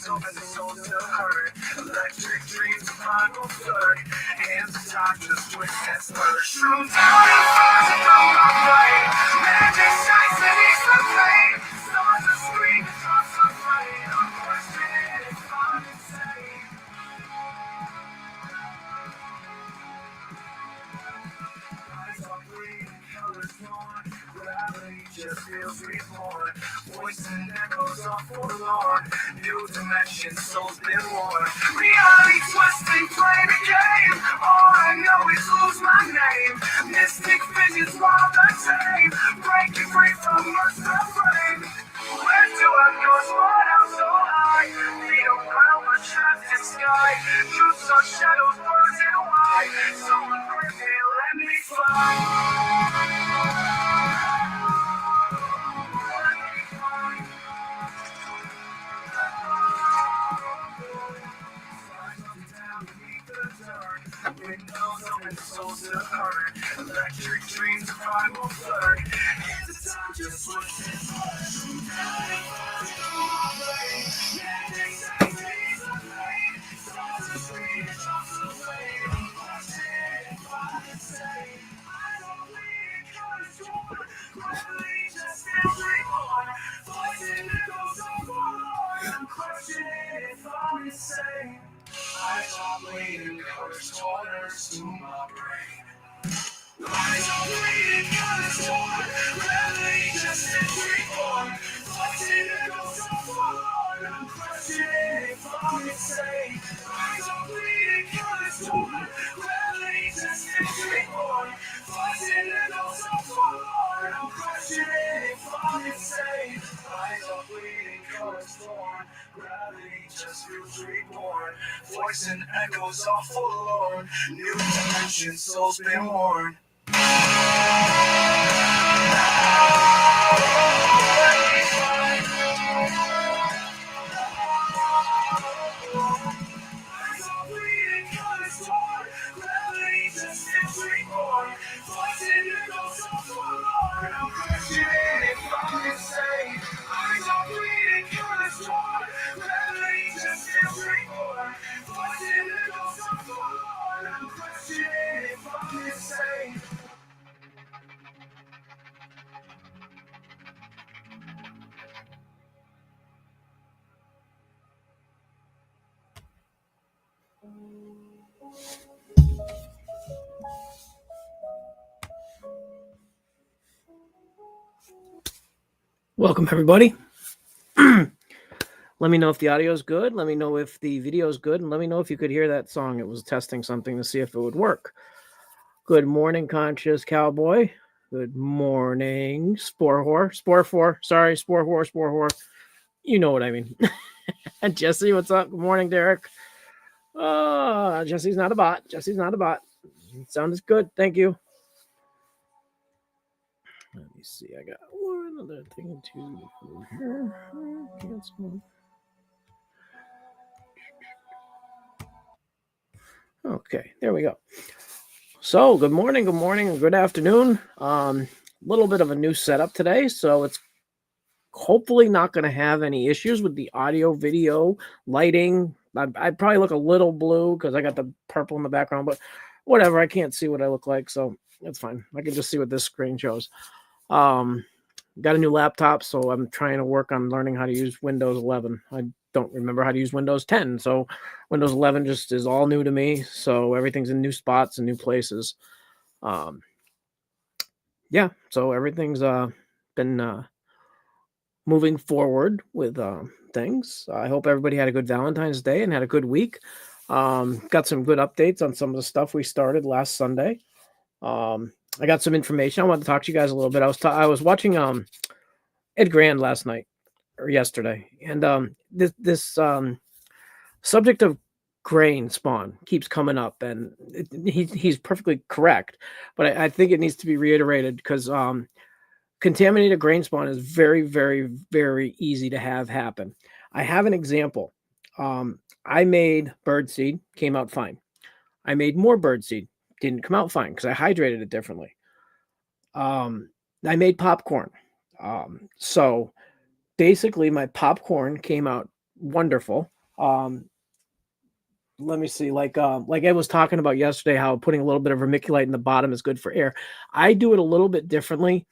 so many souls to hurt. Electric dreams of final third. Hands of time just switch and slur. Shrooms down and fires from my brain. Magic shines and eats the pain. Stars are screaming, drops of rain. I'm questioning if I'm insane. Eyes are bleeding, colors gone. Gravity just feels reborn. Voice and echoes are forlorn. New dimension, souls been worn. Reality twisting, play the game. All I know is lose my name. Mystic visions wild and tame. Breaking free from monster frame. Where do I go? Spot out so high. Feet on ground, but trapped in sky. Truths are shadows, birds and wide. Someone bring me, let me fly. Windows open, souls to hurt. Electric dreams of primal blurred. Hands of time just switch and slur. Stars are screaming, drops of rain. I'm questioning if I'm insane. Eyes are bleeding, colors torn. Gravity just feels reborn. Voice and echoes are forlorn. I'm questioning if I'm insane. Eyes are bleeding, colors torn to my brain. Eyes are bleeding, colors torn. Gravity just feels reborn. Voice and echoes are forlorn. I'm questioning if I'm insane. Eyes are bleeding, colors torn. Gravity just feels reborn. Voice and echoes are forlorn. I'm questioning if I'm insane. Eyes are bleeding, colors torn. Gravity just feels reborn. Voice and echoes are forlorn. New dimension, souls been worn. Eyes are bleeding, colors torn. Gravity just feels reborn. Voice and echoes are forlorn. I'm questioning if I'm insane. Eyes are bleeding, colors torn. Gravity just feels reborn. Voice and echoes are forlorn. I'm questioning if I'm insane. Welcome, everybody. Let me know if the audio is good. Let me know if the video is good. And let me know if you could hear that song. It was testing something to see if it would work. Good morning, Conscious Cowboy. Good morning, Spore Whore. Spore Whore. You know what I mean. And Jesse, what's up? Good morning, Derek. Jesse's not a bot. Sounds good. Thank you. Let me see. I got one other thing to do here. Cancel. Okay, there we go. So, good morning, and good afternoon. Little bit of a new setup today, so it's hopefully not going to have any issues with the audio, video, lighting. I'd probably look a little blue because I got the purple in the background, but whatever. I can't see what I look like, so it's fine. I can just see what this screen shows. Got a new laptop, so I'm trying to work on learning how to use Windows 11. I don't remember how to use Windows 10, so Windows 11 just is all new to me, so everything's in new spots and new places. Yeah, so everything's been moving forward with things. I hope everybody had a good Valentine's Day and had a good week. Got some good updates on some of the stuff we started last Sunday. I got some information. I want to talk to you guys a little bit. I was watching Ed Grand last night or yesterday, and this subject of grain spawn keeps coming up, and he's perfectly correct. But I think it needs to be reiterated because contaminated grain spawn is very, very, very easy to have happen. I have an example. I made birdseed, came out fine. I made more birdseed, didn't come out fine because I hydrated it differently. I made popcorn. So basically my popcorn came out wonderful. Let me see, like Ed was talking about yesterday, how putting a little bit of vermiculite in the bottom is good for air. I do it a little bit differently.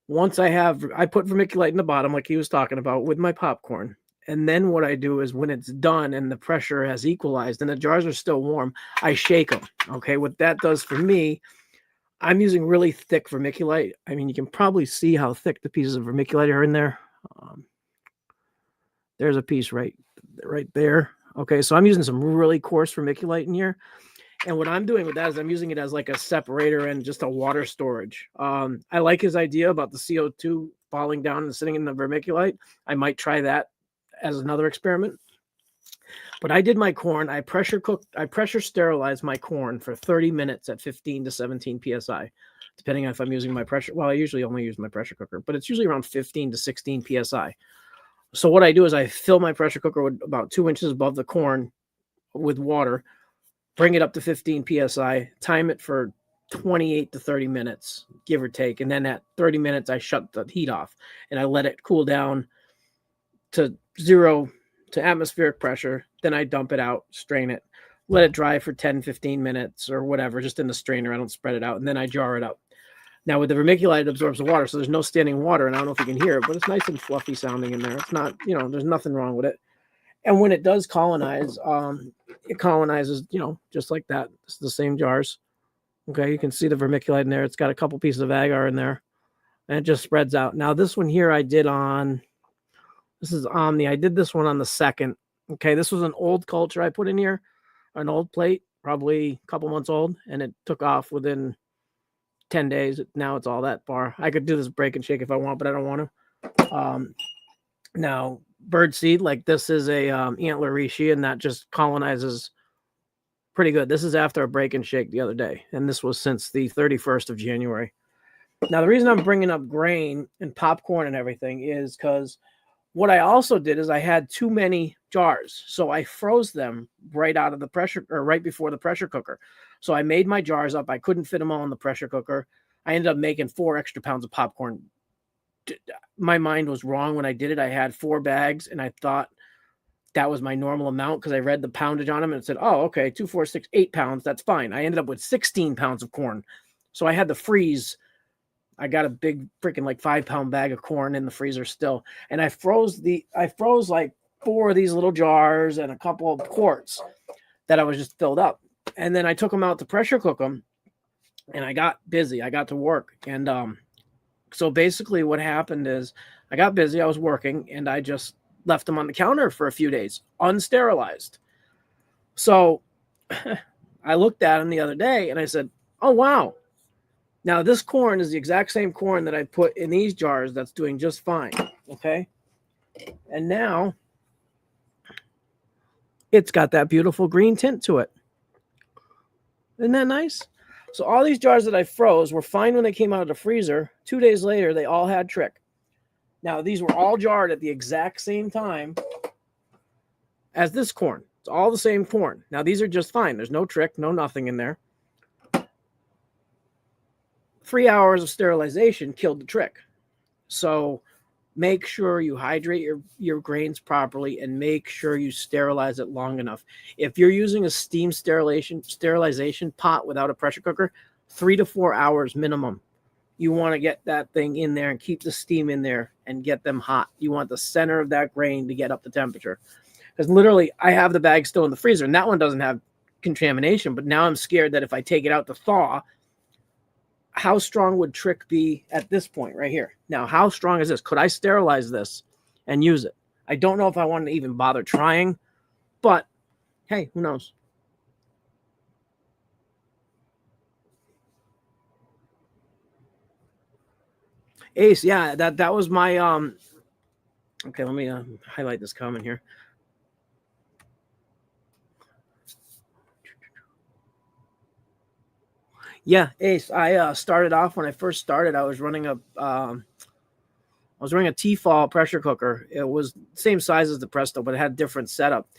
Once I put vermiculite in the bottom, like he was talking about, with my popcorn. And then what I do is when it's done and the pressure has equalized and the jars are still warm, I shake them. Okay. What that does for me, I'm using really thick vermiculite. I mean, you can probably see how thick the pieces of vermiculite are in there. There's a piece right there. Okay. So I'm using some really coarse vermiculite in here. And what I'm doing with that is I'm using it as like a separator and just a water storage. I like his idea about the CO2 falling down and sitting in the vermiculite. I might try that as another experiment. But I did my corn. I pressure sterilized my corn for 30 minutes at 15 to 17 psi, depending on if I'm using my pressure. Well, I usually only use my pressure cooker, but it's usually around 15 to 16 psi. So what I do is I fill my pressure cooker with about 2 inches above the corn with water, bring it up to 15 psi, time it for 28 to 30 minutes, give or take. And then at 30 minutes, I shut the heat off and I let it cool down to 0 to atmospheric pressure. Then I dump it out, strain it, let it dry for 10, 15 minutes or whatever, just in the strainer. I don't spread it out. And then I jar it up. Now with the vermiculite, it absorbs the water. So there's no standing water. And I don't know if you can hear it, but it's nice and fluffy sounding in there. It's not, there's nothing wrong with it. And when it does colonize, it colonizes, just like that. It's the same jars. Okay, you can see the vermiculite in there. It's got a couple pieces of agar in there. And it just spreads out. Now, this one here I did this is Omni. I did this one on the 2nd. Okay, this was an old culture I put in here, an old plate, probably a couple months old. And it took off within 10 days. Now it's all that far. I could do this break and shake if I want, but I don't want to. Now, bird seed, like this is a antler reishi, and that just colonizes pretty good. This is after a break and shake the other day, and this was since the 31st of January. Now, the reason I'm bringing up grain and popcorn and everything is because what I also did is I had too many jars, so I froze them right out of the pressure, or right before the pressure cooker. So I made my jars up. I couldn't fit them all in the pressure cooker. I ended up making 4 extra pounds of popcorn. My mind was wrong when I did it. I had 4 bags and I thought that was my normal amount because I read the poundage on them and it said, oh, okay, 2, 4, 6, 8 pounds. That's fine. I ended up with 16 pounds of corn. So I had to freeze. I got a big freaking like 5-pound bag of corn in the freezer still. And I froze like 4 of these little jars and a couple of quarts that I was just filled up. And then I took them out to pressure cook them and I got busy. I got to work. And so basically what happened is I got busy. I was working and I just left them on the counter for a few days, unsterilized. So I looked at them the other day and I said, oh, wow. Now this corn is the exact same corn that I put in these jars that's doing just fine. Okay. And now it's got that beautiful green tint to it. Isn't that nice? So all these jars that I froze were fine when they came out of the freezer. 2 days later, they all had trick. Now, these were all jarred at the exact same time as this corn. It's all the same corn. Now, these are just fine. There's no trick, no nothing in there. 3 hours of sterilization killed the trick. So make sure you hydrate your grains properly and make sure you sterilize it long enough. If you're using a steam sterilization pot without a pressure cooker, 3 to 4 hours minimum. You want to get that thing in there and keep the steam in there and get them hot. You want the center of that grain to get up to temperature. Because literally, I have the bag still in the freezer, and that one doesn't have contamination. But now I'm scared that if I take it out to thaw, how strong would trick be at this point right here? Now, how strong is this? Could I sterilize this and use it? I don't know if I want to even bother trying, but hey, who knows? Ace, yeah, that was my okay, let me highlight this comment here. Yeah, Ace, I started off when I first started, I was running a T-fall pressure cooker. It was the same size as the Presto, but it had a different setup.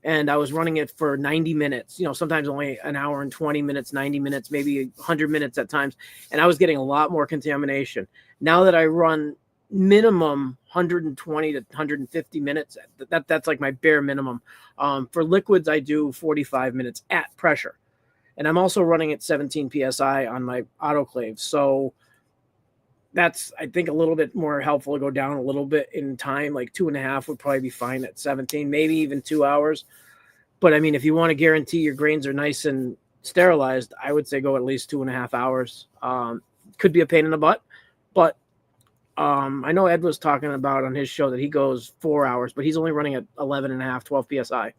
And I was running it for 90 minutes, sometimes only an hour and 20 minutes, 90 minutes, maybe 100 minutes at times. And I was getting a lot more contamination. Now that I run minimum 120 to 150 minutes. That's like my bare minimum. For liquids, I do 45 minutes at pressure, and I'm also running at 17 psi on my autoclave. So that's, I think, a little bit more helpful to go down a little bit in time. Like 2.5 would probably be fine at 17, maybe even 2 hours. But I mean, if you want to guarantee your grains are nice and sterilized, I would say go at least 2.5 hours. Could be a pain in the butt, but I know Ed was talking about on his show that he goes 4 hours, but he's only running at 11.5, 12 psi.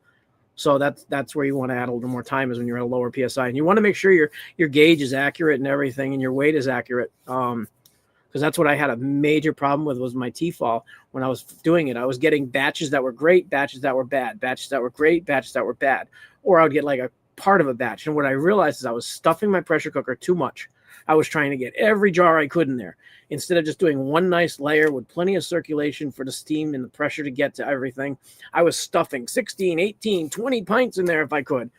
So that's where you want to add a little more time, is when you're at a lower psi, and you want to make sure your gauge is accurate and everything, and your weight is accurate. Because that's what I had a major problem with, was my T-fall when I was doing it. I was getting batches that were great, batches that were bad, batches that were great, batches that were bad, or I would get like a part of a batch. And what I realized is I was stuffing my pressure cooker too much. I was trying to get every jar I could in there, instead of just doing one nice layer with plenty of circulation for the steam and the pressure to get to everything. I was stuffing 16, 18, 20 pints in there if I could,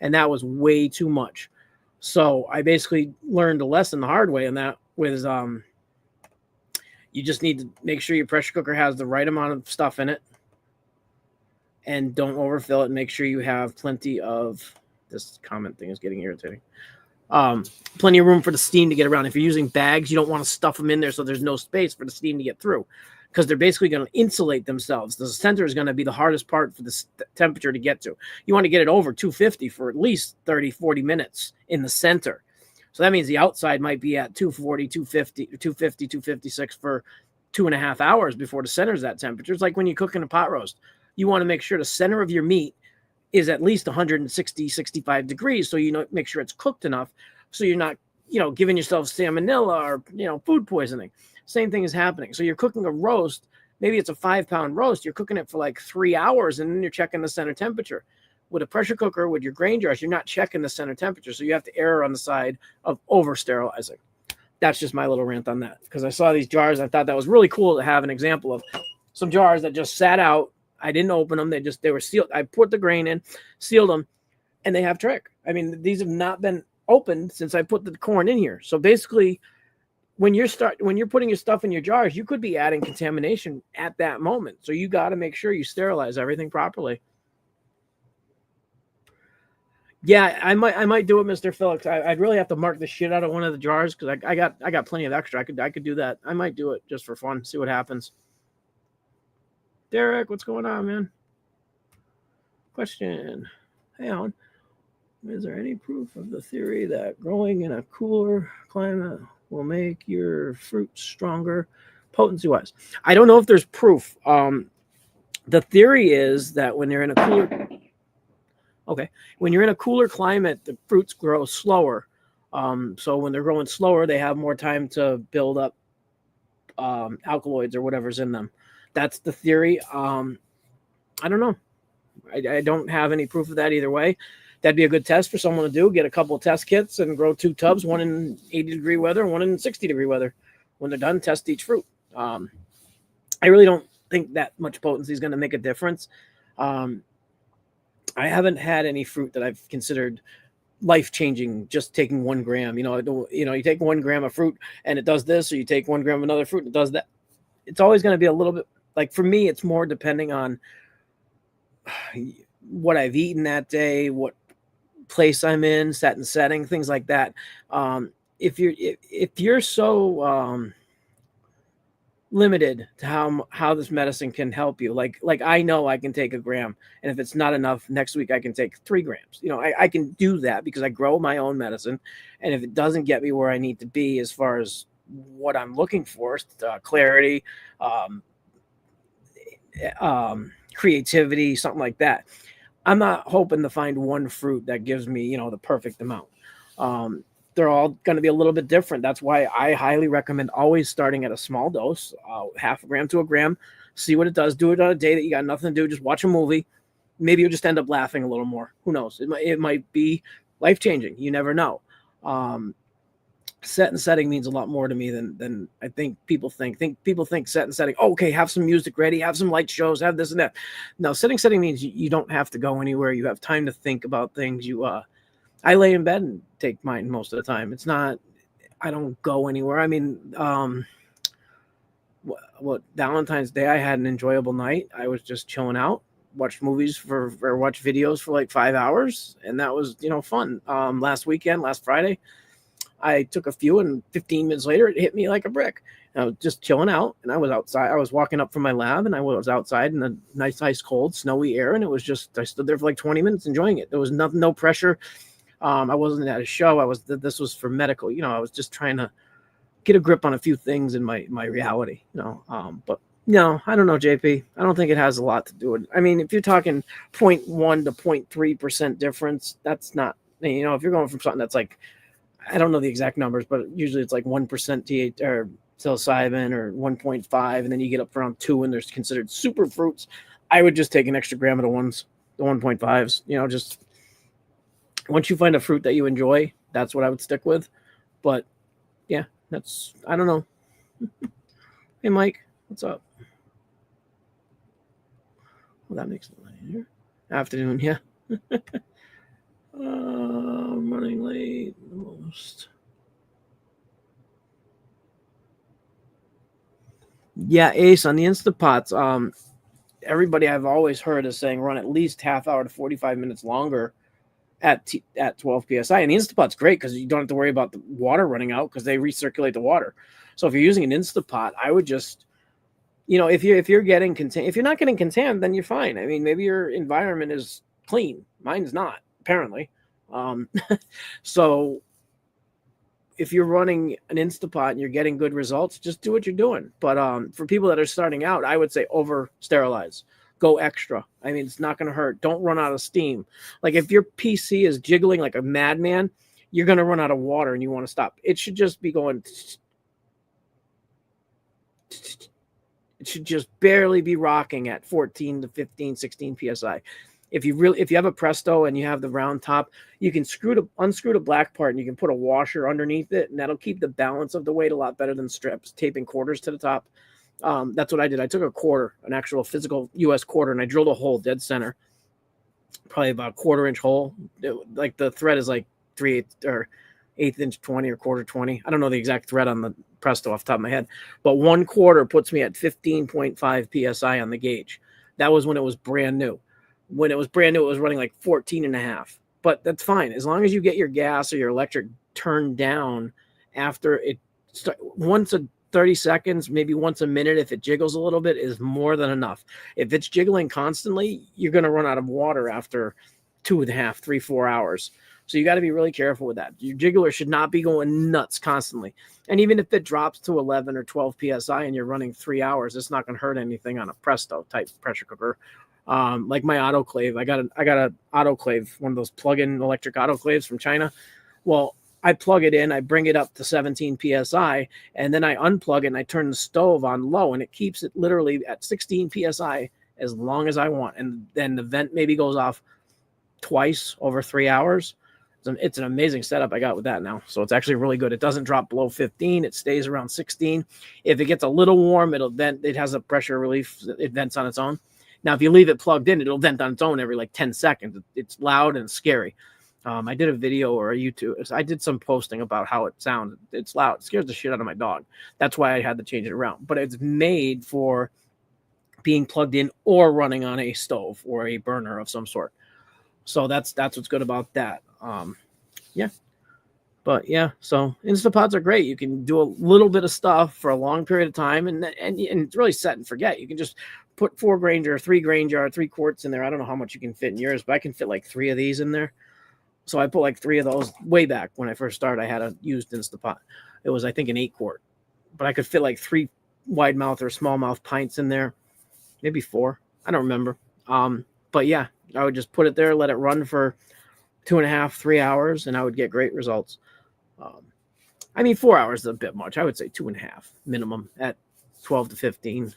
and that was way too much. So I basically learned a lesson the hard way, and that was you just need to make sure your pressure cooker has the right amount of stuff in it, and don't overfill it. And make sure you have plenty of, this comment thing is getting irritating. Plenty of room for the steam to get around. If you're using bags, you don't want to stuff them in there so there's no space for the steam to get through, because they're basically going to insulate themselves. The center is going to be the hardest part for the temperature to get to. You want to get it over 250 for at least 30, 40 minutes in the center. So that means the outside might be at 240, 250, 250, 256 for 2.5 hours before the center is that temperature. It's like when you cook in a pot roast. You want to make sure the center of your meat is at least 160, 65 degrees. So, make sure it's cooked enough, so you're not, giving yourself salmonella or, food poisoning. Same thing is happening. So you're cooking a roast, maybe it's a 5-pound roast. You're cooking it for like 3 hours, and then you're checking the center temperature. With a pressure cooker, with your grain jars, you're not checking the center temperature. So you have to err on the side of over sterilizing. That's just my little rant on that, because I saw these jars. I thought that was really cool to have an example of some jars that just sat out. I didn't open them. They were sealed. I put the grain in, sealed them, and they have trick. I mean, these have not been opened since I put the corn in here. So basically, when you're putting your stuff in your jars, you could be adding contamination at that moment. So you got to make sure you sterilize everything properly. Yeah, I might do it, Mr. Phillips. I'd really have to mark the shit out of one of the jars, because I got plenty of extra. I could do that. I might do it just for fun, see what happens. Derek, what's going on, man? Question. Hey, Alan. Is there any proof of the theory that growing in a cooler climate will make your fruit stronger, potency-wise? I don't know if there's proof. The theory is that when you're in a cooler climate, the fruits grow slower. So when they're growing slower, they have more time to build up alkaloids or whatever's in them. That's the theory. I don't know. I don't have any proof of that either way. That'd be a good test for someone to do. Get a couple of test kits and grow 2 tubs, one in 80-degree weather, one in 60-degree weather. When they're done, test each fruit. I really don't think that much potency is going to make a difference. I haven't had any fruit that I've considered life-changing just taking 1 gram. You take 1 gram of fruit and it does this, or you take 1 gram of another fruit and it does that. It's always going to be a little bit, like, for me, it's more depending on what I've eaten that day, what place I'm in, set and setting, things like that. If you're so limited to how this medicine can help you, like I know I can take 1 gram, and if it's not enough, next week I can take 3 grams. I can do that because I grow my own medicine, and if it doesn't get me where I need to be as far as what I'm looking for, clarity, creativity, something like that, I'm not hoping to find one fruit that gives me, the perfect amount. They're all going to be a little bit different. That's why I highly recommend always starting at a small dose, 0.5 gram to 1 gram. See what it does. Do it on a day that you got nothing to do. Just watch a movie. Maybe you'll just end up laughing a little more. Who knows? It might be life-changing. You never know. Set and setting means a lot more to me than I think people think. People think set and setting. Oh, okay, have some music ready, have some light shows, have this and that. No, setting means you don't have to go anywhere. You have time to think about things. I lay in bed and take mine most of the time. It's not, I don't go anywhere. I mean, what Valentine's Day, I had an enjoyable night. I was just chilling out, watched movies or watched videos for like 5 hours, and that was fun. Last weekend, last Friday, I took a few, and 15 minutes later, it hit me like a brick. I was just chilling out, and I was outside. I was walking up from my lab, and I was outside in the nice, ice cold, snowy air, and it was just I stood there for like 20 minutes enjoying it. There was nothing, no pressure. I wasn't at a show. This was for medical. I was just trying to get a grip on a few things in my reality. But no, I don't know, JP. I don't think it has a lot to do with it. I mean, if you're talking 0.1 to 0.3% difference, that's not. If you're going from something that's like, I don't know the exact numbers, but usually it's like 1% TH or psilocybin or 1.5, and then you get up around 2, and there's considered super fruits. I would just take an extra gram of the 1.5s. Just once you find a fruit that you enjoy, that's what I would stick with. But yeah, I don't know. Hey, Mike, what's up? Well, that makes it later. Afternoon, yeah. I'm running late most. Yeah, Ace on the Instapots. Everybody I've always heard is saying run at least half hour to 45 minutes longer at 12 psi. And the Instapot's great because you don't have to worry about the water running out because they recirculate the water. So if you're using an Instapot, I would just, if you're getting if you're not getting contaminated, then you're fine. I mean, maybe your environment is clean. Mine's not, apparently. So if you're running an Instapot and you're getting good results, just do what you're doing. But for people that are starting out, I would say over sterilize. Go extra. I mean, it's not going to hurt. Don't run out of steam. Like if your PC is jiggling like a madman, you're going to run out of water and you want to stop. It should just be going. It should just barely be rocking at 14 to 15, 16 psi. If you have a Presto and you have the round top, you can unscrew the black part and you can put a washer underneath it, and that'll keep the balance of the weight a lot better than strips, taping quarters to the top. That's what I did. I took a quarter, an actual physical US quarter, and I drilled a hole dead center, probably about a 1/4-inch hole. Like the thread is like 3/8 or 1/8 inch 20 or 1/4 20. I don't know the exact thread on the Presto off the top of my head, but 1/4 puts me at 15.5 psi on the gauge. That was when it was brand new. When it was brand new, it was running like 14.5. But that's fine as long as you get your gas or your electric turned down after it. Once a 30 seconds, maybe once a minute, if it jiggles a little bit, is more than enough. If it's jiggling constantly, you're going to run out of water after 2.5, 3, 4 hours. So you got to be really careful with that. Your jiggler should not be going nuts constantly. And even if it drops to 11 or 12 psi and you're running 3 hours, it's not going to hurt anything on a Presto type pressure cooker. Like my autoclave, I got an autoclave, one of those plug-in electric autoclaves from China. Well, I plug it in, I bring it up to 17 psi, and then I unplug it and I turn the stove on low, and it keeps it literally at 16 psi as long as I want. And then the vent maybe goes off twice over 3 hours. It's an amazing setup I got with that now. So it's actually really good. It doesn't drop below 15. It stays around 16. If it gets a little warm, it'll vent. It has a pressure relief. It vents on its own. Now, if you leave it plugged in, it'll vent on its own every like 10 seconds. It's loud and scary. I did a video or a YouTube. I did some posting about how it sounds. It's loud. It scares the shit out of my dog. That's why I had to change it around. But it's made for being plugged in or running on a stove or a burner of some sort. So that's what's good about that. Yeah. But yeah, so Instapots are great. You can do a little bit of stuff for a long period of time, and it's really set and forget. You can just put 4 grain jar, 3 grain jar, 3 quarts in there. I don't know how much you can fit in yours, but I can fit like 3 of these in there. So I put like 3 of those way back when I first started. I had a used Instapot. It was, I think, an 8 quart, but I could fit like 3 wide mouth or small mouth pints in there, maybe 4. I don't remember. But yeah, I would just put it there, let it run for 2.5, 3 hours, and I would get great results. I mean, 4 hours is a bit much. I would say 2.5 minimum at 12 to 15,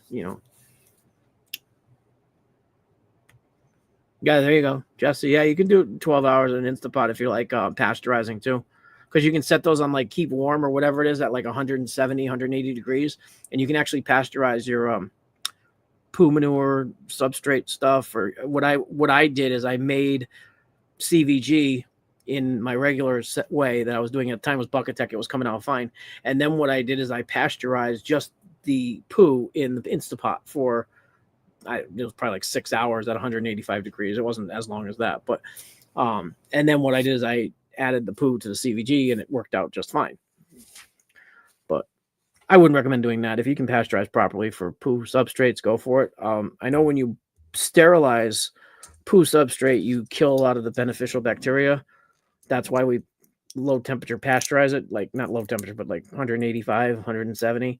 Yeah, there you go, Jesse. Yeah, you can do 12 hours in Instapot if you're like pasteurizing too, because you can set those on like keep warm or whatever it is at like 170, 180 degrees, and you can actually pasteurize your poo manure substrate stuff. Or what I did is I made CVG in my regular way that I was doing at the time was Buckatech. It was coming out fine. And then what I did is I pasteurized just the poo in the Instapot for it was probably like 6 hours at 185 degrees. It wasn't as long as that, but and then what I did is I added the poo to the CVG and it worked out just fine. But I wouldn't recommend doing that. If you can pasteurize properly for poo substrates, go for it. I know when you sterilize poo substrate, you kill a lot of the beneficial bacteria. That's why we low temperature pasteurize it, like not low temperature, but like 185, 170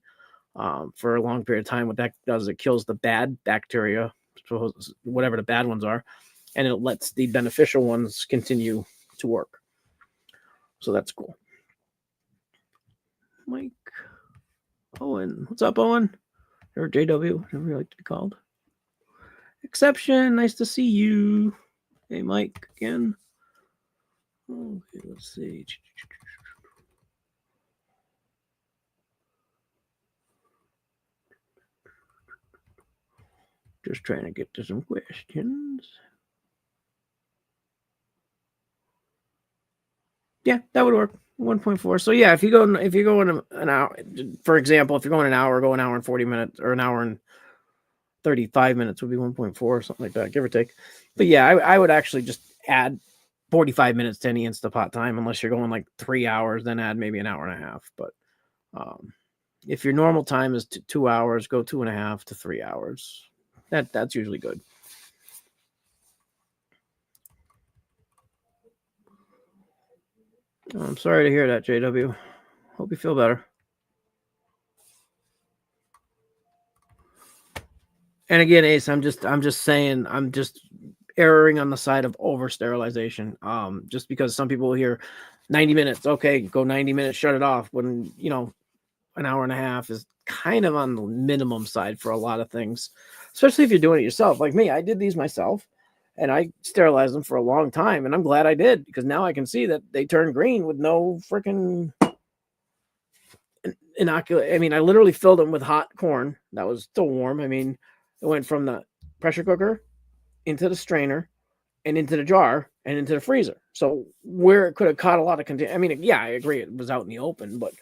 for a long period of time. What that does, it kills the bad bacteria, whatever the bad ones are, and it lets the beneficial ones continue to work. So that's cool. Mike Owen, what's up, Owen? Or JW, whatever you like to be called. Exception, nice to see you. Hey, Mike, again. Okay, let's see. Just trying to get to some questions. Yeah, that would work. 1.4. So yeah, if you go in an hour, for example, if you're going an hour, go an hour and 40 minutes, or an hour and 35 minutes would be 1.4 or something like that, give or take. But yeah, I would actually just add 45 minutes to any Instapot time, unless you're going like 3 hours, then add maybe an hour and a half. But if your normal time is 2 hours, go 2.5 to 3 hours. That's usually good. Oh, I'm sorry to hear that, JW. Hope you feel better. And again, Ace, I'm just saying, I'm just erring on the side of over sterilization. Just because some people hear 90 minutes, okay, go 90 minutes, shut it off. When an hour and a half is kind of on the minimum side for a lot of things, especially if you're doing it yourself. Like me, I did these myself, and I sterilized them for a long time, and I'm glad I did, because now I can see that they turn green with no freaking inoculate. I mean, I literally filled them with hot corn that was still warm. I mean, it went from the pressure cooker into the strainer and into the jar and into the freezer. So where it could have caught a lot of I mean, yeah, I agree it was out in the open, but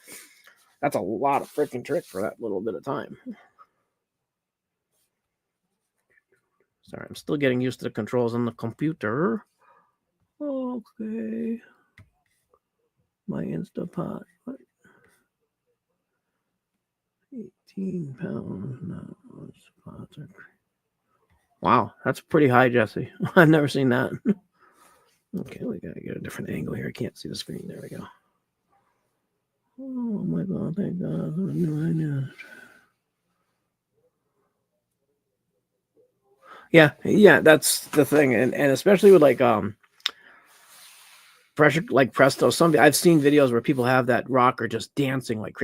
that's a lot of freaking trick for that little bit of time. Sorry, I'm still getting used to the controls on the computer. Okay. My Instapot. What? 18 pounds. No, spots are... Wow, that's pretty high, Jesse. I've never seen that. Okay, we gotta get a different angle here. I can't see the screen. There we go. Oh my God, thank God. I knew. Yeah, that's the thing. And especially with like pressure, like Presto. I've seen videos where people have that rocker just dancing like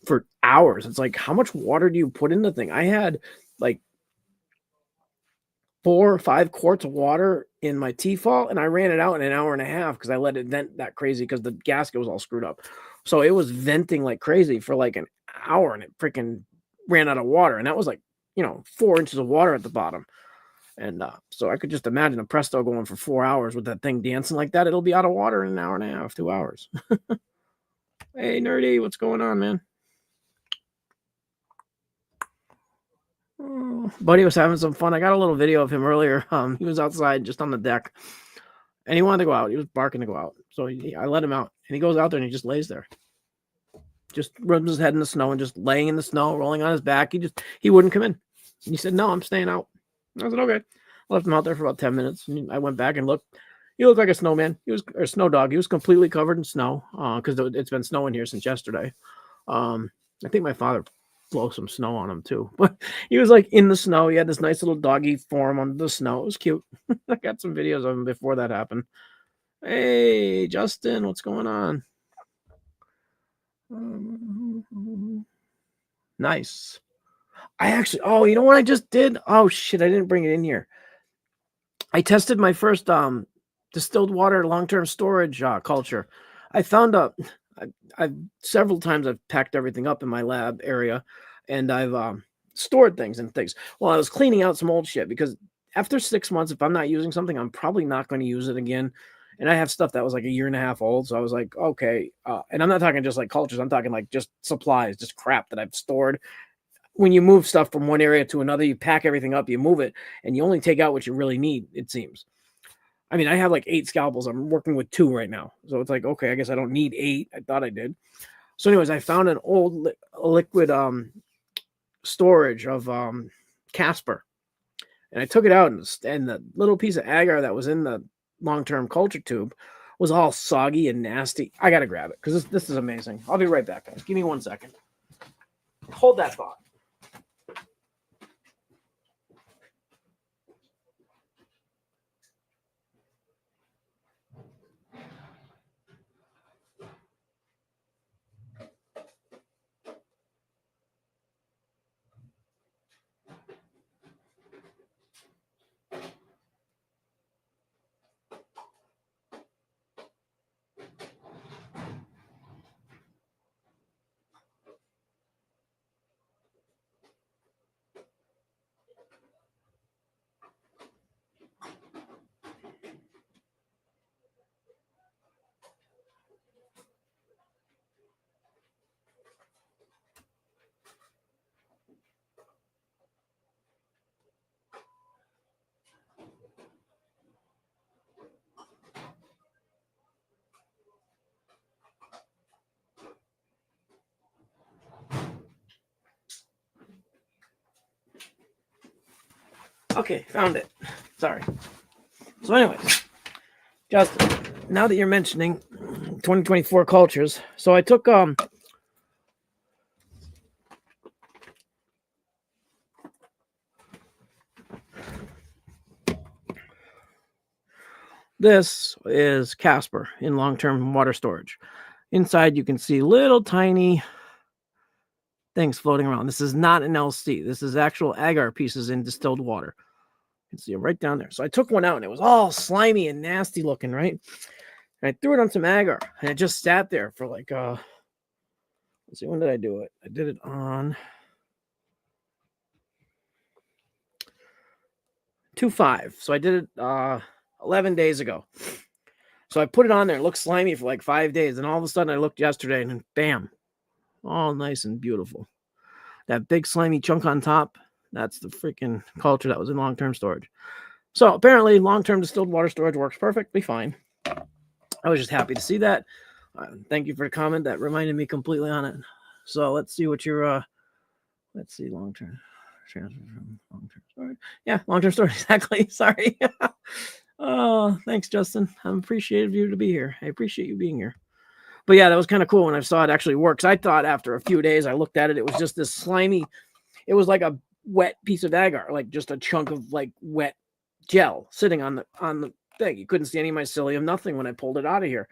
for hours. It's like, how much water do you put in the thing? I had like 4 or 5 quarts of water in my T-fall, and I ran it out in an hour and a half because I let it vent that crazy because the gasket was all screwed up. So it was venting like crazy for like an hour, and it freaking ran out of water. And that was like, 4 inches of water at the bottom. And so I could just imagine a Presto going for 4 hours with that thing dancing like that. It'll be out of water in an hour and a half, 2 hours. Hey, Nerdy, what's going on, man? Oh, Buddy was having some fun. I got a little video of him earlier. He was outside just on the deck, and he wanted to go out. He was barking to go out. So I let him out, and he goes out there and he just lays there. Just rubs his head in the snow and just laying in the snow, rolling on his back. He wouldn't come in. He said, "No, I'm staying out." I said, "Okay." I left him out there for about 10 minutes. And I went back and looked. He looked like a snowman. Or snow dog. He was completely covered in snow because it's been snowing here since yesterday. I think my father blow some snow on him too, but he was like in the snow. He had this nice little doggy form on the snow. It was cute. I got some videos of him before that happened. Hey, Justin, what's going on? Nice. I actually, you know what I just did? Oh shit, I didn't bring it in here. I tested my first distilled water long-term storage culture. I found I've several times I've packed everything up in my lab area, and I've stored things and things. Well, I was cleaning out some old shit because after 6 months, if I'm not using something, I'm probably not going to use it again. and I have stuff that was like a year and a half old. So I was like, okay. And I'm not talking just like cultures. I'm talking like just supplies, just crap that I've stored. When you move stuff from one area to another, you pack everything up, you move it, and you only take out what you really need, it seems. I mean, I have like 8 scalpels. I'm working with 2 right now. So it's like, okay, I guess I don't need 8. I thought I did. So anyways, I found an old liquid storage of Casper. And I took it out, and the little piece of agar that was in the long-term culture tube was all soggy and nasty. I got to grab it because this is amazing. I'll be right back, guys. Give me 1 second. Hold that thought. Okay, found it. Sorry. So anyways, Justin, now that you're mentioning 2024 cultures, so I took this is Casper in long-term water storage. Inside you can see little tiny things floating around. This is not an LC. This is actual agar pieces in distilled water. You can see them right down there. So I took one out and it was all slimy and nasty looking, right? And I threw it on some agar and it just sat there for like let's see, when did I do it? I did it on 2/5. So I did it 11 days ago. So I put it on there. It looked slimy for like 5 days. And all of a sudden I looked yesterday and then bam, all nice and beautiful. That big slimy chunk on top, that's the freaking culture that was in long-term storage. So apparently long-term distilled water storage works perfectly fine. I was just happy to see that. Thank you for the comment. That reminded me completely on it. So let's see what your, let's see, long-term transfer from long-term storage. Yeah, long-term storage, exactly. Sorry. Oh, thanks, Justin. I'm appreciative of you to be here. I appreciate you being here. But yeah, that was kind of cool when I saw it actually works. I thought after a few days, I looked at it, it was just this slimy, it was like a wet piece of agar, like just a chunk of like wet gel sitting on the thing. You couldn't see any mycelium, nothing when I pulled it out of here.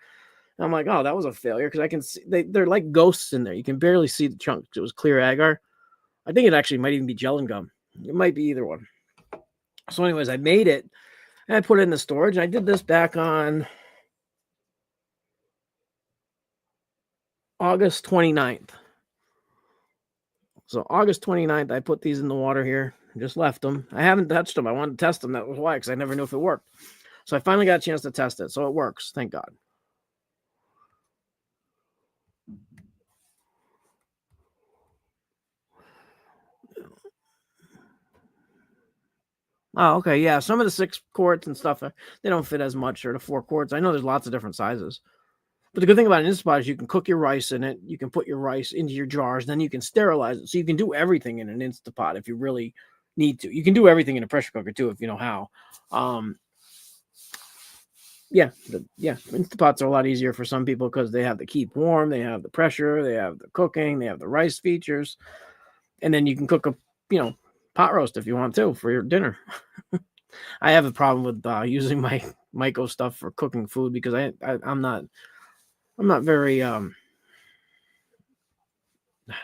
And I'm like, oh, that was a failure because I can see they're like ghosts in there. You can barely see the chunks. It was clear agar. I think it actually might even be gel and gum. It might be either one. So, anyways, I made it and I put it in the storage. And I did this back on August 29th. So August 29th, I put these in the water here. Just left them. I haven't touched them. I wanted to test them. That was why, because I never knew if it worked. So I finally got a chance to test it. So it works. Thank God. Oh, okay. Yeah. Some of the 6 quarts and stuff, they don't fit as much, or the 4 quarts. I know there's lots of different sizes. But the good thing about an Instapot is you can cook your rice in it. You can put your rice into your jars. Then you can sterilize it. So you can do everything in an Instapot if you really need to. You can do everything in a pressure cooker too if you know how. Instapots are a lot easier for some people because they have the keep warm, they have the pressure, they have the cooking, they have the rice features, and then you can cook a pot roast if you want to for your dinner. I have a problem with using my Myco stuff for cooking food because I'm not very I don't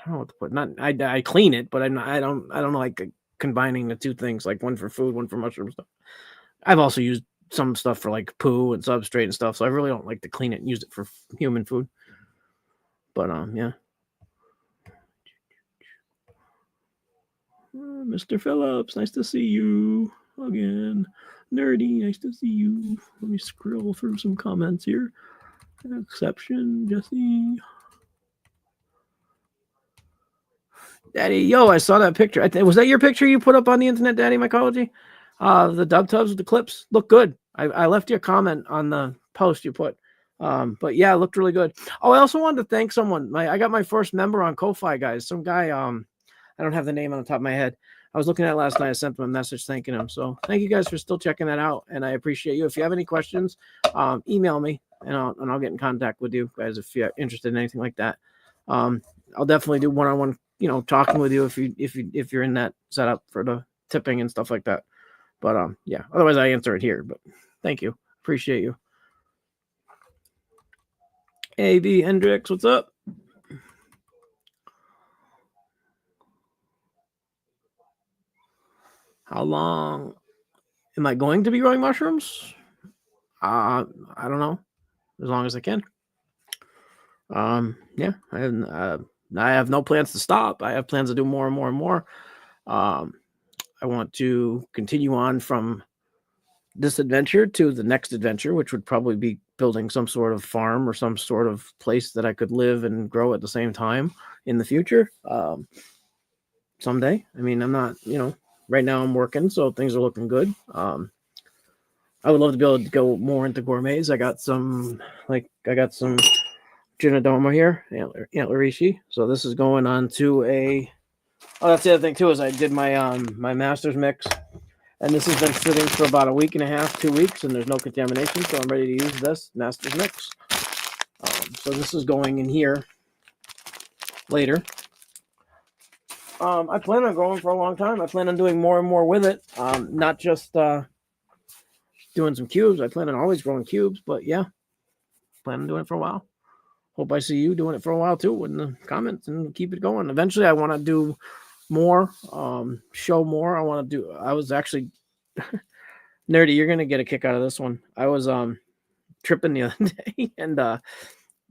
know what to put. Not I clean it, but I don't like combining the 2 things, like one for food, one for mushroom stuff. I've also used some stuff for like poo and substrate and stuff, so I really don't like to clean it and use it for human food. But yeah. Mr. Phillips, nice to see you again. Nerdy, nice to see you. Let me scroll through some comments here. Exception, Jesse. Daddy, yo, I saw that picture. Was that your picture you put up on the internet, Daddy Mycology? The dub tubs with the clips look good. I left you a comment on the post you put. But yeah, it looked really good. Oh, I also wanted to thank someone. I got my first member on Ko-Fi, guys. Some guy, I don't have the name on the top of my head. I was looking at it last night. I sent him a message thanking him. So thank you guys for still checking that out. And I appreciate you. If you have any questions, email me and I'll get in contact with you guys if you're interested in anything like that. I'll definitely do one-on-one, talking with you if you're in that setup for the tipping and stuff like that. But yeah, otherwise I answer it here. But thank you. Appreciate you. A.B. Hendricks, what's up? How long am I going to be growing mushrooms? I don't know. As long as I can. Yeah, I have no plans to stop. I have plans to do more and more and more. I want to continue on from this adventure to the next adventure, which would probably be building some sort of farm or some sort of place that I could live and grow at the same time in the future. Someday. I mean, I'm not, right now I'm working, so things are looking good. I would love to be able to go more into gourmets. I got some Ginodoma here, Antlerishi. So this is going on to that's the other thing too, is I did my my master's mix, and this has been sitting for about a week and a half, 2 weeks, and there's no contamination, so I'm ready to use this master's mix. So this is going in here later. I plan on growing for a long time. I plan on doing more and more with it, not just doing some cubes. I plan on always growing cubes, but yeah, plan on doing it for a while. Hope I see you doing it for a while too in the comments and keep it going. Eventually, I want to do more, show more. I was actually Nerdy. You're gonna get a kick out of this one. I was tripping the other day and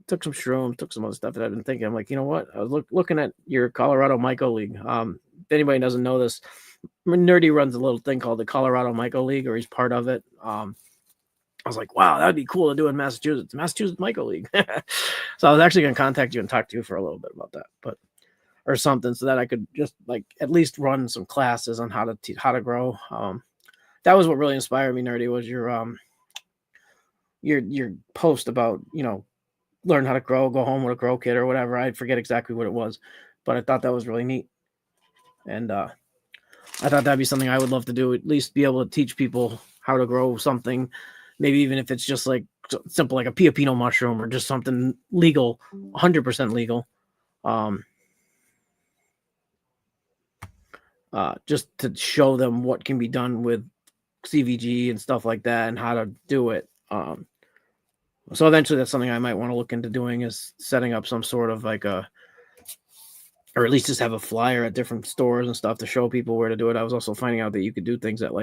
took some shrooms, took some other stuff that I've been thinking. I'm like, you know what? I was looking at your Colorado Myco League. If anybody doesn't know this, Nerdy runs a little thing called the Colorado Myco League, or he's part of it. I was like, wow, that'd be cool to do in Massachusetts Myco League. So I was actually going to contact you and talk to you for a little bit about that, or something, so that I could just at least run some classes on how to grow. That was what really inspired me, Nerdy, was your post about, learn how to grow, go home with a grow kit or whatever. I forget exactly what it was, but I thought that was really neat. And I thought that'd be something I would love to do, at least be able to teach people how to grow something, maybe even if it's just simple, like a Pioppino mushroom or just something legal, 100% legal. Just to show them what can be done with CVG and stuff like that and how to do it. So eventually that's something I might want to look into doing, is setting up some sort of or at least just have a flyer at different stores and stuff to show people where to do it. I was also finding out that you could do things at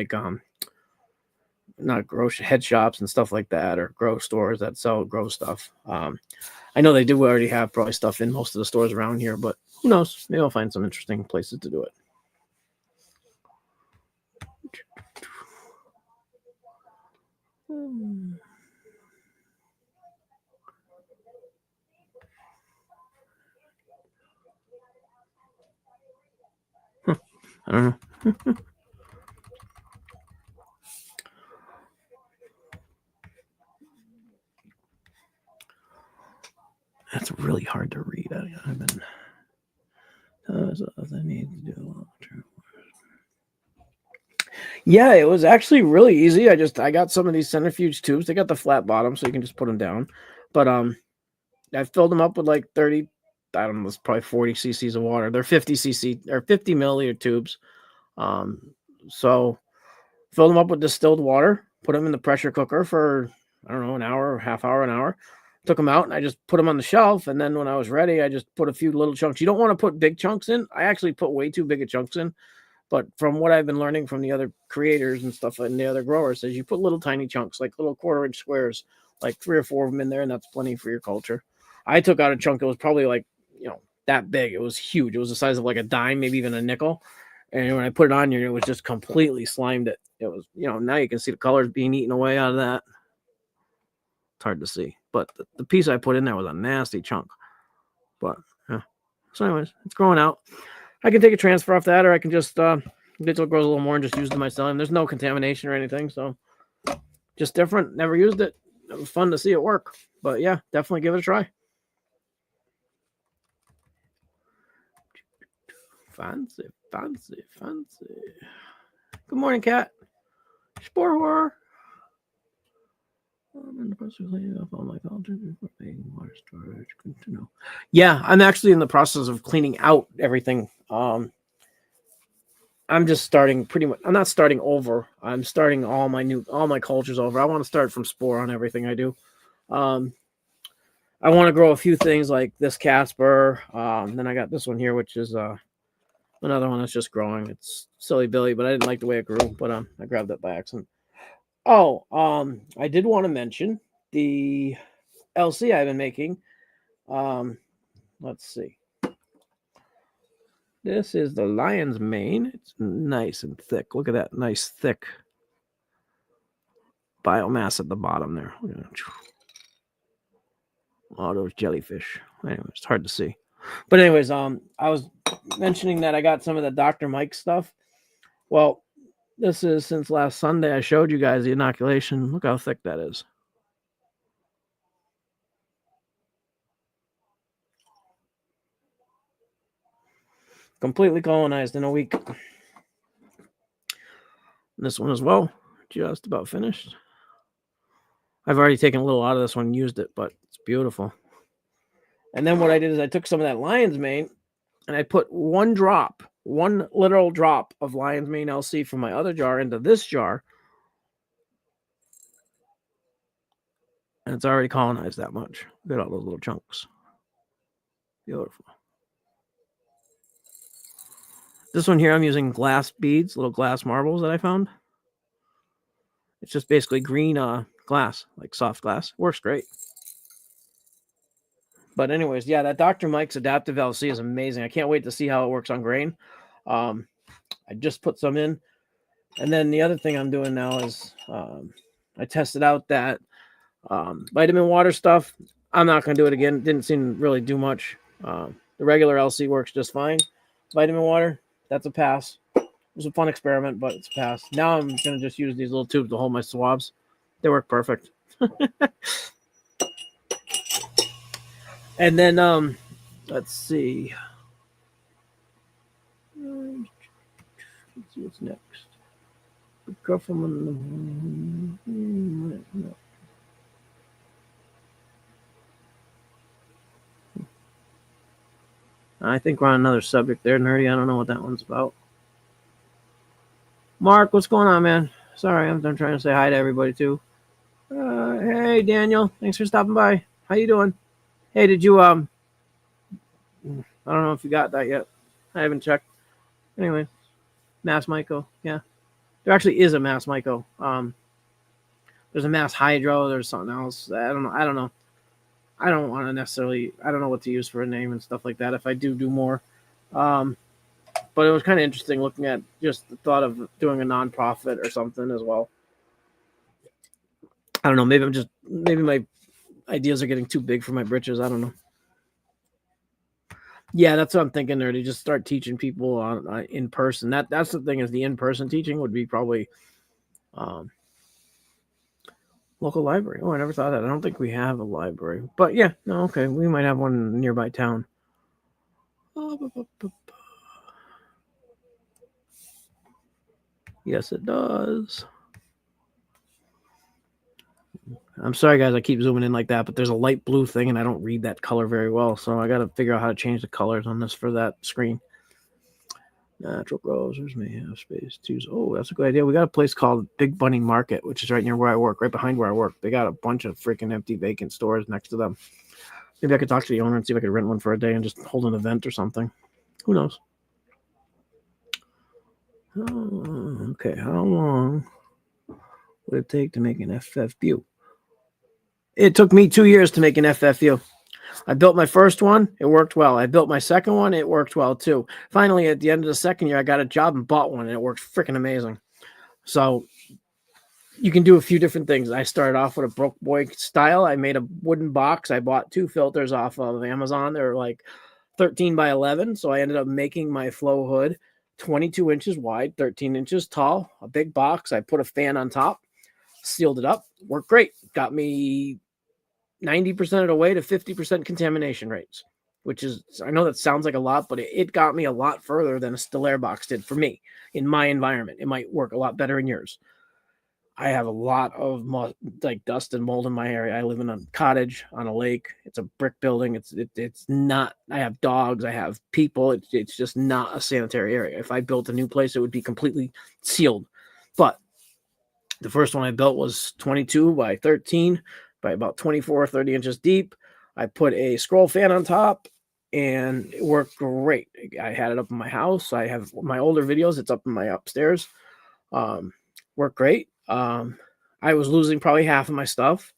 not grow head shops and stuff like that, or grow stores that sell grow stuff. I know they do already have probably stuff in most of the stores around here, but who knows? Maybe I'll find some interesting places to do it. I don't know. That's really hard to read. I've been. I need to do. Yeah, it was actually really easy. I got some of these centrifuge tubes. They got the flat bottom, so you can just put them down. But I filled them up with 30. I don't know, it's probably 40 cc's of water. They're 50 cc or 50 milliliter tubes. So fill them up with distilled water, put them in the pressure cooker for, I don't know, an hour, half hour, an hour. Took them out and I just put them on the shelf. And then when I was ready, I just put a few little chunks. You don't want to put big chunks in. I actually put way too big of chunks in. But from what I've been learning from the other creators and stuff and the other growers, is you put little tiny chunks, like little 1/4-inch squares, like 3 or 4 of them in there, and that's plenty for your culture. I took out a chunk that was probably that big. It was huge. It was the size of a dime, maybe even a nickel. And when I put it on here, it was just completely slimed it. It was, now you can see the colors being eaten away out of that. It's hard to see. But the piece I put in there was a nasty chunk. But, yeah. So anyways, it's growing out. I can take a transfer off that, or I can just wait till it grows a little more and just use it myself. There's no contamination or anything, so just different. Never used it. It was fun to see it work. But yeah, definitely give it a try. Fancy. Good morning, Cat. Spore horror. I'm in the process of cleaning up all my cultures before making water storage. Good to know. Yeah, I'm actually in the process of cleaning out everything. I'm just starting pretty much. I'm not starting over. I'm starting all my cultures over. I want to start from spore on everything I do. I want to grow a few things like this Casper. Then I got this one here, which is another one that's just growing. It's Silly Billy, but I didn't like the way it grew. But I grabbed that by accident. Oh, I did want to mention the LC I've been making. Let's see. This is the lion's mane. It's nice and thick. Look at that nice thick biomass at the bottom there. Oh, those jellyfish. Anyway, it's hard to see. But anyways, I was mentioning that I got some of the Dr. Mike stuff. Well, this is since last Sunday. I showed you guys the inoculation. Look how thick that is. Completely colonized in a week. This one as well. Just about finished. I've already taken a little out of this one and used it, but it's beautiful. And then what I did is I took some of that lion's mane and I put one literal drop of lion's mane LC from my other jar into this jar. And it's already colonized that much. Look at all those little chunks. Beautiful. This one here, I'm using glass beads, little glass marbles that I found. It's just basically green glass, like soft glass. Works great. But anyways, yeah, that Dr. Mike's adaptive LC is amazing. I can't wait to see how it works on grain. I just put some in. And then the other thing I'm doing now is I tested out that vitamin water stuff. I'm not going to do it again. It didn't seem to really do much. The regular LC works just fine. Vitamin water, that's a pass. It was a fun experiment, but it's a pass. Now I'm going to just use these little tubes to hold my swabs. They work perfect. And then, let's see. Let's see what's next. I think we're on another subject there, nerdy. I don't know what that one's about. Mark, what's going on, man? Sorry, I'm trying to say hi to everybody too. Hey, Daniel, thanks for stopping by. How you doing? Hey, did you I don't know if you got that yet. I haven't checked. Anyway, Mass Myco, yeah. There actually is a Mass Myco. There's a Mass Hydro. There's something else. I don't know. I don't want to necessarily. I don't know what to use for a name and stuff like that. If I do more, but it was kind of interesting looking at just the thought of doing a nonprofit or something as well. I don't know. Maybe my ideas are getting too big for my britches. I don't know. Yeah, that's what I'm thinking there. To just start teaching people on in person. That's the thing is the in-person teaching would be probably local library. Oh, I never thought of that. I don't think we have a library. But yeah, no, okay. We might have one in a nearby town. Yes, it does. I'm sorry, guys. I keep zooming in like that, but there's a light blue thing, and I don't read that color very well. So I got to figure out how to change the colors on this for that screen. Natural growers may have space to use. Oh, that's a good idea. We got a place called Big Bunny Market, which is right near where I work, right behind where I work. They got a bunch of freaking empty vacant stores next to them. Maybe I could talk to the owner and see if I could rent one for a day and just hold an event or something. Who knows? Oh, okay, how long would it take to make an FFU? It took me 2 years to make an FFU. I built my first one, it worked well. I built my second one, it worked well too. Finally, at the end of the second year, I got a job and bought one, and it worked freaking amazing. So you can do a few different things. I started off with a broke boy style. I made a wooden box. I bought 2 filters off of Amazon. They're like 13 by 11. So I ended up making my flow hood 22 inches wide, 13 inches tall, a big box. I put a fan on top, sealed it up, worked great. Got me 90% of the way to 50% contamination rates, which is, I know that sounds like a lot, but it got me a lot further than a still air box did for me in my environment. It might work a lot better in yours. I have a lot of like dust and mold in my area. I live in a cottage on a lake. It's a brick building. It's not. I have dogs. I have people. It's just not a sanitary area. If I built a new place, it would be completely sealed. But the first one I built was 22 by 13 by about 24 or 30 inches deep. I put a scroll fan on top, and it worked great. I had it up in my house. I have my older videos. It's up in my upstairs. Worked great. I was losing probably half of my stuff,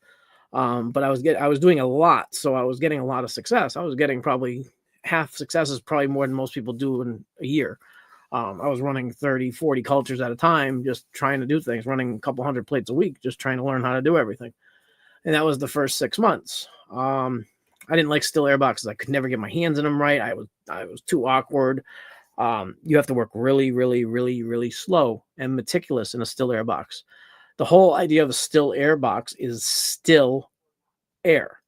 but I was doing a lot, so I was getting a lot of success. I was getting probably half successes, probably more than most people do in a year. I was running 30, 40 cultures at a time, just trying to do things, running a couple hundred plates a week, just trying to learn how to do everything. And that was the first 6 months. I didn't like still air boxes. I could never get my hands in them right. I was too awkward. You have to work really, really, really, really slow and meticulous in a still air box. The whole idea of a still air box is still air.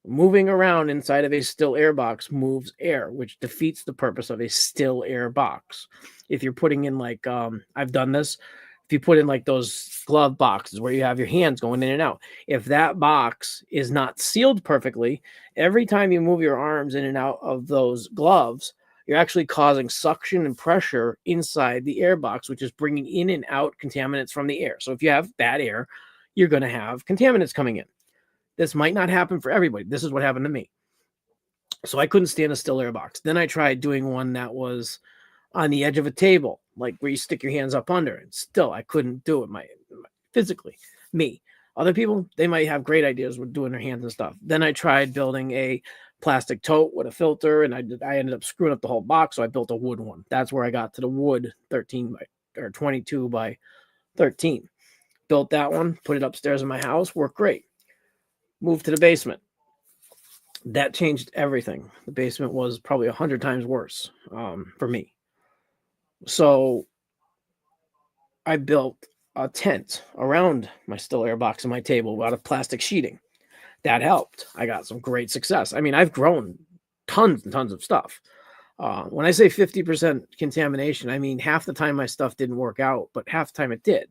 Moving around inside of a still air box moves air, which defeats the purpose of a still air box. If you're putting in like, I've done this, if you put in like those glove boxes where you have your hands going in and out, if that box is not sealed perfectly, every time you move your arms in and out of those gloves, you're actually causing suction and pressure inside the air box, which is bringing in and out contaminants from the air. So if you have bad air, you're going to have contaminants coming in. This might not happen for everybody. This is what happened to me. So I couldn't stand a still air box. Then I tried doing one that was on the edge of a table, like where you stick your hands up under, and still I couldn't do it physically. Me. Other people, they might have great ideas with doing their hands and stuff. Then I tried building a plastic tote with a filter, and I ended up screwing up the whole box, so I built a wood one. That's where I got to the wood 22 by 13. Built that one, put it upstairs in my house, worked great. Moved to the basement. That changed everything. The basement was probably 100 times worse for me. So I built a tent around my still air box and my table out of plastic sheeting. That helped. I got some great success. I mean, I've grown tons and tons of stuff. When I say 50% contamination, I mean half the time my stuff didn't work out, but half the time it did.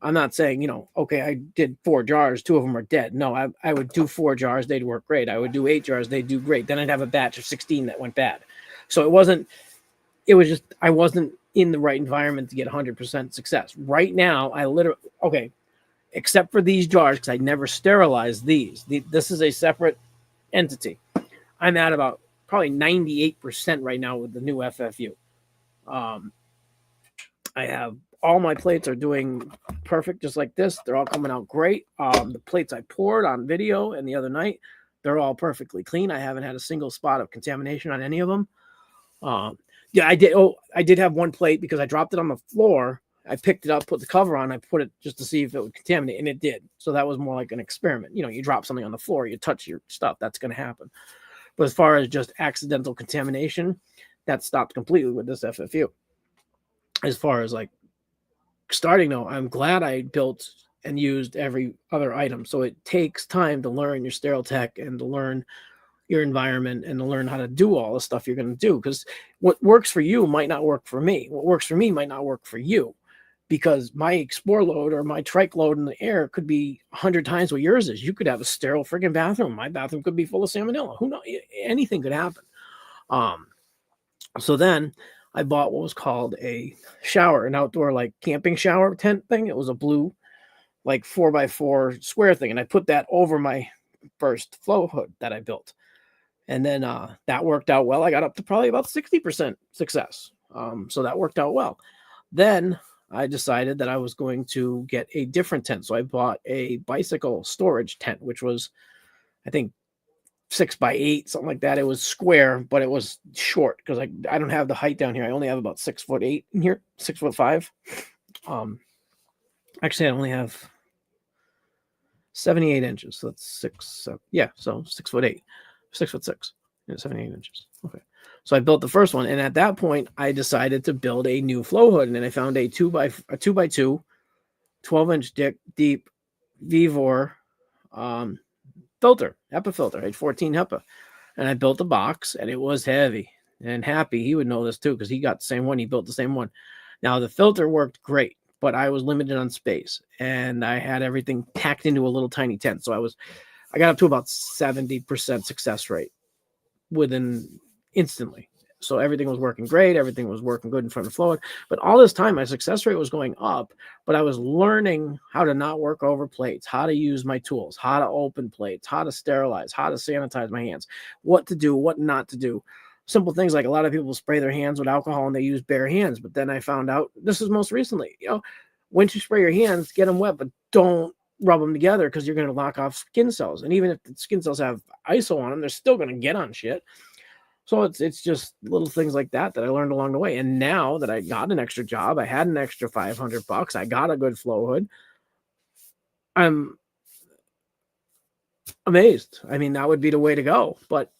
I'm not saying, okay, I did 4 jars, 2 of them are dead. No, I would do 4 jars, they'd work great. I would do 8 jars, they'd do great. Then I'd have a batch of 16 that went bad. So it was just, I wasn't in the right environment to get 100% success. Right now, except for these jars, because I never sterilized these. This is a separate entity. I'm at about probably 98% right now with the new FFU. I have all my plates are doing perfect, just like this. They're all coming out great. The plates I poured on video and the other night, they're all perfectly clean. I haven't had a single spot of contamination on any of them. I did have one plate because I dropped it on the floor. I picked it up, put the cover on, I put it just to see if it would contaminate, and it did. So that was more like an experiment. You drop something on the floor, you touch your stuff, that's going to happen. But as far as just accidental contamination, that stopped completely with this FFU. As far as like starting though, I'm glad I built and used every other item. So it takes time to learn your sterile tech and to learn your environment and to learn how to do all the stuff you're going to do. Because what works for you might not work for me. What works for me might not work for you. Because my Explore load or my Trike load in the air could be 100 times what yours is. You could have a sterile freaking bathroom. My bathroom could be full of salmonella. Who knows? Anything could happen. So then I bought what was called a shower, an outdoor like camping shower tent thing. It was a blue, like 4x4 square thing. And I put that over my first flow hood that I built. And then that worked out well. I got up to probably about 60% success. So that worked out well. Then I decided that I was going to get a different tent. So I bought a bicycle storage tent, which was, I think, 6x8, something like that. It was square, but it was short because I don't have the height down here. I only have about 6'8" in here, 6'5". Actually, I only have 78 inches. So that's 6'8", 6'6", 78 inches. Okay. So I built the first one, and at that point, I decided to build a new flow hood, and then I found a 2x2, 12-inch deep Vivor filter, HEPA filter, H14 HEPA, and I built a box, and it was heavy. And Happy, he would know this too because he got the same one. He built the same one. Now the filter worked great, but I was limited on space, and I had everything packed into a little tiny tent. So I got up to about 70% success rate within instantly. So everything was working great. Everything was working good in front of the flow hood. But all this time, my success rate was going up, but I was learning how to not work over plates, how to use my tools, how to open plates, how to sterilize, how to sanitize my hands, what to do, what not to do. Simple things like a lot of people spray their hands with alcohol and they use bare hands. But then I found out, this is most recently, once you spray your hands, get them wet, but don't rub them together because you're going to lock off skin cells. And even if the skin cells have ISO on them, they're still going to get on shit. So it's just little things like that I learned along the way. And now that I got an extra job, I had an extra $500. I got a good flow hood. I'm amazed. I mean, that would be the way to go. But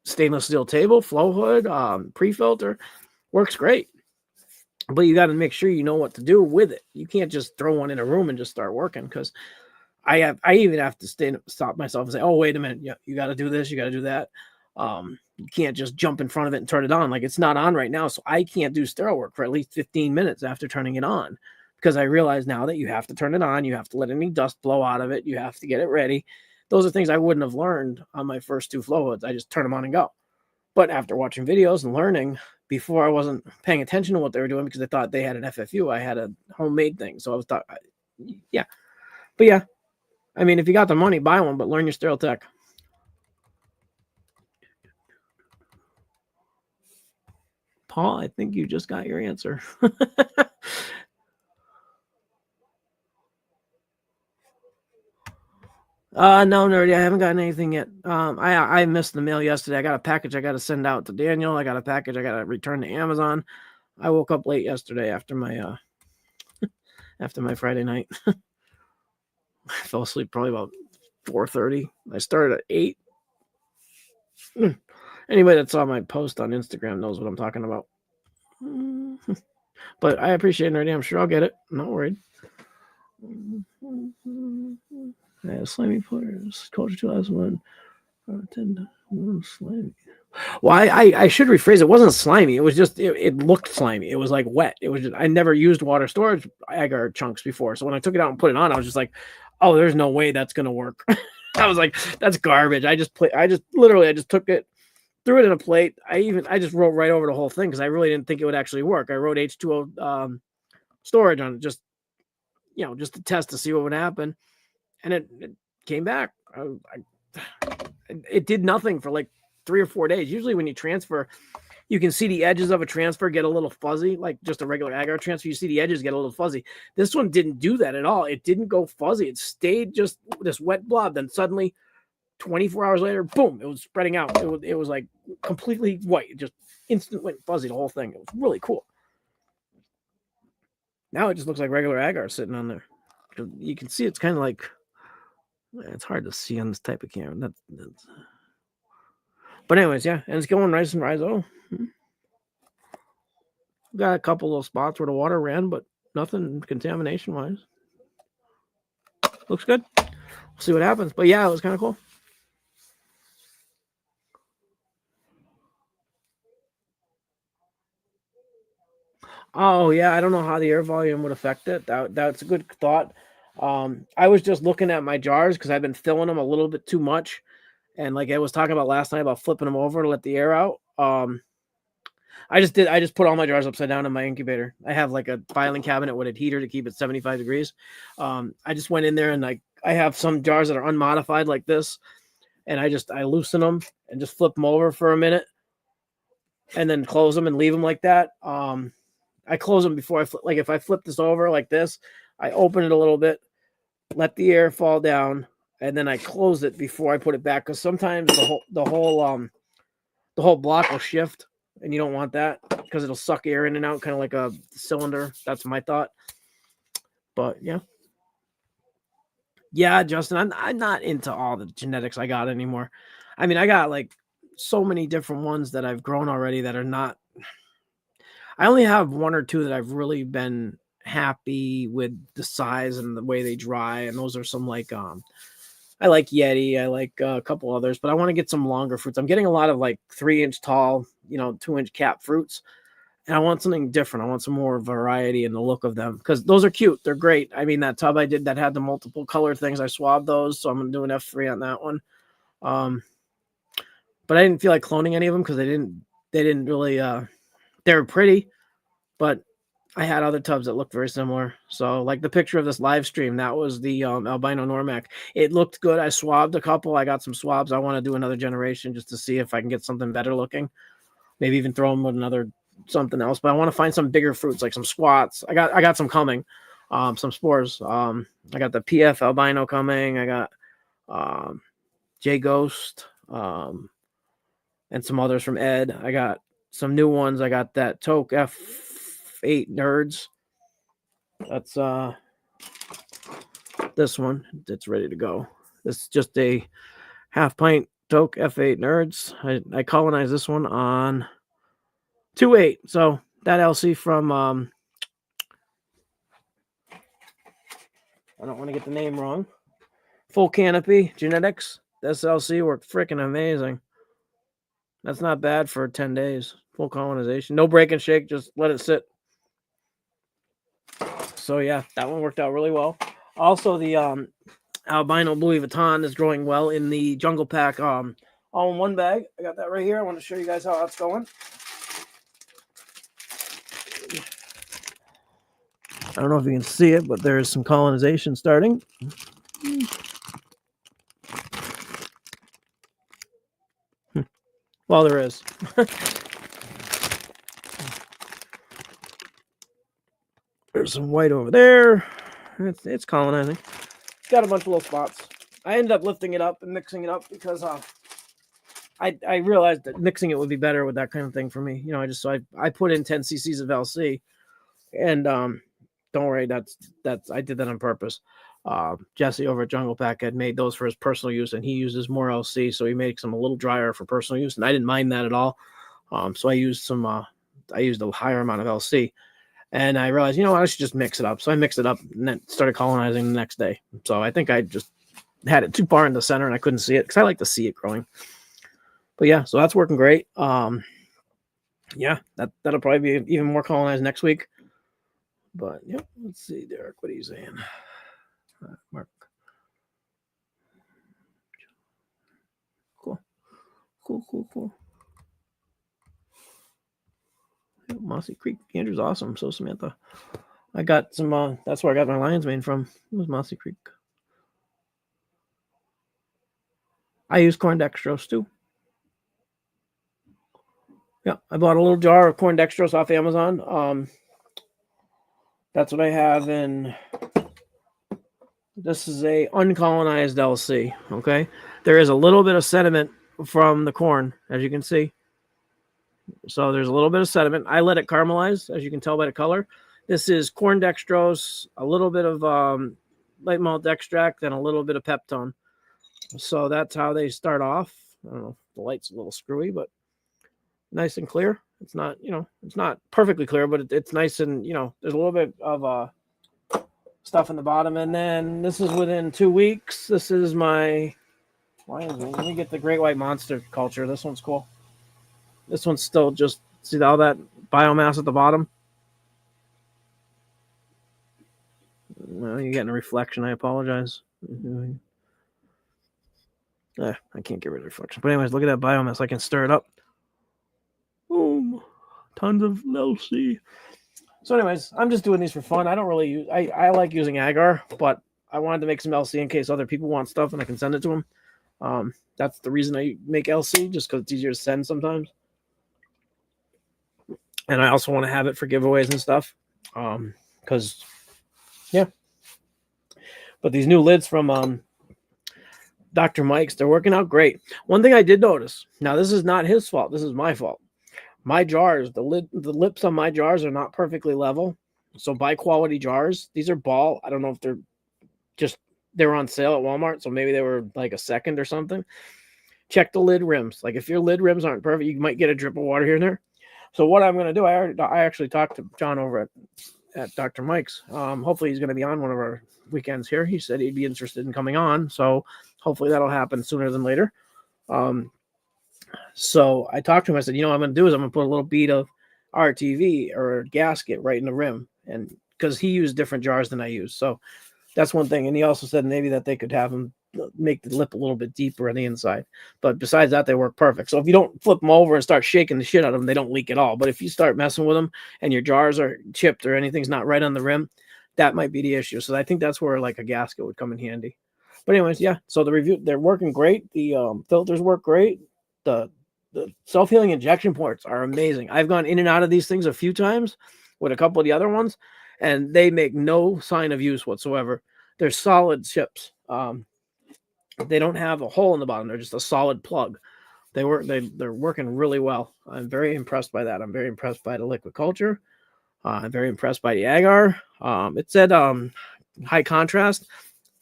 stainless steel table, flow hood, pre-filter works great. But you got to make sure you know what to do with it. You can't just throw one in a room and just start working because I even have to stop myself and say, oh, wait a minute. Yeah, you got to do this. You got to do that. You can't just jump in front of it and turn it on. Like it's not on right now. So I can't do sterile work for at least 15 minutes after turning it on because I realize now that you have to turn it on. You have to let any dust blow out of it. You have to get it ready. Those are things I wouldn't have learned on my first two flow hoods. I just turn them on and go. But after watching videos and learning, before I wasn't paying attention to what they were doing because I thought they had an FFU. I had a homemade thing. So I was thought, yeah. But yeah, I mean, if you got the money, buy one, but learn your sterile tech. Paul, I think you just got your answer. No, Nerdy, I haven't gotten anything yet. I missed the mail yesterday. I got a package I got to send out to Daniel. I got a package I got to return to Amazon. I woke up late yesterday after my Friday night. I fell asleep probably about 4:30. I started at 8. Anybody that saw my post on Instagram knows what I'm talking about. But I appreciate it, Nerdy. I'm sure I'll get it. I'm not worried. Slimy players. Culture 2001. 10 slimy. Well, I should rephrase. It wasn't slimy. It was just it looked slimy. It was like wet. It was just, I never used water storage agar chunks before. So when I took it out and put it on, I was just like, oh, there's no way that's gonna work. I was like, that's garbage. I just took it, threw it in a plate. I just wrote right over the whole thing because I really didn't think it would actually work. I wrote H2O storage on it just to test to see what would happen. And it came back. It did nothing for like 3 or 4 days. Usually when you transfer, you can see the edges of a transfer get a little fuzzy, like just a regular agar transfer. You see the edges get a little fuzzy. This one didn't do that at all. It didn't go fuzzy. It stayed just this wet blob. Then suddenly, 24 hours later, boom, it was spreading out. It was like completely white. It just instant went fuzzy, the whole thing. It was really cool. Now it just looks like regular agar sitting on there. You can see it's kind of like, it's hard to see on this type of camera. But anyways, yeah, and it's going nice and riso. Got a couple little spots where the water ran, but nothing contamination wise. Looks good. We'll see what happens. But yeah, it was kind of cool. Oh yeah, I don't know how the air volume would affect it. That's a good thought. I was just looking at my jars because I've been filling them a little bit too much. And like I was talking about last night about flipping them over to let the air out. I just put all my jars upside down in my incubator. I have like a filing cabinet with a heater to keep it 75 degrees. I just went in there and I have some jars that are unmodified like this. And I loosen them and just flip them over for a minute and then close them and leave them like that. I close them before I flip. Like if I flip this over like this, I open it a little bit, let the air fall down, and then I close it before I put it back, because sometimes the whole block will shift, and you don't want that because it'll suck air in and out, kind of like a cylinder. That's my thought. But yeah, Justin, I'm not into all the genetics I got anymore. I mean, I got like so many different ones that I've grown already that are not. I only have one or two that I've really been happy with the size and the way they dry, and those are some like I like Yeti, I like a couple others, but I want to get some longer fruits. I'm getting a lot of like 3-inch tall, 2-inch cap fruits, and I want something different. I want some more variety in the look of them, because those are cute. They're great. I mean, that tub I did that had the multiple color things, I swabbed those, so I'm gonna do an F3 on that one. But I didn't feel like cloning any of them because they didn't really they were pretty, but I had other tubs that looked very similar. So like the picture of this live stream, that was the albino Normac. It looked good. I swabbed a couple. I got some swabs. I want to do another generation just to see if I can get something better looking. Maybe even throw them with another something else. But I want to find some bigger fruits, like some squats. I got some coming, some spores. I got the PF albino coming. I got J Ghost, and some others from Ed. I got some new ones. I got that Toke F8 Nerds. That's this one that's ready to go. This is just a half pint Toke F8 Nerds. I colonized this one on 2.8. So that LC from I don't want to get the name wrong. Full Canopy Genetics. This LC worked freaking amazing. That's not bad for 10 days. Full colonization. No break and shake. Just let it sit. So yeah, that one worked out really well. Also, the albino Louis Vuitton is growing well in the Jungle Pack all in one bag. I got that right here. I want to show you guys how that's going. I don't know if you can see it, but there's some colonization starting. Well, there is. There's some white over there. It's colonizing. It's got a bunch of little spots. I ended up lifting it up and mixing it up because I realized that mixing it would be better with that kind of thing for me. I put in 10 cc's of LC, and don't worry, that's I did that on purpose. Jesse over at Jungle Pack had made those for his personal use, and he uses more LC, so he makes them a little drier for personal use, and I didn't mind that at all. So I used a higher amount of LC, and I realized, I should just mix it up. So I mixed it up and then started colonizing the next day. So I think I just had it too far in the center and I couldn't see it, because I like to see it growing. But yeah, so that's working great. Yeah, that'll probably be even more colonized next week. But yeah, let's see, Derek, what are you saying? Mark. Cool. Yeah, Mossy Creek. Andrew's awesome. So Samantha. I got some, that's where I got my lion's mane from. It was Mossy Creek. I use corn dextrose too. Yeah, I bought a little jar of corn dextrose off Amazon. That's what I have in. This is a uncolonized LC. Okay, there is a little bit of sediment from the corn, as you can see. So there's a little bit of sediment. I let it caramelize, as you can tell by the color. This is corn dextrose, a little bit of light malt extract, and a little bit of peptone. So that's how they start off. I don't know if the light's a little screwy, but nice and clear. It's not, it's not perfectly clear, but it's nice and, there's a little bit of stuff in the bottom. And then this is within 2 weeks. This is my, let me get the Great White Monster culture. This one's cool. This one's still just, see all that biomass at the bottom? Well, you're getting a reflection. I apologize. I can't get rid of reflection. But anyways, look at that biomass. I can stir it up. Boom. Tons of LC. So anyways, I'm just doing these for fun. I don't really use, I like using agar, but I wanted to make some LC in case other people want stuff and I can send it to them. That's the reason I make LC, just because it's easier to send sometimes. And I also want to have it for giveaways and stuff. Because, yeah. But these new lids from Dr. Mike's, they're working out great. One thing I did notice, now this is not his fault, this is my fault. My jars, the lips on my jars are not perfectly level. So buy quality jars. These are Ball. I don't know if they were on sale at Walmart, so maybe they were like a second or something. Check the lid rims. Like if your lid rims aren't perfect, you might get a drip of water here and there. So what I'm going to do, I actually talked to John over at Dr. Mike's. Hopefully he's going to be on one of our weekends here. He said he'd be interested in coming on, so hopefully that'll happen sooner than later. So I talked to him. I said, what I'm going to do is I'm going to put a little bead of RTV or gasket right in the rim, and because he used different jars than I use, so that's one thing. And he also said maybe that they could have him make the lip a little bit deeper on the inside. But besides that, they work perfect. So if you don't flip them over and start shaking the shit out of them, they don't leak at all. But if you start messing with them and your jars are chipped or anything's not right on the rim, that might be the issue. So I think that's where like a gasket would come in handy. But anyways, yeah. So the review, they're working great. The filters work great. The self-healing injection ports are amazing. I've gone in and out of these things a few times with a couple of the other ones, and they make no sign of use whatsoever. They're solid chips. They don't have a hole in the bottom. They're just a solid plug. They're working really well. I'm very impressed by that. I'm very impressed by the liquid culture. I'm very impressed by the agar. It said high contrast.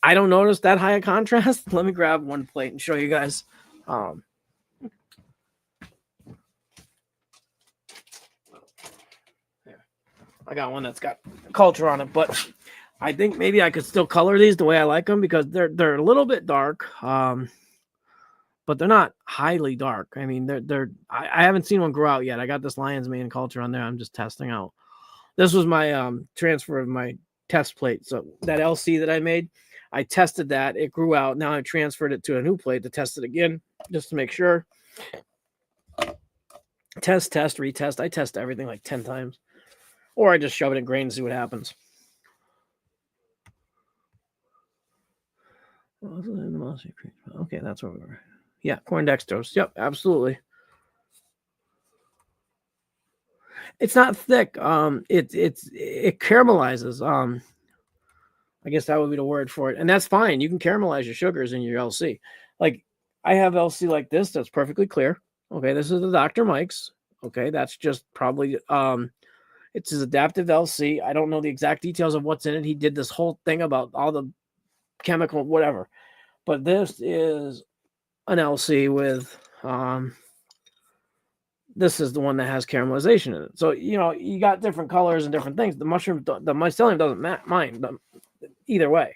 I don't notice that high contrast. Let me grab one plate and show you guys. I got one that's got culture on it, but I think maybe I could still color these the way I like them because they're a little bit dark, but they're not highly dark. I mean, I haven't seen one grow out yet. I got this lion's mane culture on there. I'm just testing out. This was my transfer of my test plate. So that LC that I made, I tested that. It grew out. Now I transferred it to a new plate to test it again just to make sure. Test, retest. I test everything like 10 times. Or I just shove it in grain and see what happens. Okay, that's where we were. Yeah, corn dextrose. Yep, absolutely. It's not thick. It caramelizes. I guess that would be the word for it, and that's fine. You can caramelize your sugars in your LC. Like I have LC like this that's perfectly clear. Okay, this is the Dr. Mike's. Okay, that's just probably it's his adaptive LC. I don't know the exact details of what's in it. He did this whole thing about all the chemical whatever. But this is an LC with this is the one that has caramelization in it. So, you got different colors and different things. The mycelium doesn't mind either way.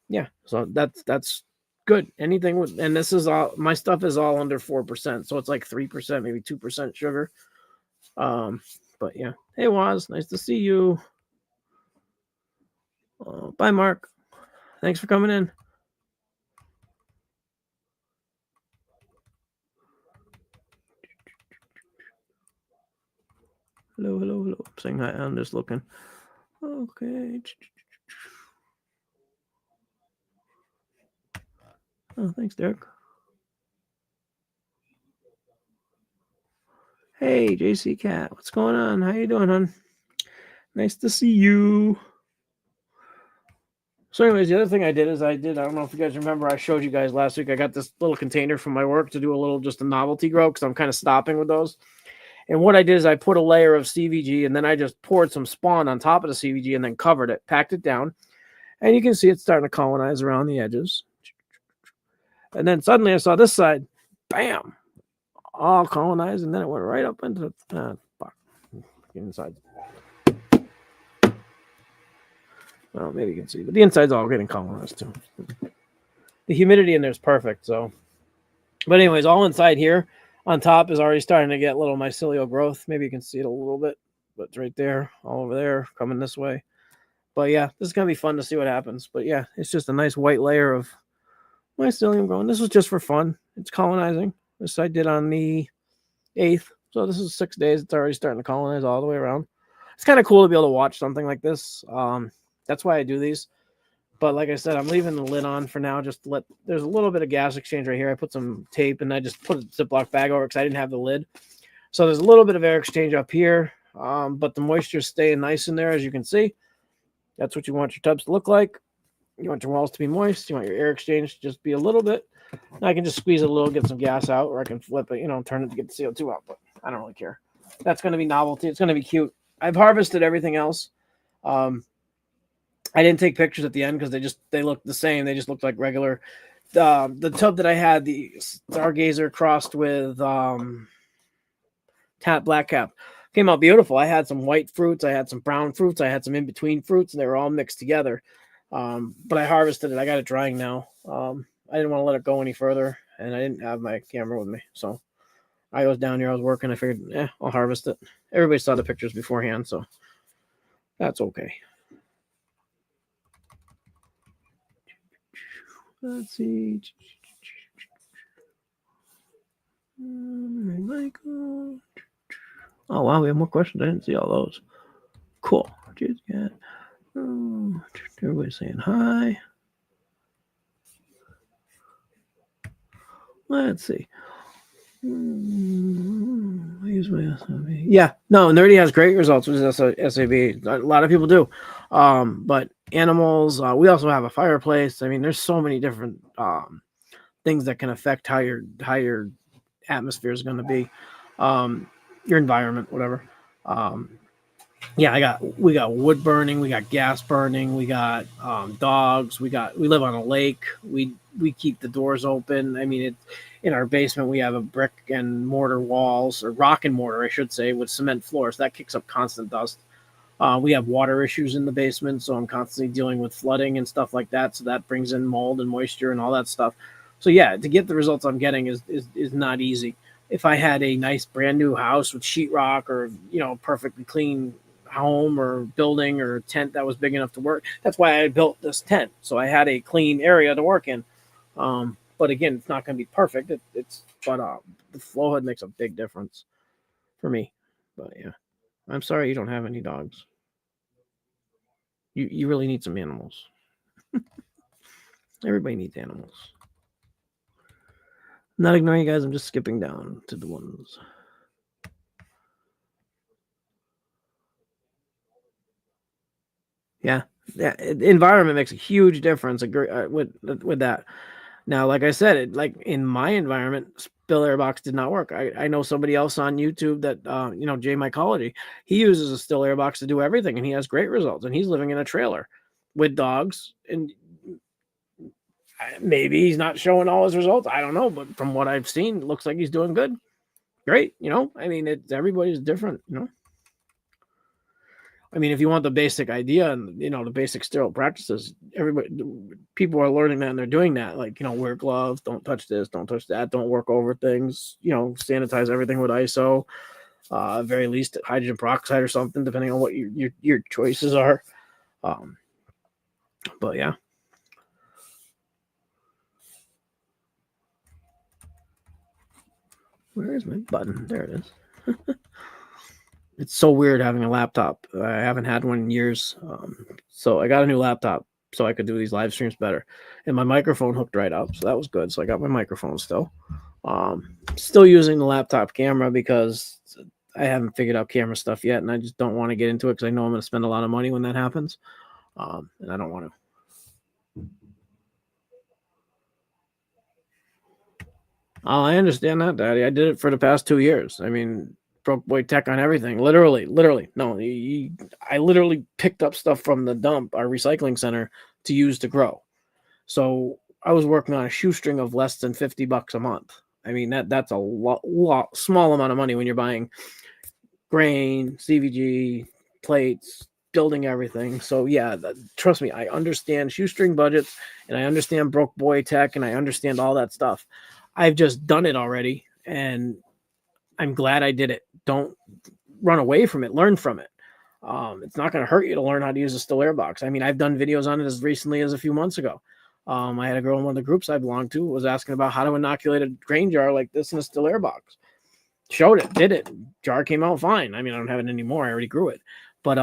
Yeah, so that's good. Anything with, and this is all, my stuff is all under 4%. So it's like 3%, maybe 2% sugar. But yeah. Hey, Waz, nice to see you. Bye, Mark. Thanks for coming in. Hello. I'm saying hi. I'm just looking. Okay. Oh, thanks, Derek. Hey, JC Cat. What's going on? How you doing, hon? Nice to see you. So anyways, the other thing I did is I don't know if you guys remember, I showed you guys last week, I got this little container from my work to do just a novelty grow because I'm kind of stopping with those. And what I did is I put a layer of CVG and then I just poured some spawn on top of the CVG and then covered it, packed it down. And you can see it's starting to colonize around the edges. And then suddenly I saw this side, bam, all colonized. And then it went right up into the inside. Well, maybe you can see, but the inside's all getting colonized too. The humidity in there is perfect. So, but anyways, all inside here on top is already starting to get little mycelial growth. Maybe you can see it a little bit, but it's right there, all over there, coming this way. But yeah, this is going to be fun to see what happens. But yeah, it's just a nice white layer of mycelium growing. This was just for fun. It's colonizing. This I did on the 8th. So this is 6 days. It's already starting to colonize all the way around. It's kind of cool to be able to watch something like this. That's why I do these. But like I said, I'm leaving the lid on for now. There's a little bit of gas exchange right here. I put some tape and I just put a Ziploc bag over because I didn't have the lid. So there's a little bit of air exchange up here. But the moisture's staying nice in there, as you can see. That's what you want your tubs to look like. You want your walls to be moist. You want your air exchange to just be a little bit. I can just squeeze it a little, get some gas out, or I can flip it, turn it to get the CO2 out. But I don't really care. That's going to be novelty. It's going to be cute. I've harvested everything else. I didn't take pictures at the end because they looked the same. They just looked like regular. The tub that I had, the Stargazer crossed with black cap, came out beautiful. I had some white fruits, I had some brown fruits, I had some in between fruits, and they were all mixed together. But I harvested it. I got it drying now. I didn't want to let it go any further, and I didn't have my camera with me, so I was down here. I was working. I figured, I'll harvest it. Everybody saw the pictures beforehand, so that's okay. Let's see. Michael. Oh wow, we have more questions. I didn't see all those. Cool. Jeez, yeah. Everybody's saying hi. Let's see. I use my SAB. Yeah, no, Nerdy has great results with SAB. A lot of people do. But animals, we also have a fireplace. I mean, there's so many different things that can affect how your atmosphere is going to be, your environment, whatever. Yeah, we got wood burning, we got gas burning, we got dogs, we live on a lake. We keep the doors open. I mean, in our basement we have a brick and mortar walls, or rock and mortar, I should say, with cement floors. That kicks up constant dust. We have water issues in the basement, so I'm constantly dealing with flooding and stuff like that. So that brings in mold and moisture and all that stuff. So yeah, to get the results I'm getting is not easy. If I had a nice brand new house with sheetrock, or perfectly clean home or building or tent that was big enough to work, that's why I built this tent, so I had a clean area to work in. But again, it's not going to be perfect. But the flow hood makes a big difference for me. But yeah, I'm sorry you don't have any dogs. You really need some animals. Everybody needs animals. I'm not ignoring you guys. I'm just skipping down to the ones. Yeah, environment makes a huge difference with that. Now, like I said, like in my environment, spill air box did not work. I know somebody else on YouTube that Jay Mycology. He uses a still air box to do everything, and he has great results. And he's living in a trailer with dogs, and maybe he's not showing all his results. I don't know, but from what I've seen, it looks like he's doing good. Great, I mean, everybody's different. I mean, if you want the basic idea and the basic sterile practices, people are learning that and they're doing that. Like, wear gloves, don't touch this, don't touch that, don't work over things. Sanitize everything with ISO. Very least hydrogen peroxide or something, depending on what your choices are. But yeah. Where is my button? There it is. It's so weird having a laptop. I haven't had one in years. So I got a new laptop so I could do these live streams better. And my microphone hooked right up, so that was good. So I got my microphone still. Still using the laptop camera because I haven't figured out camera stuff yet, and I just don't want to get into it because I know I'm going to spend a lot of money when that happens. And I don't want to. Oh, I understand that, Daddy. I did it for the past 2 years. I mean, broke boy tech on everything. Literally. No, I literally picked up stuff from the dump, our recycling center, to use to grow. So I was working on a shoestring of less than $50 a month. I mean, that's a small amount of money when you're buying grain, CVG, plates, building everything. So yeah, trust me, I understand shoestring budgets, and I understand broke boy tech, and I understand all that stuff. I've just done it already, and I'm glad I did it. Don't run away from it. Learn from it. It's not going to hurt you to learn how to use a still air box. I mean, I've done videos on it as recently as a few months ago. I had a girl in one of the groups I belonged to was asking about how to inoculate a grain jar like this in a still air box. Showed it, did it. Jar came out fine. I mean, I don't have it anymore. I already grew it. But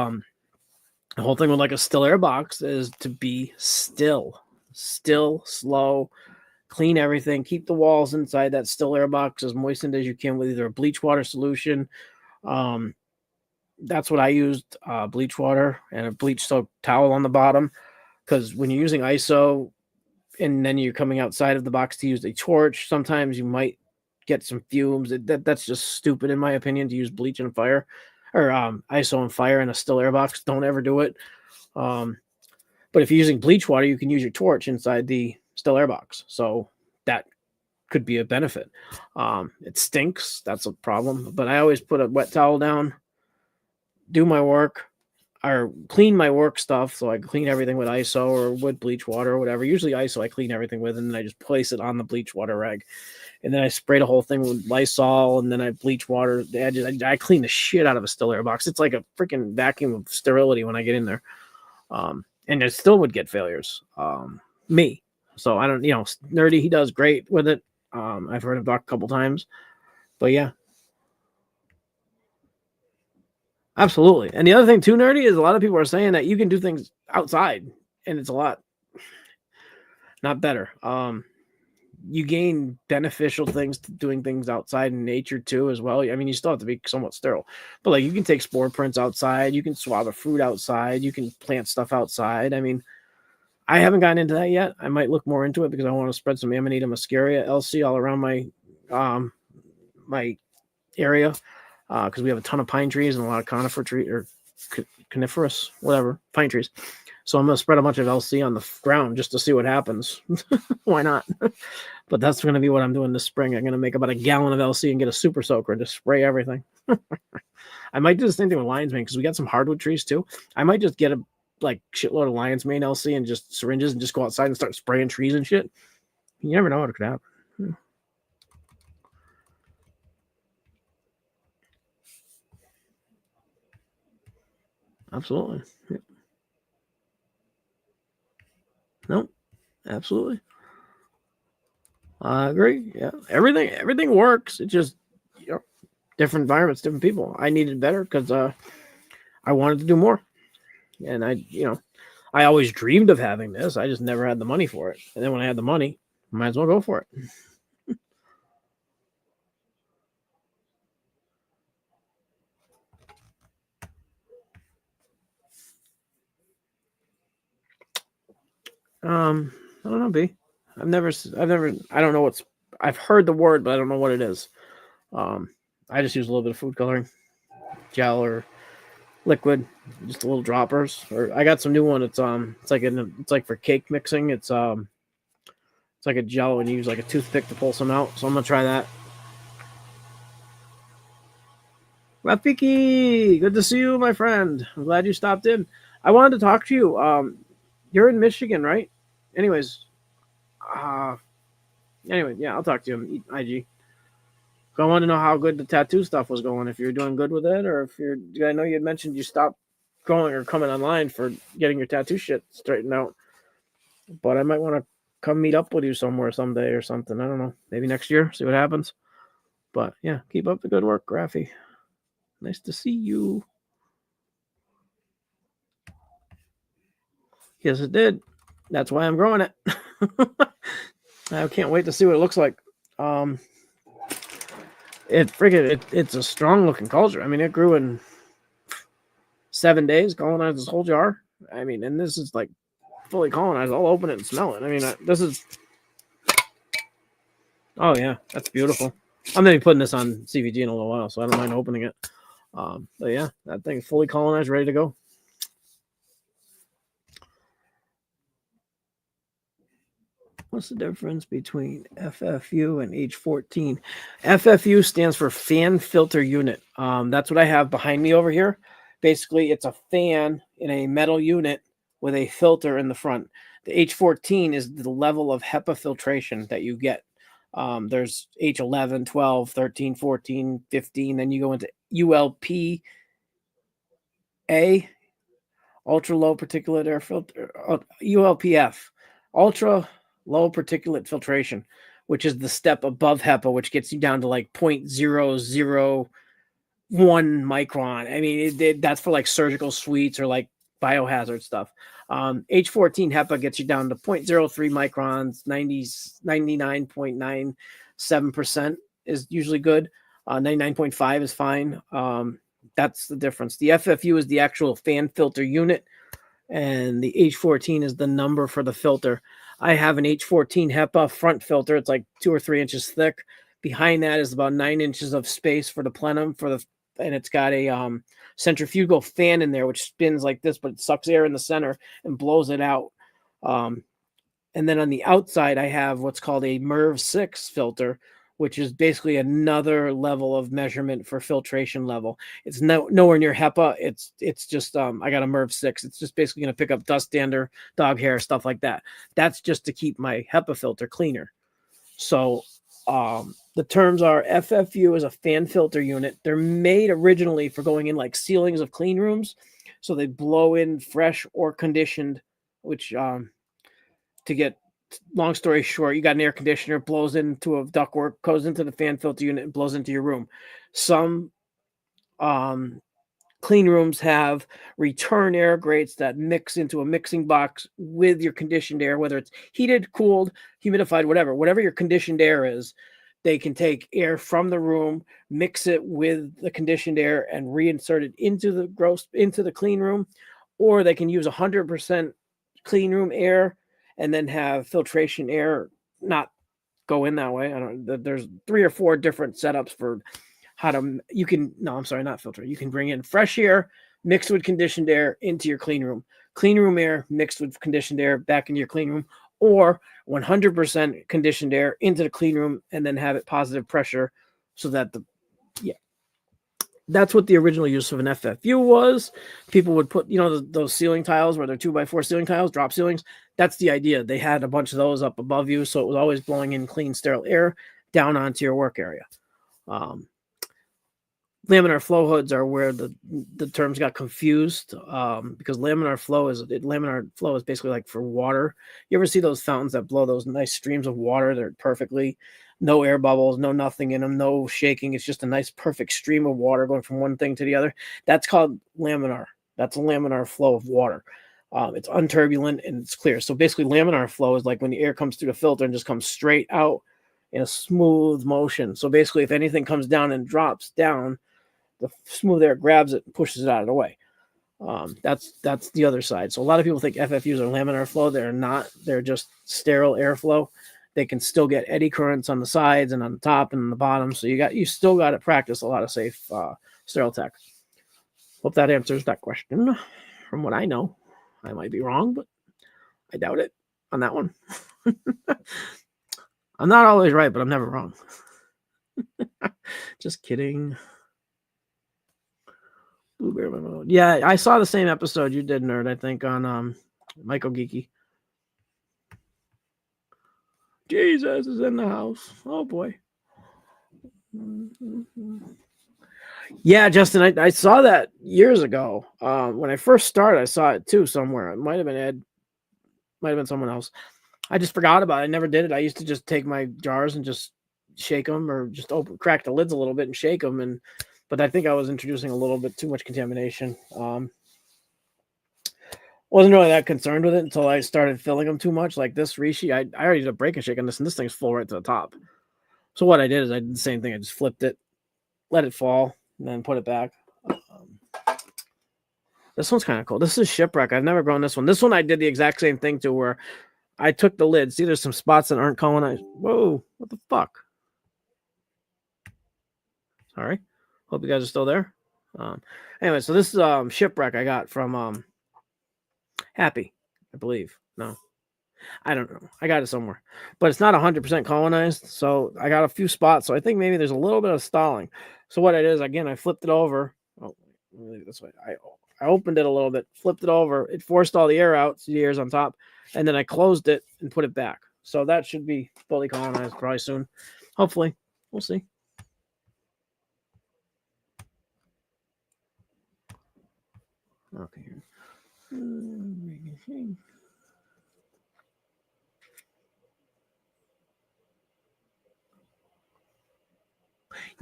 the whole thing with like a still air box is to be still, slow, clean everything, keep the walls inside that still air box as moistened as you can with either a bleach water solution. That's what I used, bleach water and a bleach soaked towel on the bottom. because when you're using ISO and then you're coming outside of the box to use a torch, sometimes you might get some fumes. That's just stupid, in my opinion, to use bleach and fire or ISO and fire in a still air box. Don't ever do it. But if you're using bleach water, you can use your torch inside the still air box. So that could be a benefit. It stinks. That's a problem. But I always put a wet towel down, do my work, or clean my work stuff. So I clean everything with ISO or with bleach water or whatever. Usually ISO I clean everything with, and then I just place it on the bleach water rag. And then I spray the whole thing with Lysol, and then I bleach water the edges. I clean the shit out of a still air box. It's like a freaking vacuum of sterility when I get in there. And it still would get failures. Me. So I don't, Nerdy, he does great with it. I've heard him talk a couple times. But yeah. Absolutely. And the other thing too, Nerdy, is a lot of people are saying that you can do things outside, and it's a lot not better. You gain beneficial things to doing things outside in nature too, as well. I mean, you still have to be somewhat sterile, but like you can take spore prints outside, you can swab a fruit outside, you can plant stuff outside. I mean, I haven't gotten into that yet. I might look more into it because I want to spread some Amanita muscaria LC all around my my area, because we have a ton of pine trees and a lot of conifer tree or coniferous, whatever, pine trees. So I'm going to spread a bunch of LC on the ground just to see what happens. Why not? But that's going to be what I'm doing this spring. I'm going to make about a gallon of LC and get a super soaker and just spray everything. I might do the same thing with lion's mane because we got some hardwood trees too. I might just get a shitload of lion's mane LC and just syringes and just go outside and start spraying trees and shit. You never know what could happen. Absolutely. Yeah. Nope. Absolutely. I agree. Yeah. Everything works. It just, different environments, different people. I needed better because I wanted to do more. And I always dreamed of having this. I just never had the money for it. And then when I had the money, I might as well go for it. I don't know, B. I don't know I've heard the word, but I don't know what it is. I just use a little bit of food coloring, gel or liquid, just a little droppers. Or I got some new one. It's like for cake mixing. It's like a gel and you use like a toothpick to pull some out. So I'm gonna try that. Rafiki, good to see you, my friend. I'm glad you stopped in. I wanted to talk to you. You're in Michigan, right? Anyways, yeah, I'll talk to you on IG. I want to know how good the tattoo stuff was going. If you're doing good with it, or if I know you had mentioned you stopped going or coming online for getting your tattoo shit straightened out. But I might want to come meet up with you somewhere someday or something. I don't know. Maybe next year, see what happens. But yeah, keep up the good work, Graphy. Nice to see you. Yes, it did. That's why I'm growing it. I can't wait to see what it looks like. It's a strong looking culture. I mean, it grew in 7 days, colonized this whole jar. I mean, and this is like fully colonized. I'll open it and smell it. I mean, this is. Oh yeah, that's beautiful. I'm gonna be putting this on CVG in a little while, so I don't mind opening it. But yeah, that thing's fully colonized, ready to go. What's the difference between FFU and H14? FFU stands for fan filter unit. That's what I have behind me over here. Basically, it's a fan in a metal unit with a filter in the front. The H14 is the level of HEPA filtration that you get. There's H11, 12, 13, 14, 15. Then you go into ULPA, ultra low particulate air filter, ULPF, ultra low particulate filtration, which is the step above HEPA, which gets you down to like 0.001 micron. I mean, that's for like surgical suites or like biohazard stuff. H14 HEPA gets you down to 0.03 microns, 99.97% is usually good. 99.5 is fine. That's the difference. The FFU is the actual fan filter unit. and the H14 is the number for the filter. I have an H14 HEPA front filter. It's like 2 or 3 inches thick. Behind that is about 9 inches of space for the plenum and it's got a centrifugal fan in there which spins like this, but it sucks air in the center and blows it out. And then on the outside, I have what's called a MERV 6 filter, which is basically another level of measurement for filtration level. It's nowhere near HEPA. It's just I got a MERV 6. It's just basically going to pick up dust, dander, dog hair, stuff like that. That's just to keep my HEPA filter cleaner. So the terms are FFU is a fan filter unit. They're made originally for going in like ceilings of clean rooms. So they blow in fresh or conditioned, which to get long story short, you got an air conditioner, blows into a ductwork, goes into the fan filter unit, and blows into your room. Some clean rooms have return air grates that mix into a mixing box with your conditioned air, whether it's heated, cooled, humidified, whatever your conditioned air is. They can take air from the room, mix it with the conditioned air, and reinsert it into the clean room, or they can use 100% clean room air and then have filtration air not go in that way. There's 3 or 4 different setups for how to. Not filter. You can bring in fresh air mixed with conditioned air into your clean room air mixed with conditioned air back into your clean room, or 100% conditioned air into the clean room and then have it positive pressure so that that's what the original use of an FFU was. People would put, those ceiling tiles where they're 2x4 ceiling tiles, drop ceilings. That's the idea. They had a bunch of those up above you, so it was always blowing in clean, sterile air down onto your work area. Laminar flow hoods are where the terms got confused because laminar flow is basically like for water. You ever see those fountains that blow those nice streams of water? They're perfectly no air bubbles, no nothing in them, no shaking. It's just a nice perfect stream of water going from one thing to the other. That's called laminar. That's a laminar flow of water. It's unturbulent and it's clear. So basically laminar flow is like when the air comes through the filter and just comes straight out in a smooth motion. So basically if anything comes down and drops down, the smooth air grabs it and pushes it out of the way. That's the other side. So a lot of people think FFUs are laminar flow. They're not. They're just sterile airflow. They can still get eddy currents on the sides and on the top and on the bottom. So you still got to practice a lot of safe sterile tech. Hope that answers that question. From what I know, I might be wrong, but I doubt it on that one. I'm not always right, but I'm never wrong. Just kidding. Blueberry mode. Yeah, I saw the same episode you did, Nerd, I think, on MycoGeeky. Jesus is in the house. Oh, boy. Yeah, Justin, I saw that years ago. When I first started, I saw it, too, somewhere. It might have been Ed. Might have been someone else. I just forgot about it. I never did it. I used to just take my jars and just shake them or just crack the lids a little bit and shake them. But I think I was introducing a little bit too much contamination. Wasn't really that concerned with it until I started filling them too much. Like this Rishi, I already did a break and shake on this, and this thing's full right to the top. So what I did is I did the same thing. I just flipped it, let it fall, and then put it back. This one's kind of cool. This is Shipwreck. I've never grown this one. This one I did the exact same thing to where I took the lid. See, there's some spots that aren't colonized. Whoa, what the fuck? Sorry. Hope you guys are still there. Anyway, so this is Shipwreck I got from Happy, I believe. No, I don't know. I got it somewhere, but it's not 100% colonized. So I got a few spots. So I think maybe there's a little bit of stalling. So what it is, again, I flipped it over. Oh, let me leave it this way. I opened it a little bit, flipped it over. It forced all the air out. See the air's on top. And then I closed it and put it back. So that should be fully colonized probably soon. Hopefully. We'll see. Okay.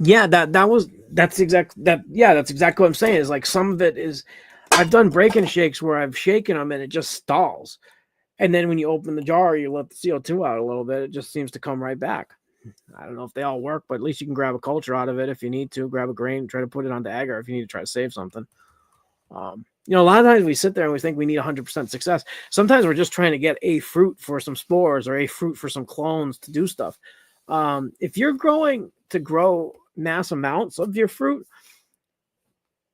Yeah, that's exactly what I'm saying. Is like some of it is I've done break and shakes where I've shaken them and it just stalls. And then when you open the jar, you let the CO2 out a little bit, it just seems to come right back. I don't know if they all work, but at least you can grab a culture out of it if you need to, grab a grain, try to put it onto agar if you need to try to save something. You know, a lot of times we sit there and we think we need 100% success. Sometimes we're just trying to get a fruit for some spores or a fruit for some clones to do stuff. If you're growing to grow mass amounts of your fruit,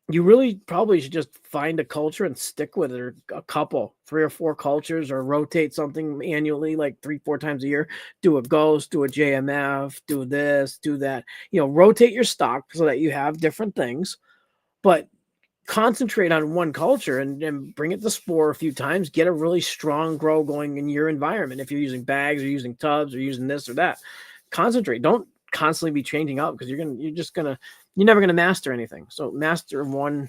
you really probably should just find a culture and stick with it, or a couple, 3 or 4 cultures, or rotate something annually, like 3, 4 times a year. Do a ghost, do a JMF, do this, do that. You know, rotate your stock so that you have different things, but concentrate on one culture and bring it to spore a few times. Get a really strong grow going in your environment. If you're using bags or using tubs or using this or that, concentrate. Don't constantly be changing up, because you're never gonna master anything. So master one,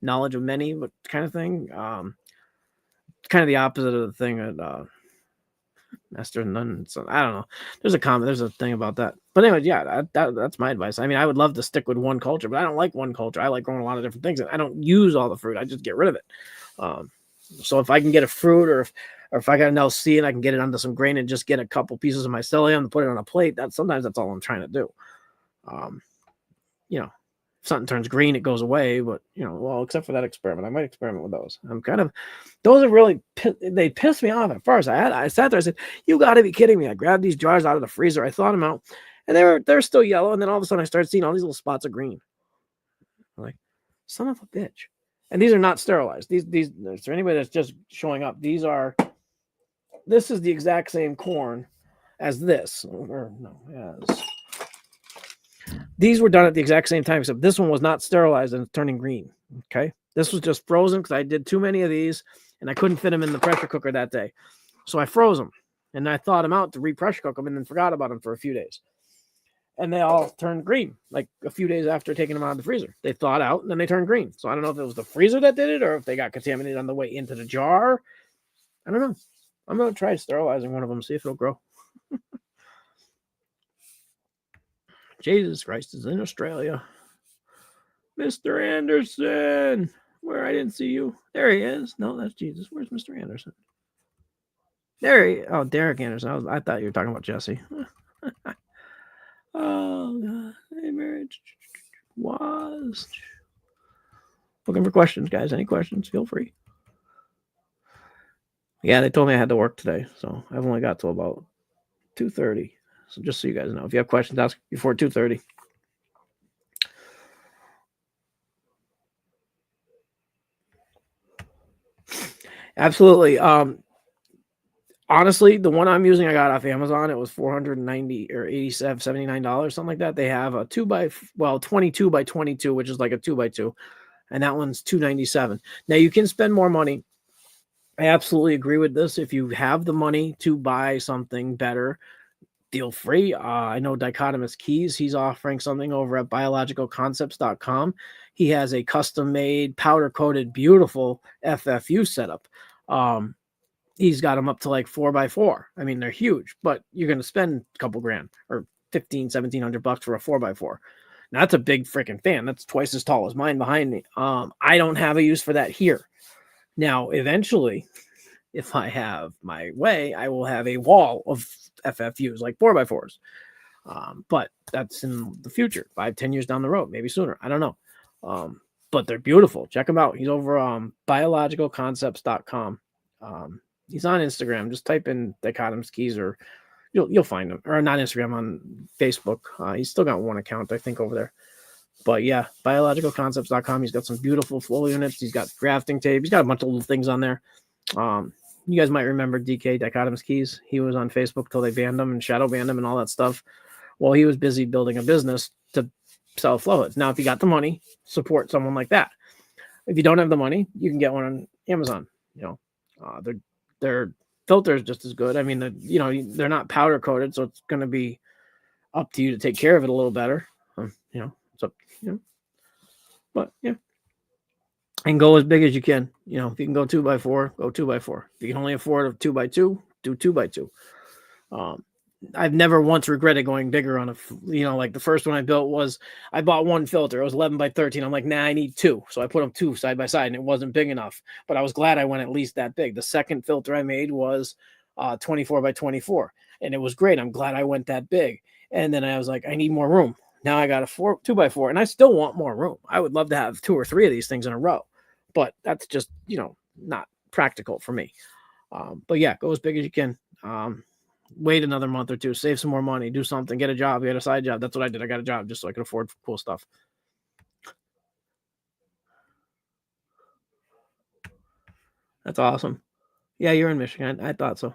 knowledge of many, but kind of thing. Kind of the opposite of the thing that master of none. So I don't know. There's a thing about that. But anyway, yeah, that's my advice. I mean, I would love to stick with one culture, but I don't like one culture. I like growing a lot of different things, and I don't use all the fruit. I just get rid of it. So if I can get a fruit, or if I got an LC and I can get it onto some grain and just get a couple pieces of mycelium to put it on a plate, sometimes that's all I'm trying to do. If something turns green, it goes away. But well, except for that experiment, I might experiment with those. Those are really, they pissed me off at first. I sat there, I said, "You got to be kidding me!" I grabbed these jars out of the freezer, I thawed them out, and they're still yellow. And then all of a sudden, I started seeing all these little spots of green. I'm like, son of a bitch! And these are not sterilized. These for anybody that's just showing up, this is the exact same corn as this. Or no, yes. These were done at the exact same time, except this one was not sterilized and it's turning green. Okay. This was just frozen because I did too many of these and I couldn't fit them in the pressure cooker that day. So I froze them and I thawed them out to re-pressure cook them and then forgot about them for a few days. And they all turned green like a few days after taking them out of the freezer. They thawed out and then they turned green. So I don't know if it was the freezer that did it or if they got contaminated on the way into the jar. I don't know. I'm going to try sterilizing one of them, see if it'll grow. Jesus Christ is in Australia. Mr. Anderson, where I didn't see you. There he is. No, that's Jesus. Where's Mr. Anderson? Oh, Derek Anderson. I thought you were talking about Jesse. Oh, God. Hey, marriage was. Looking for questions, guys. Any questions? Feel free. Yeah, they told me I had to work today, so I've only got till about 2:30. So just so you guys know, if you have questions, ask before 2:30. Absolutely. Honestly, the one I'm using, I got off Amazon. It was $490 or $87, $79, something like that. They have a 22 by 22, which is like a 2x2, and that one's $297. Now you can spend more money. I absolutely agree with this. If you have the money to buy something better, feel free. I know Dichotomous Keys, he's offering something over at biologicalconcepts.com. He has a custom-made, powder-coated, beautiful FFU setup. He's got them up to like 4x4. I mean, they're huge, but you're going to spend a couple grand or $1,700 for a 4x4. Now, that's a big freaking fan. That's twice as tall as mine behind me. I don't have a use for that here. Now, eventually, if I have my way, I will have a wall of FFUs, like 4x4s. But that's in the future, 5-10 years down the road, maybe sooner. I don't know. But they're beautiful. Check him out. He's over biologicalconcepts.com. He's on Instagram. Just type in Dichotomous Keys, or you'll find him. Or not Instagram, on Facebook. He's still got one account, I think, over there. But yeah, biologicalconcepts.com. He's got some beautiful flow units. He's got grafting tape. He's got a bunch of little things on there. You guys might remember DK, Dichotomous Keys. He was on Facebook till they banned him and shadow banned him and all that stuff. Well, he was busy building a business to sell flow hoods. Now, if you got the money, support someone like that. If you don't have the money, you can get one on Amazon. Their filter is just as good. I mean, they're not powder coated, so it's going to be up to you to take care of it a little better. It's up. But yeah, and go as big as you can. If you can go 2x4, go 2x4. If you can only afford a 2x2, do 2x2. I've never once regretted going bigger on like the first one I built was, I bought one filter. It was 11 by 13. I'm like, nah, I need two. So I put them two side by side and it wasn't big enough, but I was glad I went at least that big. The second filter I made was 24 by 24 and it was great. I'm glad I went that big. And then I was like, I need more room. Now I got a 2x4 and I still want more room. I would love to have 2 or 3 of these things in a row, but that's just, not practical for me. But yeah, go as big as you can. Wait another month or two, save some more money, do something, get a job, get a side job. That's what I did. I got a job just so I could afford cool stuff. That's awesome. Yeah, you're in Michigan. I thought so.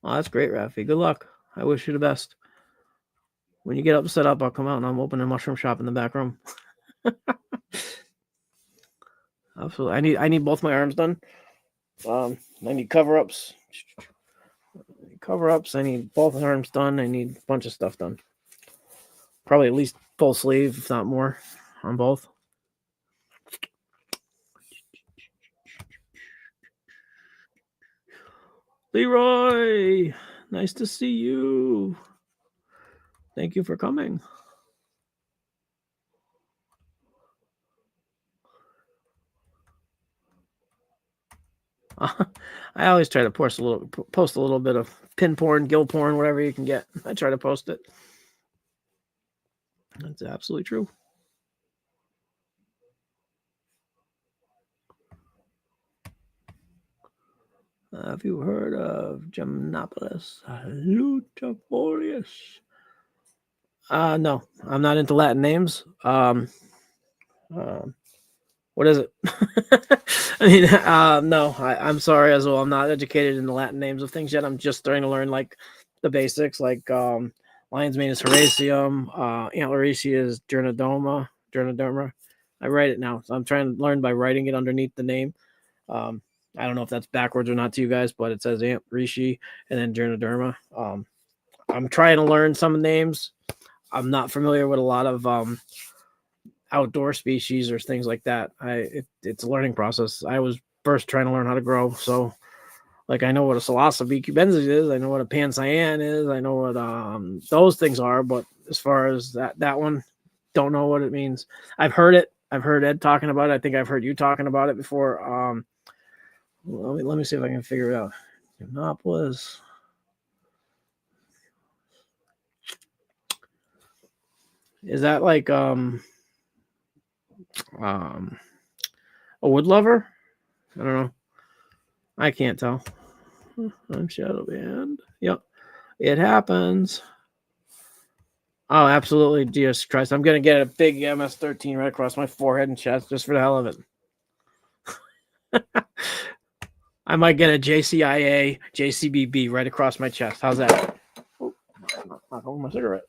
Oh, that's great, Rafi. Good luck. I wish you the best. When you get up set up, I'll come out and I'm opening a mushroom shop in the back room. Absolutely. I need both my arms done. I need cover ups. I need both arms done. I need a bunch of stuff done. Probably at least full sleeve, if not more, on both. Leroy, nice to see you. Thank you for coming. I always try to post a little bit of pin porn, gill porn, whatever you can get. I try to post it. That's absolutely true. Have you heard of Geminopolis luteifolius? No, I'm not into Latin names. What is it? I mean, no, I'm sorry as well. I'm not educated in the Latin names of things yet. I'm just starting to learn like the basics, like lion's mane is Herasium, Antleresia is Dernoderma. I write it now, so I'm trying to learn by writing it underneath the name. I don't know if that's backwards or not to you guys, but it says Antleresia and then Dernoderma. I'm trying to learn some names. I'm not familiar with a lot of outdoor species or things like that. It's a learning process. I was first trying to learn how to grow, so like I know what a Psilocybe cubensis is, I know what a Pancyan is, I know what those things are, but as far as that one, don't know what it means. I've heard it. I've heard Ed talking about it. I think I've heard you talking about it before. Let me see if I can figure it out. Monopolis. Is that like a wood lover? I don't know. I can't tell. I'm shadow band. Yep. It happens. Oh, absolutely. Jesus Christ. I'm going to get a big MS-13 right across my forehead and chest just for the hell of it. I might get a JCIA, JCBB right across my chest. How's that? Oh, not holding my cigarette.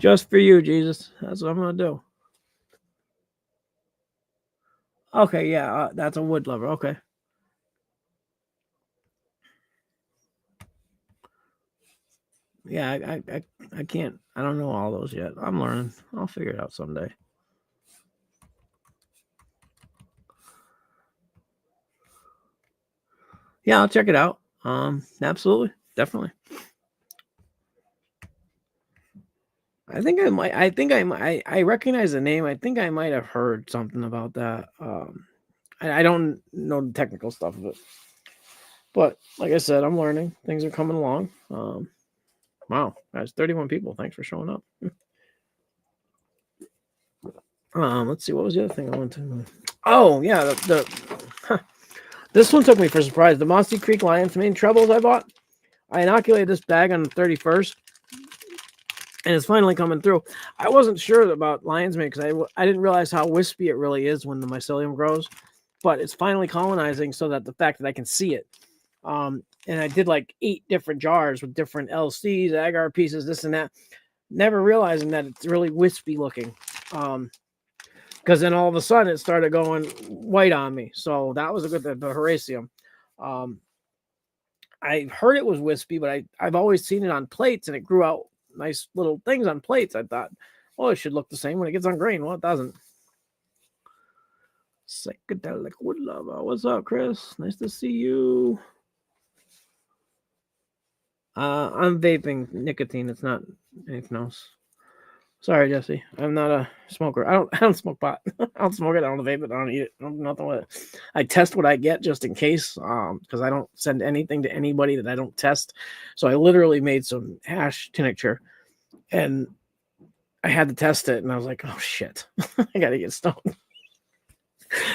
Just for you, Jesus. That's what I'm going to do. Okay, yeah. That's a wood lover. Okay. Yeah, I can't. I don't know all those yet. I'm learning. I'll figure it out someday. Yeah, I'll check it out. Absolutely, definitely. I think I might. I recognize the name. I think I might have heard something about that. I don't know the technical stuff of it, but like I said, I'm learning. Things are coming along. Wow, guys, 31 people. Thanks for showing up. Let's see. What was the other thing I wanted to? Oh yeah, this one took me for surprise. The Mossy Creek Lion's Mane trebles I bought. I inoculated this bag on the 31st, and it's finally coming through. I wasn't sure about lion's mane because I didn't realize how wispy it really is when the mycelium grows, but it's finally colonizing so that the fact that I can see it. And I did like 8 different jars with different LCs, agar pieces, this and that, never realizing that it's really wispy looking. Because then all of a sudden it started going white on me. So that was a good thing, the Herasium. I heard it was wispy, but I've always seen it on plates and it grew out nice little things on plates. I thought, oh, it should look the same when it gets on grain. Well, it doesn't. Psychedelic wood lover. What's up, Chris? Nice to see you. I'm vaping nicotine. It's not anything else. Sorry, Jesse. I'm not a smoker. I don't smoke pot. I don't smoke it. I don't vape it. I don't eat it. I don't do nothing with it. I test what I get just in case, because I don't send anything to anybody that I don't test. So I literally made some hash tincture, and I had to test it, and I was like, oh shit, I gotta get stoned.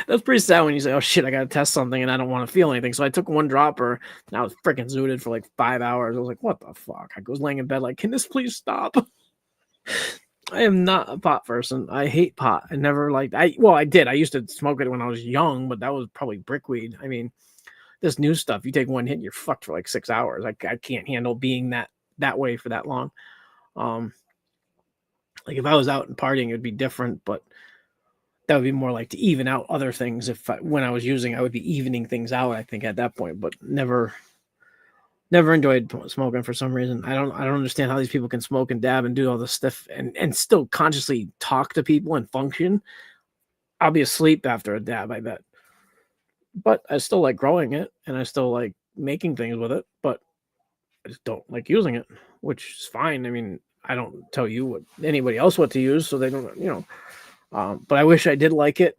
That's pretty sad when you say, oh shit, I gotta test something, and I don't want to feel anything. So I took one dropper, and I was freaking zooted for like 5 hours. I was like, what the fuck? I was laying in bed like, can this please stop? I am not a pot person. I hate pot. I never liked. I did. I used to smoke it when I was young, but that was probably brickweed. I mean, this new stuff, you take one hit, you're fucked for like 6 hours. I can't handle being that way for that long. Like if I was out and partying, it'd be different, but that would be more like to even out other things. When I was using, I would be evening things out. I think at that point, but never enjoyed smoking for some reason. I don't understand how these people can smoke and dab and do all this stuff and still consciously talk to people and function. I'll be asleep after a dab, I bet. But I still like growing it and I still like making things with it, but I just don't like using it, which is fine. I mean, I don't tell anybody else what to use, so they don't, but I wish I did like it.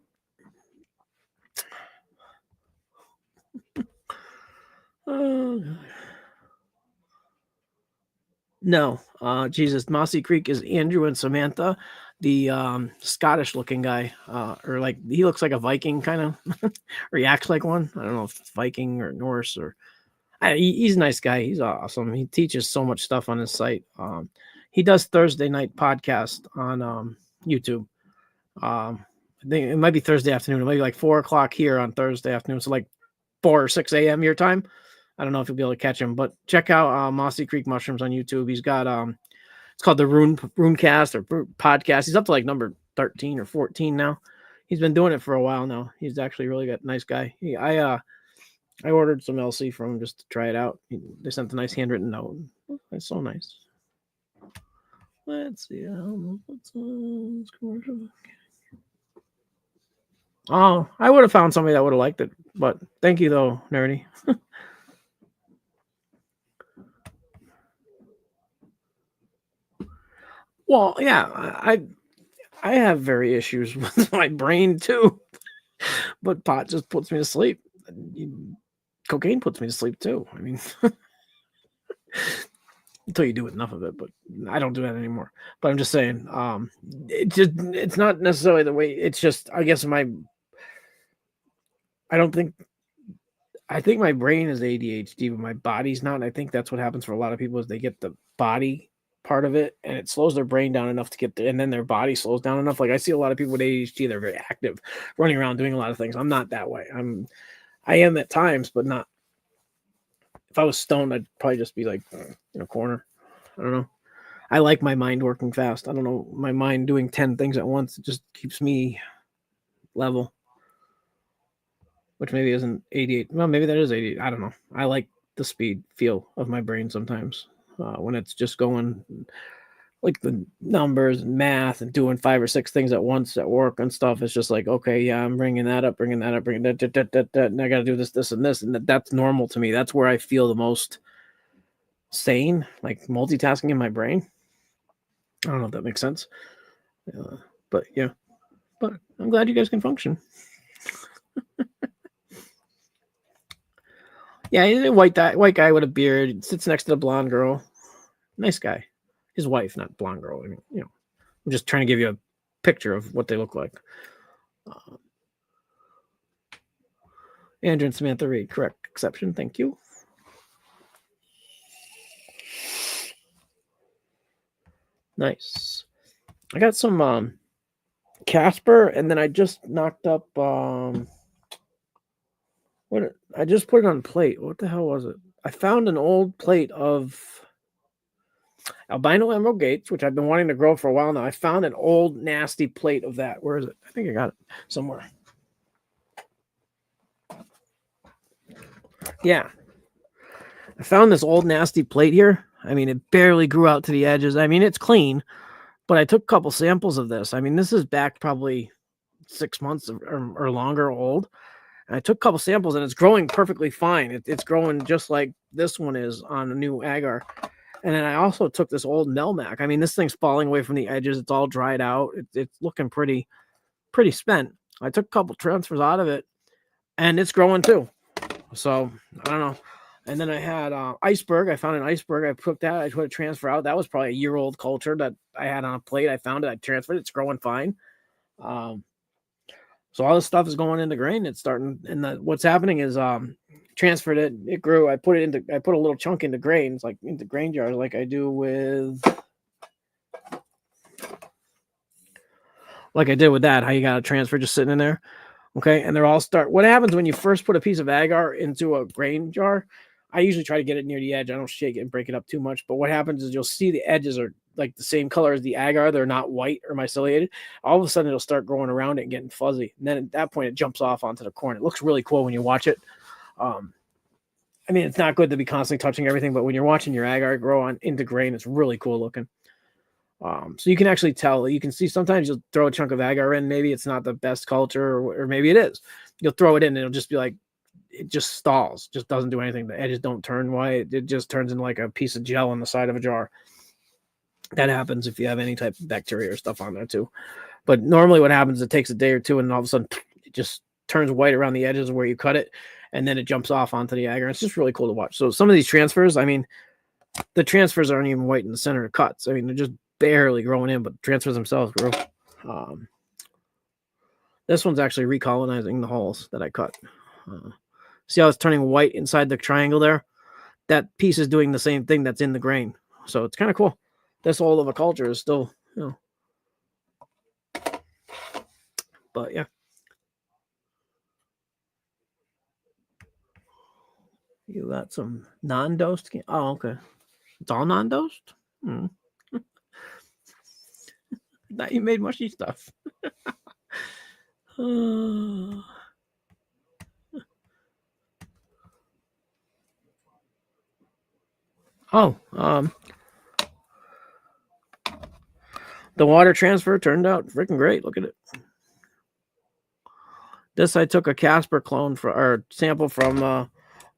No, Jesus, Mossy Creek is Andrew and Samantha, the Scottish looking guy, or like he looks like a Viking kind of, or he acts like one. I don't know if it's Viking or Norse or. He's a nice guy. He's awesome. He teaches so much stuff on his site. He does Thursday night podcast on YouTube. I think it might be Thursday afternoon. It might be like 4:00 here on Thursday afternoon. So like 4 or 6 a.m. your time. I don't know if you'll be able to catch him, but check out Mossy Creek Mushrooms on YouTube. He's got it's called the Runecast or podcast. He's up to like number 13 or 14 now. He's been doing it for a while now. He's actually really got nice guy. I ordered some LC from him just to try it out. They sent a nice handwritten note. That's so nice. Let's see. What's commercial? Oh, I would have found somebody that would have liked it, but thank you though, Nerdy. Well, yeah, I have very issues with my brain too, but pot just puts me to sleep. Cocaine puts me to sleep too. I mean, until you do enough of it, but I don't do that anymore. But I'm just saying, it's not necessarily the way. It's just, I guess I think my brain is ADHD, but my body's not. And I think that's what happens for a lot of people is they get the body part of it and it slows their brain down enough to get there, and then their body slows down enough. Like I see a lot of people with ADHD, they're very active, running around doing a lot of things. I'm not that way. I am at times, but not. If I was stoned, I'd probably just be like in a corner. I don't know. I like my mind working fast. I don't know. My mind doing 10 things at once, it just keeps me level. Which maybe isn't 88. Well, maybe that is 88. I don't know. I like the speed feel of my brain sometimes when it's just going like the numbers and math and doing 5 or 6 things at once at work and stuff. It's just like, okay, yeah, I'm bringing that up, bringing that, and I got to do this, and this, and that's normal to me. That's where I feel the most sane, like multitasking in my brain. I don't know if that makes sense, but yeah. But I'm glad you guys can function. Yeah, he's a white guy with a beard. Sits next to the blonde girl. Nice guy. His wife, not blonde girl. I mean, I'm just trying to give you a picture of what they look like. Andrew and Samantha Reed, correct exception. Thank you. Nice. I got some Casper, and then I just knocked up what I just put it on plate. What the hell was it? I found an old plate of albino emerald gates, which I've been wanting to grow for a while now. I found an old nasty plate of that. Where is it? I think I got it somewhere. Yeah. I found this old nasty plate here. I mean, it barely grew out to the edges. I mean, it's clean, but I took a couple samples of this. I mean, this is back probably 6 months or longer old. And I took a couple samples and it's growing perfectly fine. It's growing just like this one is on a new agar. And then I also took this old Nelmac. I mean, this thing's falling away from the edges. It's all dried out. It's looking pretty spent. I took a couple transfers out of it, and it's growing too. So I don't know. And then I had iceberg. I found an iceberg. I put a transfer out. That was probably a year-old culture that I had on a plate. I found it. I transferred it. It's growing fine. So all this stuff is going into grain. It's starting, and what's happening is transferred it. It grew. I put a little chunk into grains, like into grain jars, like I do with, like I did with that. How you got a transfer just sitting in there, okay? And they're all start. What happens when you first put a piece of agar into a grain jar? I usually try to get it near the edge. I don't shake it and break it up too much. But what happens is you'll see the edges are like the same color as the agar. They're not white or myceliated. All of a sudden, it'll start growing around it and getting fuzzy. And then at that point, it jumps off onto the corn. It looks really cool when you watch it. I mean, it's not good to be constantly touching everything, but when you're watching your agar grow on into grain, it's really cool looking. So you can actually tell. You can see sometimes you'll throw a chunk of agar in. Maybe it's not the best culture, or maybe it is. You'll throw it in, and it'll just be like, it just stalls, just doesn't do anything. The edges don't turn white. It just turns into like a piece of gel on the side of a jar. That happens if you have any type of bacteria or stuff on there too. But normally what happens is it takes a day or two, and all of a sudden it just turns white around the edges where you cut it, and then it jumps off onto the agar. It's just really cool to watch. So some of these transfers, I mean, the transfers aren't even white in the center of cuts. I mean, they're just barely growing in, but the transfers themselves grow. This one's actually recolonizing the hulls that I cut. See how it's turning white inside the triangle there? That piece is doing the same thing that's in the grain. So it's kind of cool. This old of a culture is still, but yeah. You got some non-dosed. Oh, okay. It's all non-dosed? Thought you made mushy stuff. The water transfer turned out freaking great. Look at it. This I took a Casper clone or sample from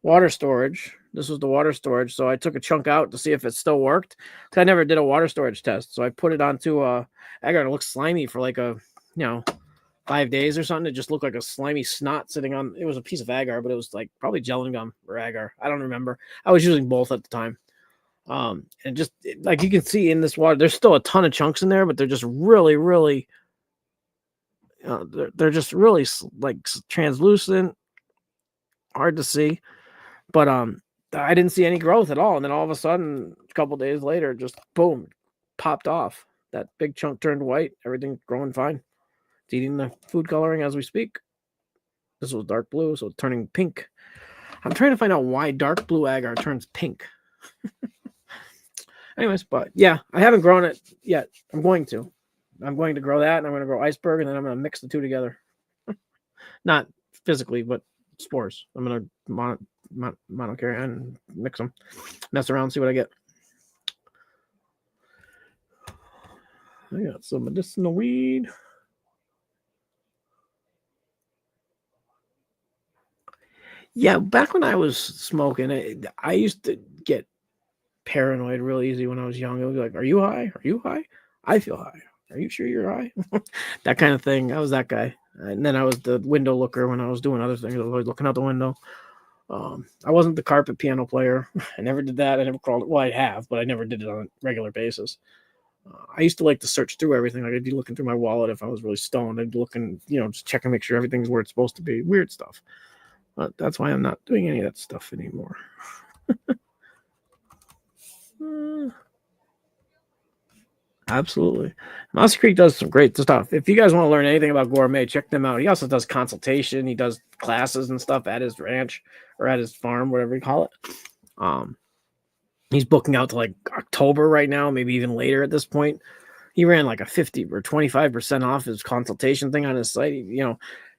water storage. This was the water storage, so I took a chunk out to see if it still worked. Because I never did a water storage test, so I put it onto agar, and it looked slimy for like 5 days or something. It just looked like a slimy snot sitting on. It was a piece of agar, but it was like probably gelling gum or agar. I don't remember. I was using both at the time. And just like you can see in this water, there's still a ton of chunks in there, but they're just really, really, they're just really like translucent, hard to see. But I didn't see any growth at all, and then all of a sudden, a couple days later, just boom, popped off. That big chunk turned white. Everything's growing fine. It's eating the food coloring as we speak. This was dark blue, so it's turning pink. I'm trying to find out why dark blue agar turns pink. Anyways, but yeah, I haven't grown it yet. I'm going to grow that, and I'm going to grow iceberg, and then I'm going to mix the two together. Not physically, but spores. I'm going to monocarry and mix them, mess around, see what I get. I got some medicinal weed. Yeah, back when I was smoking, I used to get paranoid real easy when I was young. It was like, "Are you high? Are you high? I feel high. Are you sure you're high?" That kind of thing. I was that guy. And then I was the window looker when I was doing other things. I was always looking out the window. I wasn't the carpet piano player. I never did that. I never crawled. Well, I have, but I never did it on a regular basis. I used to like to search through everything. Like I'd be looking through my wallet if I was really stoned. I'd be looking, just check and make sure everything's where it's supposed to be. Weird stuff. But that's why I'm not doing any of that stuff anymore. Absolutely. Mossy Creek does some great stuff. If you guys want to learn anything about gourmet, check them out. He also does consultation. He does classes and stuff at his ranch or at his farm, whatever you call it. He's booking out to like October right now, maybe even later at this point. He ran like a 50 or 25% off his consultation thing on his site.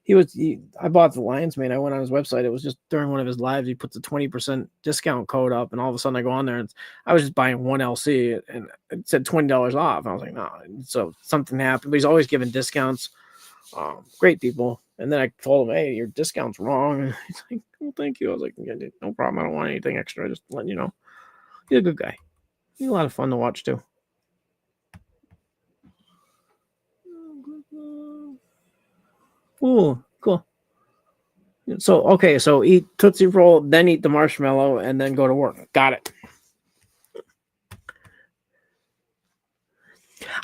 I bought the Lion's Mane. I went on his website. It was just during one of his lives. He puts a 20% discount code up, and all of a sudden I go on there, and I was just buying one LC, and it said $20 off. I was like, no. So something happened, but he's always giving discounts. Great people. And then I told him, hey, your discount's wrong. And he's like, well, thank you. I was like, yeah, no problem. I don't want anything extra. Just letting you know. He's a good guy. Be a lot of fun to watch too. Ooh, cool. So eat Tootsie Roll, then eat the marshmallow, and then go to work. Got it.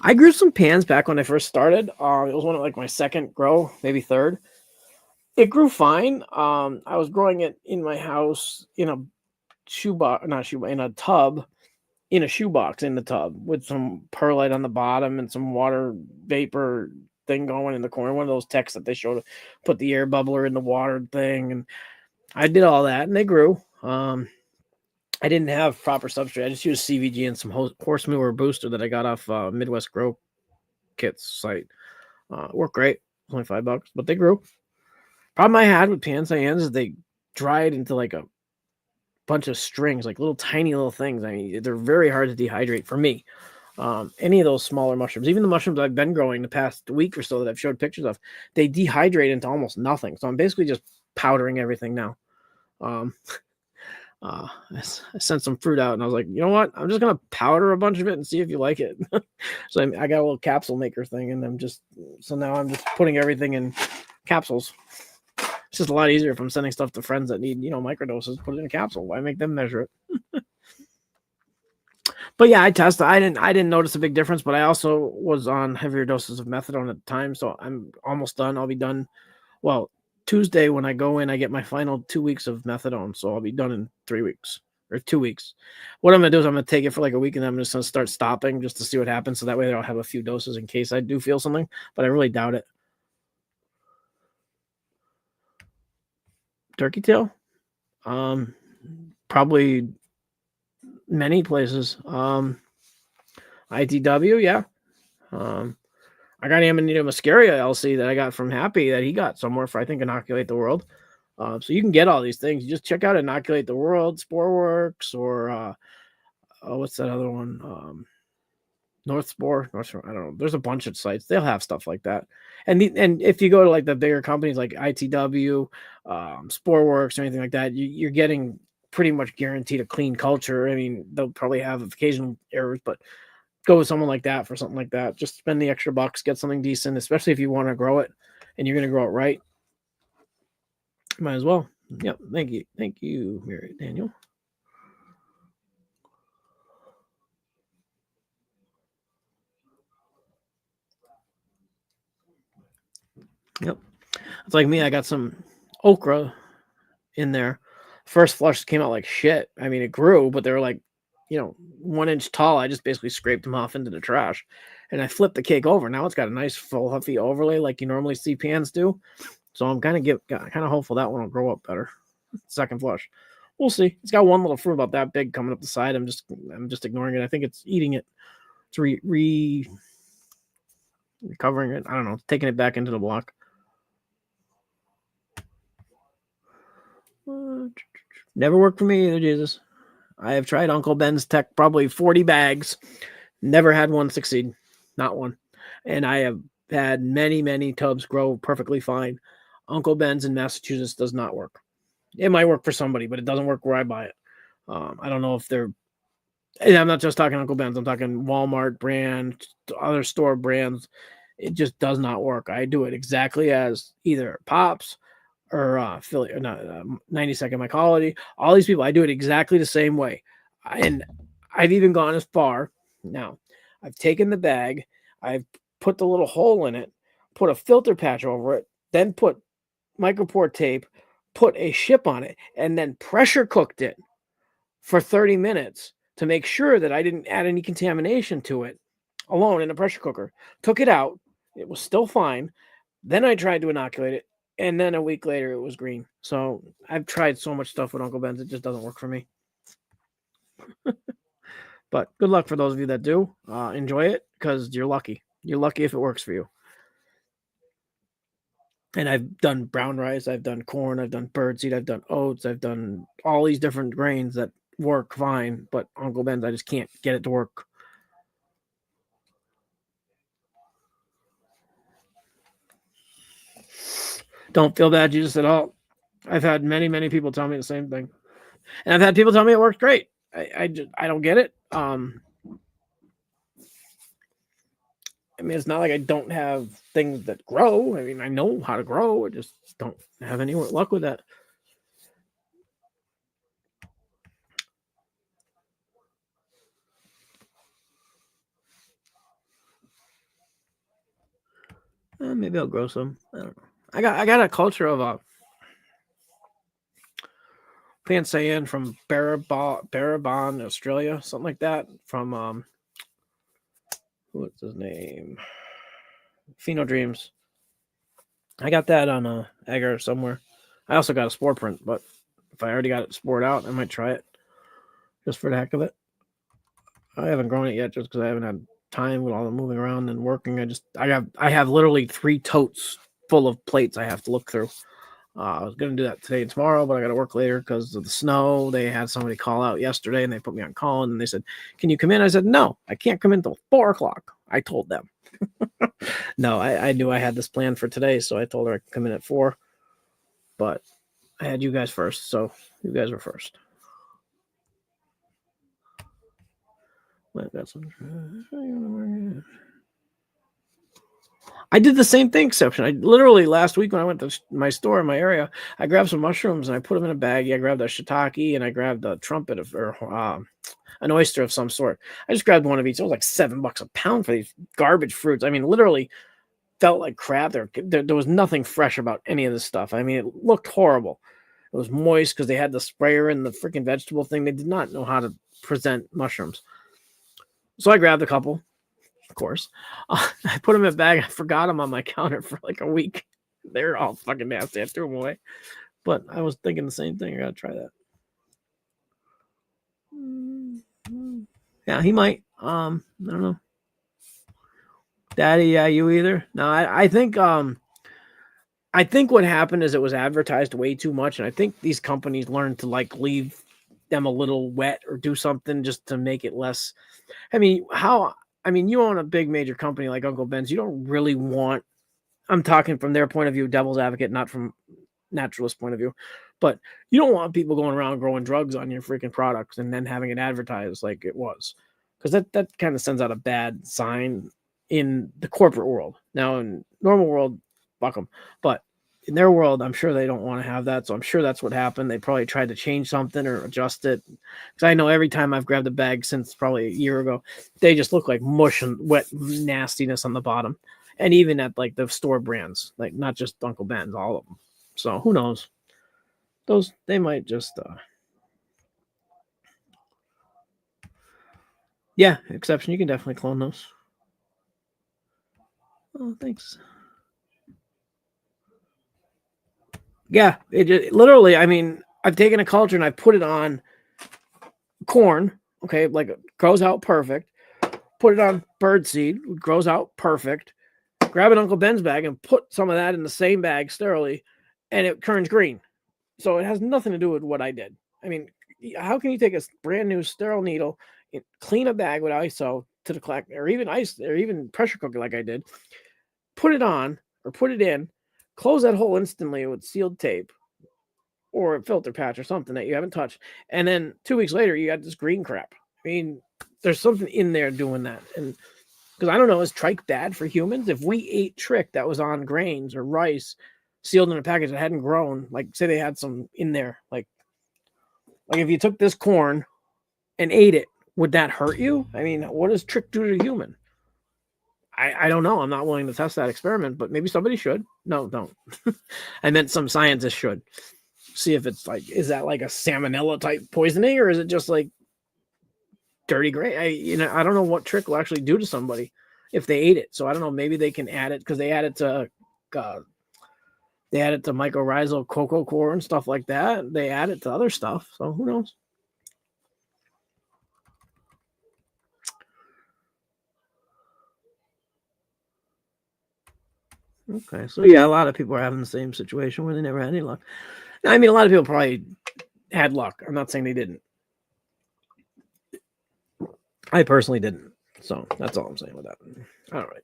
I grew some pans back when I first started. It was one of like my second grow, maybe third. It grew fine. I was growing it in my house in a shoebox, not shoe, in a tub, in a shoebox in the tub with some perlite on the bottom and some water vapor thing going in the corner. One of those texts that they showed to put the air bubbler in the water thing, and I did all that, and they grew. I didn't have proper substrate. I just used CVG and some horse manure booster that I got off Midwest Grow Kits site. Worked great. Only $5, but they grew. Problem I had with Pansaians is they dried into like a bunch of strings, like little tiny little things. I mean, they're very hard to dehydrate for me. Any of those smaller mushrooms, even the mushrooms I've been growing the past week or so that I've showed pictures of, they dehydrate into almost nothing. So I'm basically just powdering everything now. I sent some fruit out and I was like, you know what? I'm just going to powder a bunch of it and see if you like it. So I got a little capsule maker thing, and now I'm just putting everything in capsules. It's just a lot easier if I'm sending stuff to friends that need, microdoses, put it in a capsule. Why make them measure it? But yeah, I tested. I didn't notice a big difference, but I also was on heavier doses of methadone at the time, so I'm almost done. I'll be done. Well, Tuesday when I go in, I get my final 2 weeks of methadone, so I'll be done in 3 weeks or 2 weeks. What I'm gonna do is I'm gonna take it for like a week, and then I'm just gonna start stopping just to see what happens. So that way I'll have a few doses in case I do feel something, but I really doubt it. Turkey tail, probably many places. ITW, yeah. I got Amanita muscaria LC that I got from Happy that he got somewhere for, I think, Inoculate the World. So you can get all these things. You just check out Inoculate the World, Sporeworks, or what's that other one? North Spore. I don't know. There's a bunch of sites. They'll have stuff like that. And if you go to like the bigger companies like ITW, Sporeworks, or anything like that, you're getting pretty much guaranteed a clean culture. I mean, they'll probably have occasional errors, but go with someone like that for something like that. Just spend the extra bucks, get something decent, especially if you want to grow it and you're going to grow it right. Might as well. Yep. Thank you, Mary Daniel. Yep. It's like me. I got some okra in there. First flush came out like shit. I mean, it grew, but they were like, 1 inch tall. I just basically scraped them off into the trash, and I flipped the cake over. Now it's got a nice full huffy overlay like you normally see pans do. So I'm kind of hopeful that one will grow up better. Second flush, we'll see. It's got one little fruit about that big coming up the side. I'm just ignoring it. I think it's eating it. It's recovering it. I don't know. Taking it back into the block. Never worked for me either, Jesus. I have tried Uncle Ben's Tech probably 40 bags. Never had one succeed. Not one. And I have had many, many tubs grow perfectly fine. Uncle Ben's in Massachusetts does not work. It might work for somebody, but it doesn't work where I buy it. I don't know if they're, and I'm not just talking Uncle Ben's. I'm talking Walmart brand, other store brands. It just does not work. I do it exactly as either Pops or Philly, or not 90-second mycology. All these people, I do it exactly the same way. And I've even gone as far. Now, I've taken the bag, I've put the little hole in it, put a filter patch over it, then put micropore tape, put a ship on it, and then pressure cooked it for 30 minutes to make sure that I didn't add any contamination to it alone in a pressure cooker. Took it out. It was still fine. Then I tried to inoculate it. And then a week later, it was green. So I've tried so much stuff with Uncle Ben's. It just doesn't work for me. But good luck for those of you that do. Enjoy it because you're lucky. You're lucky if it works for you. And I've done brown rice. I've done corn. I've done birdseed. I've done oats. I've done all these different grains that work fine. But Uncle Ben's, I just can't get it to work. Don't feel bad, Jesus, at all. I've had many, many people tell me the same thing. And I've had people tell me it works great. I don't get it. I mean, it's not like I don't have things that grow. I mean, I know how to grow. I just don't have any luck with that. Maybe I'll grow some. I don't know. I got a culture of a Pansayan from Barabon, Australia, something like that. From what's his name? Pheno Dreams. I got that on Agar somewhere. I also got a spore print, but if I already got it spored out, I might try it just for the heck of it. I haven't grown it yet just because I haven't had time with all the moving around and working. I have literally 3 totes full of plates I have to look through. I was gonna do that today and tomorrow, but I got to work later because of the snow. They had somebody call out yesterday, and they put me on call, and they said, "Can you come in?" I said, "No, I can't come in until 4:00." I told them. No, I knew I had this plan for today, so I told her I could come in at 4. But I had you guys first, so you guys were first. I did the same thing, exception. I literally last week when I went to my store in my area, I grabbed some mushrooms and I put them in a bag. I grabbed a shiitake and I grabbed a trumpet or an oyster of some sort. I just grabbed one of each. It was like $7 a pound for these garbage fruits. I mean, literally felt like crap. There was nothing fresh about any of this stuff. I mean, it looked horrible. It was moist because they had the sprayer and the freaking vegetable thing. They did not know how to present mushrooms. So I grabbed a couple, of course. I put them in a bag. I forgot them on my counter for like a week. They're all fucking nasty. I threw them away. But I was thinking the same thing. I got to try that. Yeah, he might. I don't know. Daddy, yeah, you either? No, I think what happened is it was advertised way too much, and I think these companies learned to like leave them a little wet or do something just to make it less. I mean, you own a big major company like Uncle Ben's. You don't really want. I'm talking from their point of view, devil's advocate, not from naturalist point of view, but you don't want people going around growing drugs on your freaking products and then having it advertised like it was, because that kind of sends out a bad sign in the corporate world. Now in normal world, fuck them, but in their world, I'm sure they don't want to have that. So I'm sure that's what happened. They probably tried to change something or adjust it. Because I know every time I've grabbed a bag since probably a year ago, they just look like mush and wet nastiness on the bottom. And even at like the store brands, like not just Uncle Ben's, all of them. So who knows? Those they might just yeah, exception. You can definitely clone those. Oh, thanks. Yeah, it literally. I mean, I've taken a culture and I put it on corn. Okay, like it grows out perfect. Put it on birdseed, grows out perfect. Grab an Uncle Ben's bag and put some of that in the same bag sterilely, and it turns green. So it has nothing to do with what I did. I mean, how can you take a brand new sterile needle, clean a bag with ISO to the clack, or even ice, or even pressure cooker like I did, put it on or put it in, close that hole instantly with sealed tape or a filter patch or something that you haven't touched, and then 2 weeks later you got this green crap. I mean, there's something in there doing that, and because I don't know, is trike bad for humans? If we ate trick that was on grains or rice sealed in a package that hadn't grown, like say they had some in there, like if you took this corn and ate it, would that hurt you? I mean, what does trick do to a human? I don't know. I'm not willing to test that experiment, but maybe somebody should. No, don't. I meant some scientists should see if it's like, is that like a salmonella type poisoning, or is it just like dirty gray? I don't know what trick will actually do to somebody if they ate it. So I don't know. Maybe they can add it because they add it to mycorrhizal cocoa core and stuff like that. They add it to other stuff. So who knows? Okay, so yeah, a lot of people are having the same situation where they never had any luck. I mean, a lot of people probably had luck. I'm not saying they didn't. I personally didn't. So that's all I'm saying with that. All right.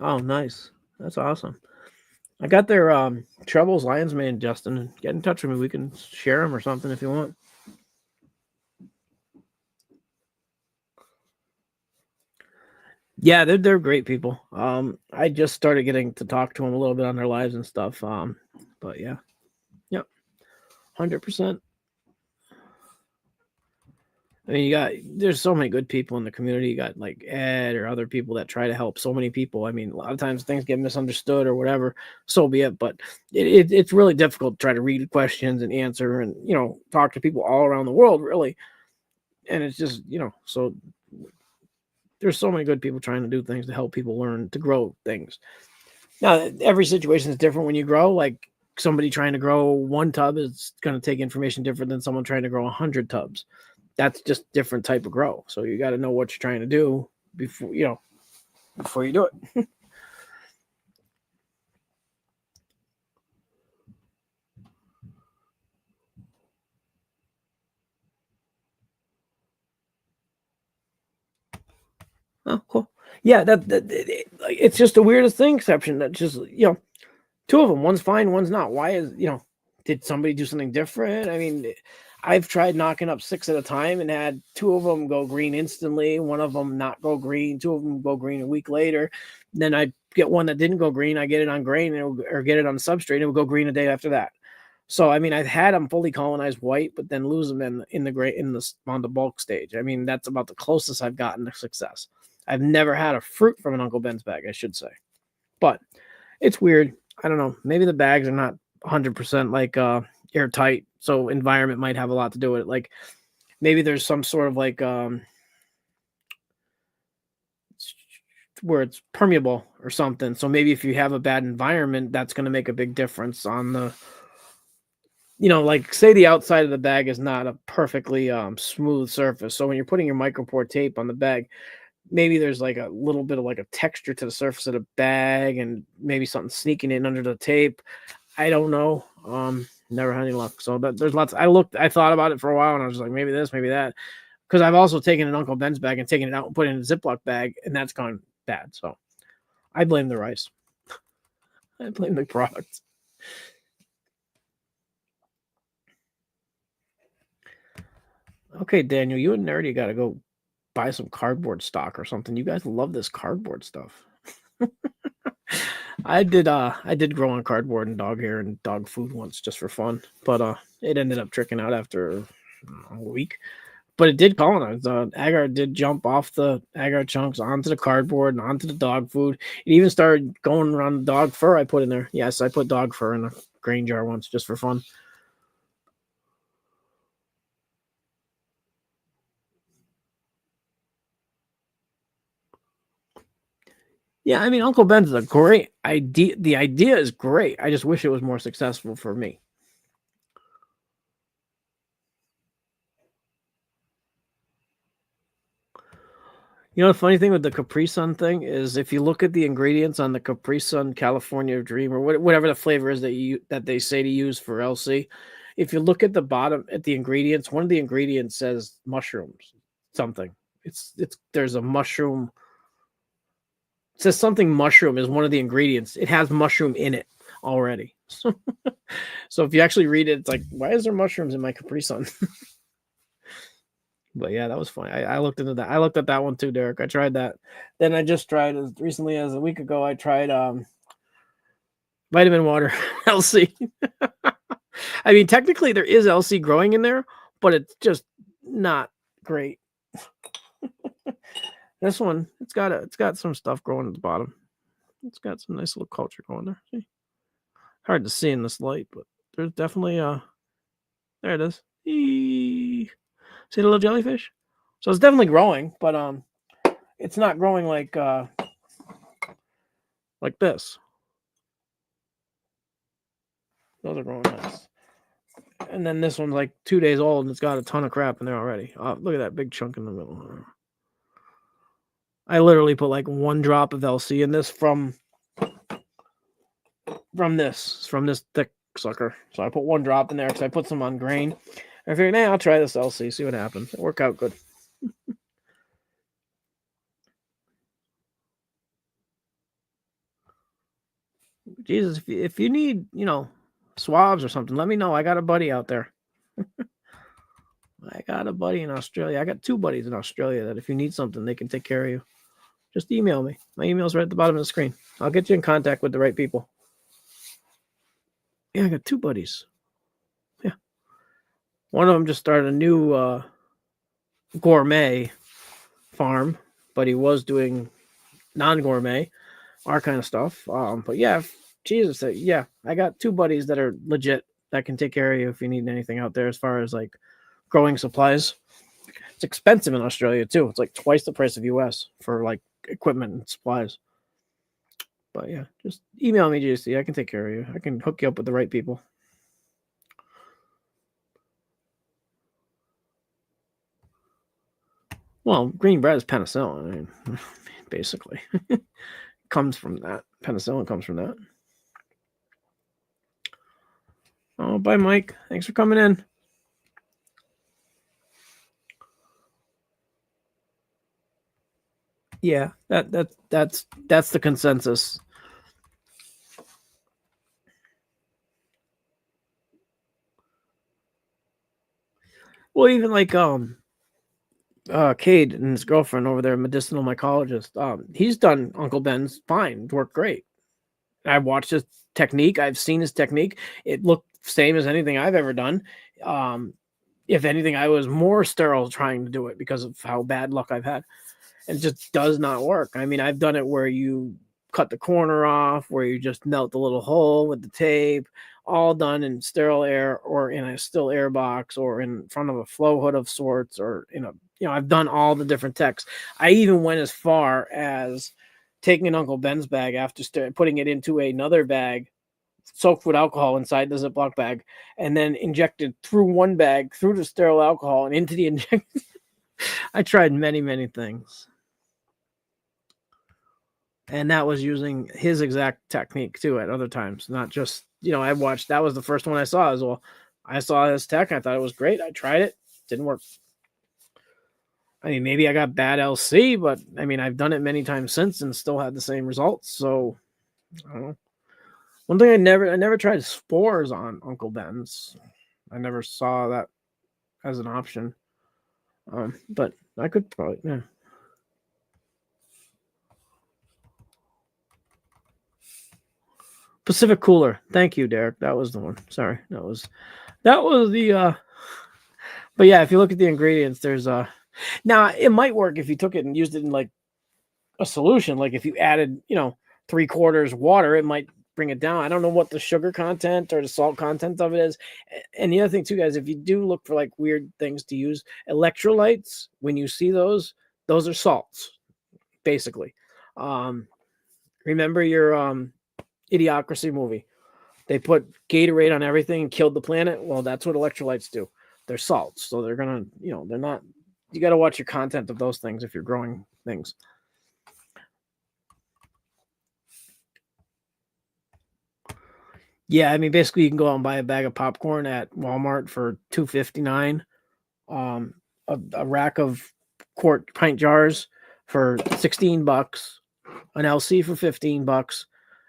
Oh, nice. That's awesome. I got their Trebles Lions mane, Justin. Get in touch with me. We can share them or something if you want. Yeah, they're great people. I just started getting to talk to them a little bit on their lives and stuff. But yeah, yep, 100%. I mean, there's so many good people in the community. You got like Ed or other people that try to help so many people. I mean, a lot of times things get misunderstood or whatever. So be it. But it's really difficult to try to read questions and answer and talk to people all around the world, really. And it's just so there's so many good people trying to do things to help people learn to grow things. Now, every situation is different when you grow. Like somebody trying to grow one tub is going to take information different than someone trying to grow 100 tubs. That's just different type of grow. So you got to know what you're trying to do before you do it. Oh, cool. Yeah, it's just the weirdest thing. Exception that just two of them. One's fine, one's not. Why did somebody do something different? I mean, I've tried knocking up 6 at a time and had 2 of them go green instantly, one of them not go green, 2 of them go green a week later. Then I get one that didn't go green, I get it on grain or get it on substrate, and it will go green a day after that. So I mean, I've had them fully colonized white, but then lose them in the gray on the bulk stage. I mean, that's about the closest I've gotten to success. I've never had a fruit from an Uncle Ben's bag, I should say, but it's weird. I don't know. Maybe the bags are not 100% like airtight, so environment might have a lot to do with it. Like maybe there's some sort of like where it's permeable or something. So maybe if you have a bad environment, that's going to make a big difference on the like say the outside of the bag is not a perfectly smooth surface. So when you're putting your micropore tape on the bag, maybe there's like a little bit of like a texture to the surface of the bag and maybe something sneaking in under the tape. I don't know. Never had any luck. So there's lots. I thought about it for a while, and I was like, maybe this, maybe that, because I've also taken an Uncle Ben's bag and taken it out and put it in a Ziploc bag, and that's gone bad. So I blame the rice. I blame the product. Okay, Daniel, you and Nerdy got to go buy some cardboard stock or something. You guys love this cardboard stuff. I did grow on cardboard and dog hair and dog food once just for fun, but it ended up tricking out after a week. But it did colonize. The agar did jump off the agar chunks onto the cardboard and onto the dog food. It even started going around the dog fur I put in there. Yes, I put dog fur in a grain jar once just for fun. Yeah, I mean, Uncle Ben's a great idea. The idea is great. I just wish it was more successful for me. The funny thing with the Capri Sun thing is if you look at the ingredients on the Capri Sun California Dream or whatever the flavor is that they say to use for LC, if you look at the bottom at the ingredients, one of the ingredients says mushrooms, something. It's there's a mushroom. It says something mushroom is one of the ingredients. It has mushroom in it already. So if you actually read it, it's like, why is there mushrooms in my Capri Sun? But yeah, that was fun. I looked into that. I looked at that one too, Derek. I tried that. Then I just tried as recently as a week ago. I tried vitamin water LC. I mean, technically there is LC growing in there, but it's just not great. This one, it's got some stuff growing at the bottom. It's got some nice little culture going there. See? Hard to see in this light, but there's definitely there it is. Eee. See the little jellyfish? So it's definitely growing, but it's not growing like this. Those are growing nice. And then this one's like 2 days old and it's got a ton of crap in there already. Look at that big chunk in the middle. I literally put like 1 drop of LC in this from this thick sucker. So I put 1 drop in there because I put some on grain. I figured, I'll try this LC, see what happens. It worked out good. Jesus, if you need, swabs or something, let me know. I got a buddy out there. I got a buddy in Australia. I got 2 buddies in Australia that if you need something, they can take care of you. Just email me. My email's right at the bottom of the screen. I'll get you in contact with the right people. Yeah, I got 2 buddies. Yeah. One of them just started a new gourmet farm, but he was doing non-gourmet, our kind of stuff. But yeah, Jesus, yeah, I got 2 buddies that are legit that can take care of you if you need anything out there as far as like growing supplies. It's expensive in Australia too. It's like twice the price of US for like equipment and supplies. But yeah, just email me, JC. I can take care of you. I can hook you up with the right people. Well, green bread is penicillin. I mean, basically, comes from that. Penicillin comes from that. Oh, bye, Mike. Thanks for coming in. Yeah, that's the consensus. Well, even like Cade and his girlfriend over there, medicinal mycologist. He's done Uncle Ben's fine, worked great. I watched his technique. I've seen his technique. It looked same as anything I've ever done. If anything, I was more sterile trying to do it because of how bad luck I've had. It just does not work. I mean, I've done it where you cut the corner off, where you just melt the little hole with the tape, all done in sterile air or in a still air box or in front of a flow hood of sorts or in a, I've done all the different techs. I even went as far as taking an Uncle Ben's bag after putting it into another bag, soaked with alcohol inside the Ziploc bag, and then injected through one bag, through the sterile alcohol and into the injection. I tried many, many things. And that was using his exact technique too at other times, not just, I watched, that was the first one I saw as well. I saw his tech. I thought it was great. I tried it. Didn't work. I mean, maybe I got bad LC, but I mean, I've done it many times since and still had the same results. So I don't know. One thing I never tried spores on Uncle Ben's. I never saw that as an option. But I could probably, yeah. Pacific Cooler. Thank you, Derek. That was the one. Sorry. That was the but yeah, if you look at the ingredients, there's now it might work if you took it and used it in like a solution. Like if you added, 3/4 water, it might bring it down. I don't know what the sugar content or the salt content of it is. And the other thing too, guys, if you do look for like weird things to use, electrolytes, when you see those are salts, basically. Remember your Idiocracy movie? They put Gatorade on everything and killed the planet. Well, that's what electrolytes do. They're salts. So they're going to, they're not, you got to watch your content of those things if you're growing things. Yeah, I mean, basically, you can go out and buy a bag of popcorn at Walmart for $2.59. A rack of pint jars for $16, an LC for $15,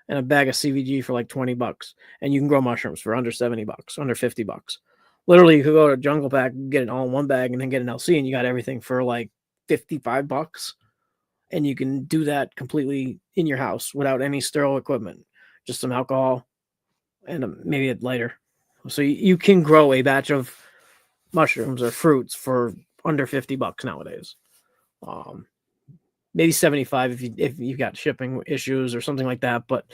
and a bag of CVG for like $20. And you can grow mushrooms for under $70, under $50. Literally, you could go to Jungle Pack, get it all in one bag, and then get an LC, and you got everything for like $55. And you can do that completely in your house without any sterile equipment, just some alcohol and maybe a lighter. So you can grow a batch of mushrooms or fruits for under $50 nowadays. Maybe 75 if you've got shipping issues or something like that. But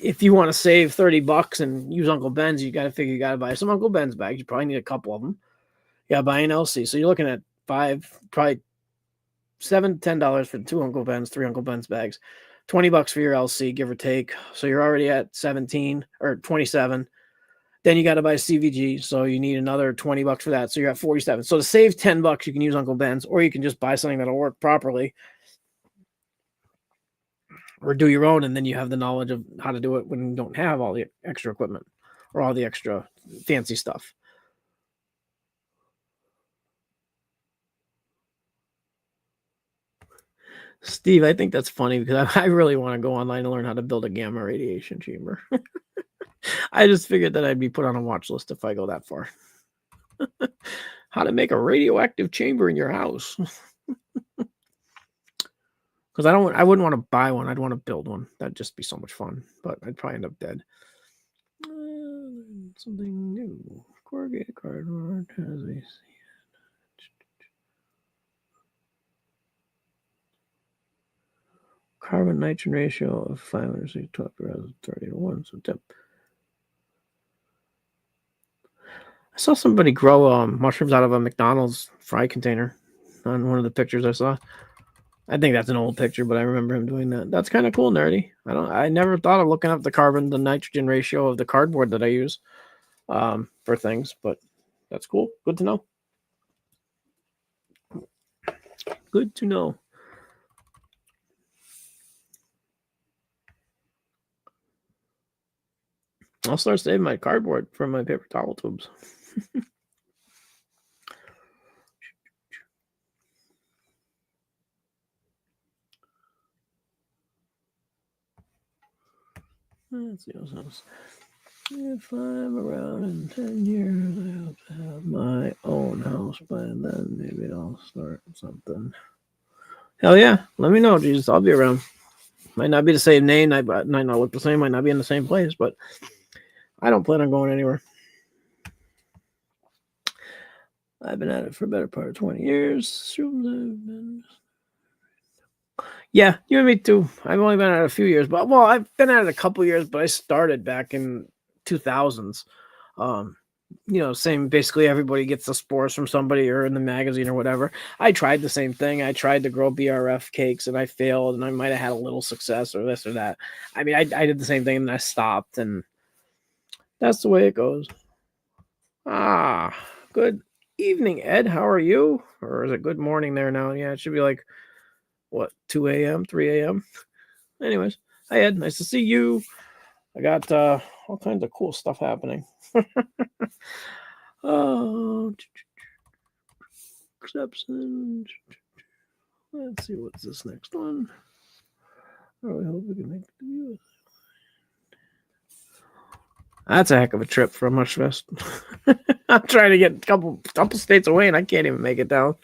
if you want to save $30 and use Uncle Ben's, you got to figure you got to buy some Uncle Ben's bags. You probably need a couple of them. You got to buy an LC. So you're looking at probably $7 to $10 for 2 Uncle Ben's, 3 Uncle Ben's bags. $20 for your LC, give or take. So you're already at 17 or 27. Then you got to buy CVG, so you need another $20 for that. So you're at 47. So to save $10, you can use Uncle Ben's, or you can just buy something that'll work properly, or do your own, and then you have the knowledge of how to do it when you don't have all the extra equipment or all the extra fancy stuff. Steve, I think that's funny because I really want to go online and learn how to build a gamma radiation chamber. I just figured that I'd be put on a watch list if I go that far. How to make a radioactive chamber in your house. Because I wouldn't want to buy one. I'd want to build one. That'd just be so much fun. But I'd probably end up dead. Something new. Corrugated cardboard has a carbon nitrogen ratio of 560 rather 30 to 1. So temp. I saw somebody grow mushrooms out of a McDonald's fry container on one of the pictures I saw. I think that's an old picture, but I remember him doing that. That's kind of cool, nerdy. I never thought of looking up the nitrogen ratio of the cardboard that I use for things, but that's cool. Good to know. Good to know. I'll start saving my cardboard from my paper towel tubes. Let's see what else. If I'm around in 10 years, I hope to have my own house by then. Maybe I'll start something. Hell yeah. Let me know, Jesus. I'll be around. Might not be the same name. Might not look the same. Might not be in the same place, but I don't plan on going anywhere. I've been at it for a better part of 20 years. Yeah, you and me too. I've only been at it a few years, but I've been at it a couple years, but I started back in 2000s. Same, basically everybody gets the spores from somebody or in the magazine or whatever. I tried the same thing. I tried to grow BRF cakes and I failed, and I might have had a little success or this or that. I mean, I did the same thing and I stopped, and that's the way it goes. Good evening, Ed. How are you? Or is it good morning there now? Yeah, it should be like, 2 a.m., 3 a.m.? Anyways, hi, Ed. Nice to see you. I got all kinds of cool stuff happening. Exceptions. Let's see, what's this next one? Oh, I hope we can make the view. That's a heck of a trip for a Mush Fest. I'm trying to get a couple states away, and I can't even make it down.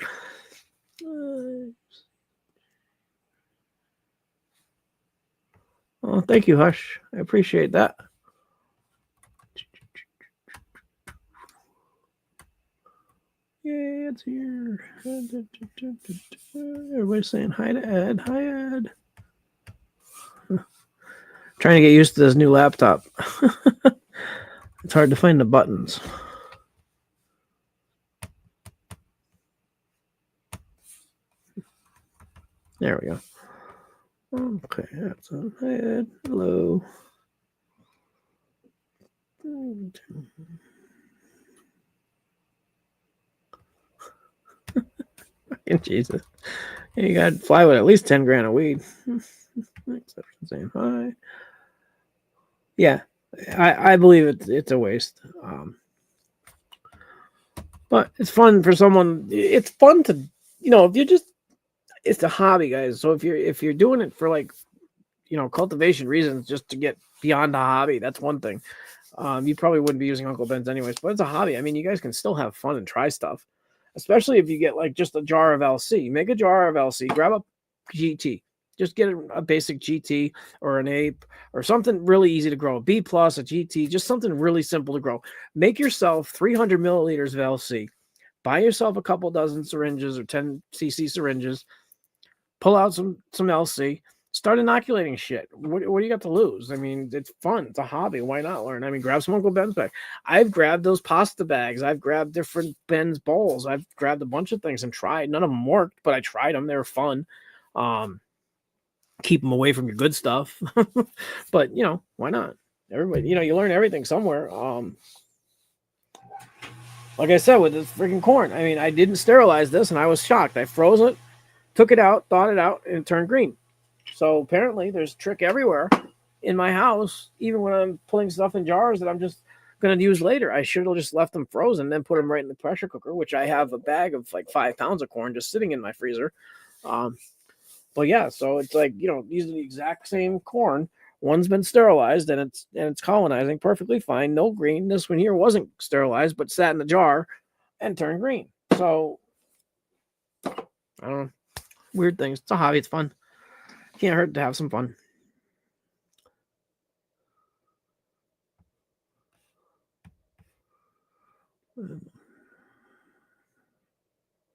Oh, thank you, Hush. I appreciate that. Yeah, it's here. Everybody's saying hi to Ed. Hi, Ed. Trying to get used to this new laptop. It's hard to find the buttons. There we go. Okay, that's on. Hi, Ed. Hello. Jesus. You got to fly with at least 10 grand a weed. Exception saying hi. Yeah, I believe it's a waste. But it's fun for someone. It's fun to, if you just, it's a hobby, guys. So if you're doing it for like, cultivation reasons, just to get beyond a hobby, that's one thing. You probably wouldn't be using Uncle Ben's anyways, but it's a hobby. I mean, you guys can still have fun and try stuff, especially if you get like just a jar of LC. Make a jar of LC, grab a GT. Just get a basic GT or an ape or something really easy to grow. A B+, a GT, just something really simple to grow. Make yourself 300 milliliters of LC. Buy yourself a couple dozen syringes or 10 cc syringes. Pull out some LC. Start inoculating shit. What do you got to lose? I mean, it's fun. It's a hobby. Why not learn? I mean, grab some Uncle Ben's bag. I've grabbed those pasta bags. I've grabbed different Ben's bowls. I've grabbed a bunch of things and tried. None of them worked, but I tried them. They were fun. Keep them away from your good stuff. But, why not? Everybody, you learn everything somewhere. Like I said, with this freaking corn, I mean, I didn't sterilize this and I was shocked. I froze it, took it out, thawed it out, and it turned green. So apparently there's trick everywhere in my house, even when I'm pulling stuff in jars that I'm just going to use later. I should have just left them frozen, then put them right in the pressure cooker, which I have a bag of like 5 pounds of corn just sitting in my freezer. But yeah, so it's like, these are the exact same corn. One's been sterilized and it's colonizing perfectly fine, no green. This one here wasn't sterilized but sat in the jar and turned green. So I don't know, weird things. It's a hobby. It's fun. Can't hurt to have some fun.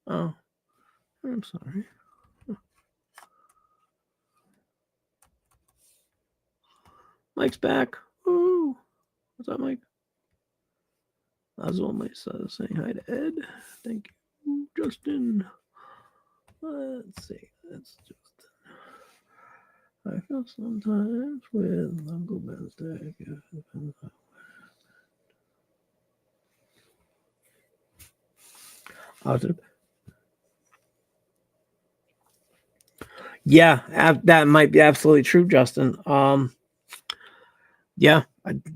Oh, I'm sorry. Mike's back. Ooh, what's up, Mike? Oswald saying hi to Ed. Thank you, Justin. Let's see. That's Justin. I feel sometimes with Uncle Ben's deck. Yeah, that might be absolutely true, Justin. Yeah,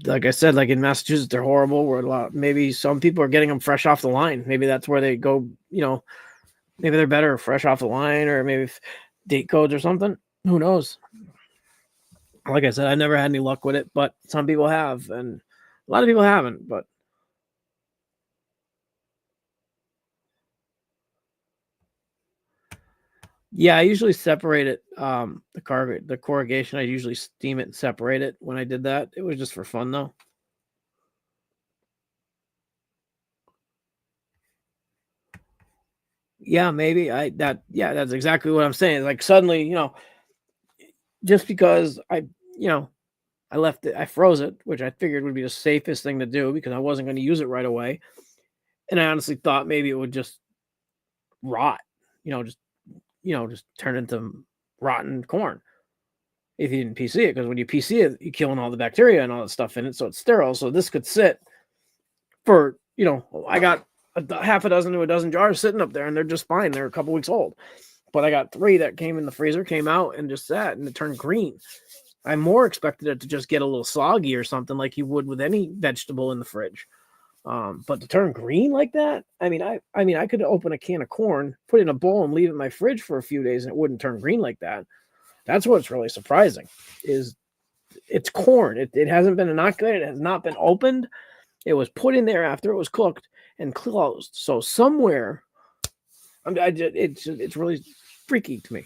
like I said, like in Massachusetts, they're horrible. Maybe some people are getting them fresh off the line. Maybe that's where they go. Maybe they're better fresh off the line, or maybe date codes or something. Who knows? Like I said, I never had any luck with it, but some people have, and a lot of people haven't. But yeah, I usually separate it. The corrugation, I usually steam it and separate it. When I did that, it was just for fun, though. Yeah, maybe that's exactly what I'm saying. Like suddenly, just because I left it, I froze it, which I figured would be the safest thing to do because I wasn't going to use it right away. And I honestly thought maybe it would just rot, just turn into rotten corn if you didn't PC it. Because when you PC it, you're killing all the bacteria and all that stuff in it, so it's sterile. So this could sit for, I got half a dozen to a dozen jars sitting up there, and they're just fine. They're a couple weeks old. But I got 3 that came in the freezer, came out, and just sat, and it turned green. I more expected it to just get a little soggy or something like you would with any vegetable in the fridge. But to turn green like that, I mean, I could open a can of corn, put it in a bowl, and leave it in my fridge for a few days, and it wouldn't turn green like that. That's what's really surprising. Is it's corn. It hasn't been inoculated. It has not been opened. It was put in there after it was cooked and closed. So somewhere, it's really freaky to me.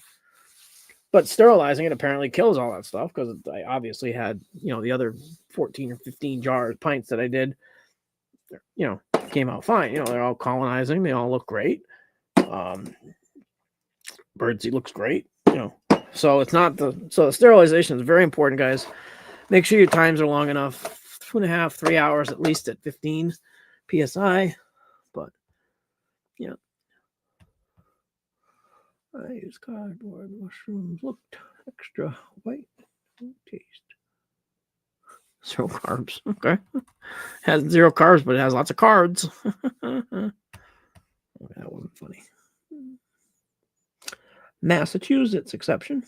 But sterilizing it apparently kills all that stuff because I obviously had, the other 14 or 15 pints that I did, came out fine. They're all colonizing. They all look great. Birdseed looks great. So it's not so the sterilization is very important, guys. Make sure your times are long enough, 2.5, 3 hours at least at 15 psi. But yeah, I use cardboard. Mushrooms looked extra white. Taste 0 carbs. Okay, has 0 carbs, but it has lots of cards. That wasn't funny. Massachusetts exception.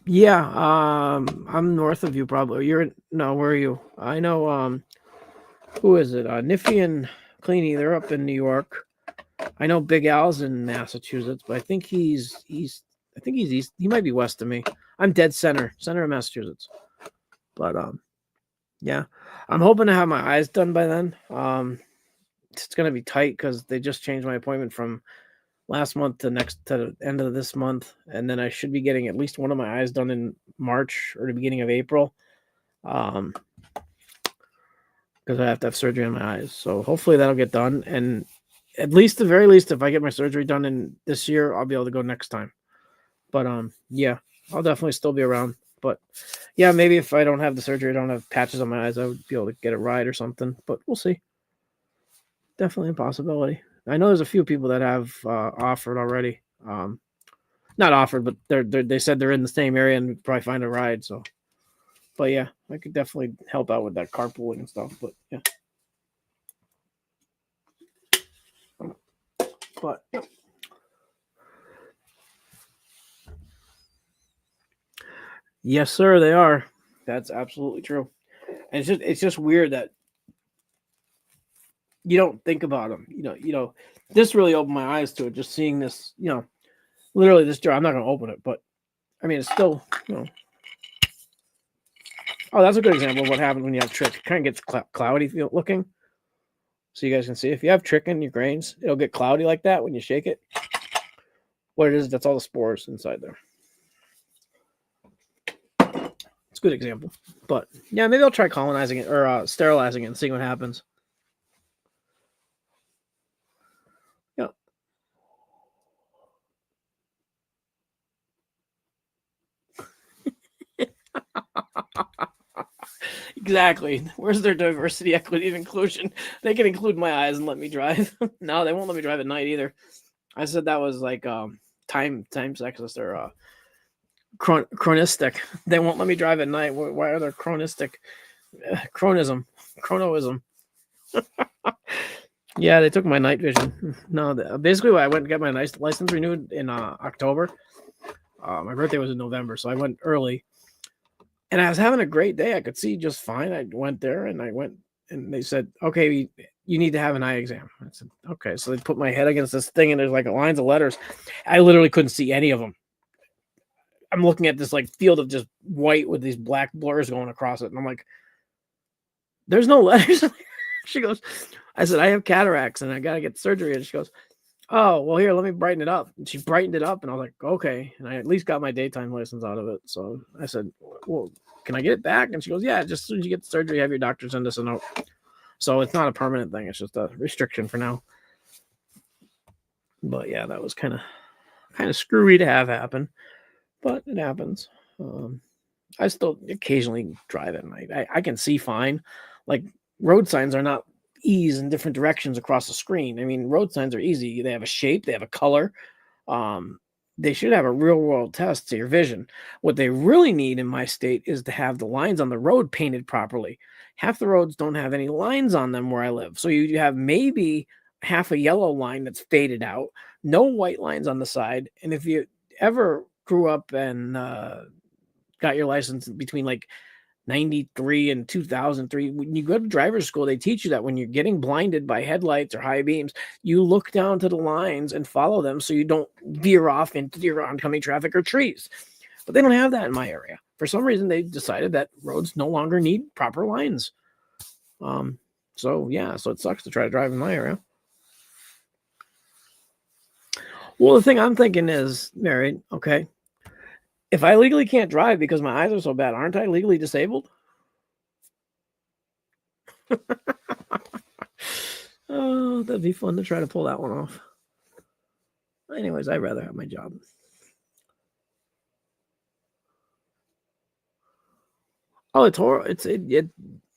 Yeah, I'm north of you probably. Where are you? I know, who is it? Niffy and Cleany, they're up in New York. I know Big Al's in Massachusetts, but I think he's east. I think he's east. He might be west of me. I'm dead center of Massachusetts. But yeah, I'm hoping to have my eyes done by then. It's gonna be tight because they just changed my appointment from last month to the end of this month, and then I should be getting at least one of my eyes done in March or the beginning of April, because I have to have surgery on my eyes. So hopefully that'll get done, and at least, the very least, if I get my surgery done in this year, I'll be able to go next time. But yeah, I'll definitely still be around. But yeah, maybe if I don't have the surgery, I don't have patches on my eyes, I would be able to get a ride or something. But we'll see. Definitely a possibility. I know there's a few people that have offered already. Not offered, but they said they're in the same area and would probably find a ride. So, but yeah, I could definitely help out with that carpooling and stuff. But yeah, but yeah. Yes, sir, they are. That's absolutely true. And it's just weird that you don't think about them. This really opened my eyes to it. Just seeing this, literally this jar. I'm not going to open it, but I mean, it's still, Oh, that's a good example of what happens when you have trick. It kind of gets cloudy looking. So you guys can see if you have trick in your grains, it'll get cloudy like that when you shake it. What it is, that's all the spores inside there. It's a good example. But yeah, maybe I'll try colonizing it or sterilizing it and seeing what happens. Yeah. Exactly. Where's their diversity, equity, and inclusion? They can include my eyes and let me drive. No, they won't let me drive at night either. I said that was like time sexist or chronistic. They won't let me drive at night. Why are they chronistic? Chronism. Yeah, they took my night vision. No, basically, I went and got my license renewed in October. My birthday was in November, so I went early. And I was having a great day. I could see just fine. I went there and they said, okay, you need to have an eye exam. I said, okay. So they put my head against this thing and there's like lines of letters. I literally couldn't see any of them. I'm looking at this like field of just white with these black blurs going across it. And I'm like, there's no letters. She goes, I said, I have cataracts and I got to get surgery. And she goes, oh, well, here, let me brighten it up. And she brightened it up. And I was like, okay. And I at least got my daytime license out of it. So I said, well, can I get it back? And she goes, yeah, just as soon as you get the surgery, have your doctor send us a note. So it's not a permanent thing. It's just a restriction for now. But yeah, that was kind of screwy to have happen. But it happens. I still occasionally drive at night. I can see fine. Like road signs are not ease in different directions across the screen. I mean, road signs are easy. They have a shape, they have a color. They should have a real world test to your vision. What they really need in my state is to have the lines on the road painted properly. Half the roads don't have any lines on them where I live. So you have maybe half a yellow line that's faded out, no white lines on the side. And if you ever grew up and got your license between like 93 and 2003, when you go to driver's school, they teach you that when you're getting blinded by headlights or high beams, you look down to the lines and follow them so you don't veer off into your oncoming traffic or trees. But they don't have that in my area. For some reason, they decided that roads no longer need proper lines. So it sucks to try to drive in my area. Well, the thing I'm thinking is, Mary, okay, if I legally can't drive because my eyes are so bad, aren't I legally disabled? Oh, that'd be fun to try to pull that one off. Anyways, I'd rather have my job. Oh, it's horrible.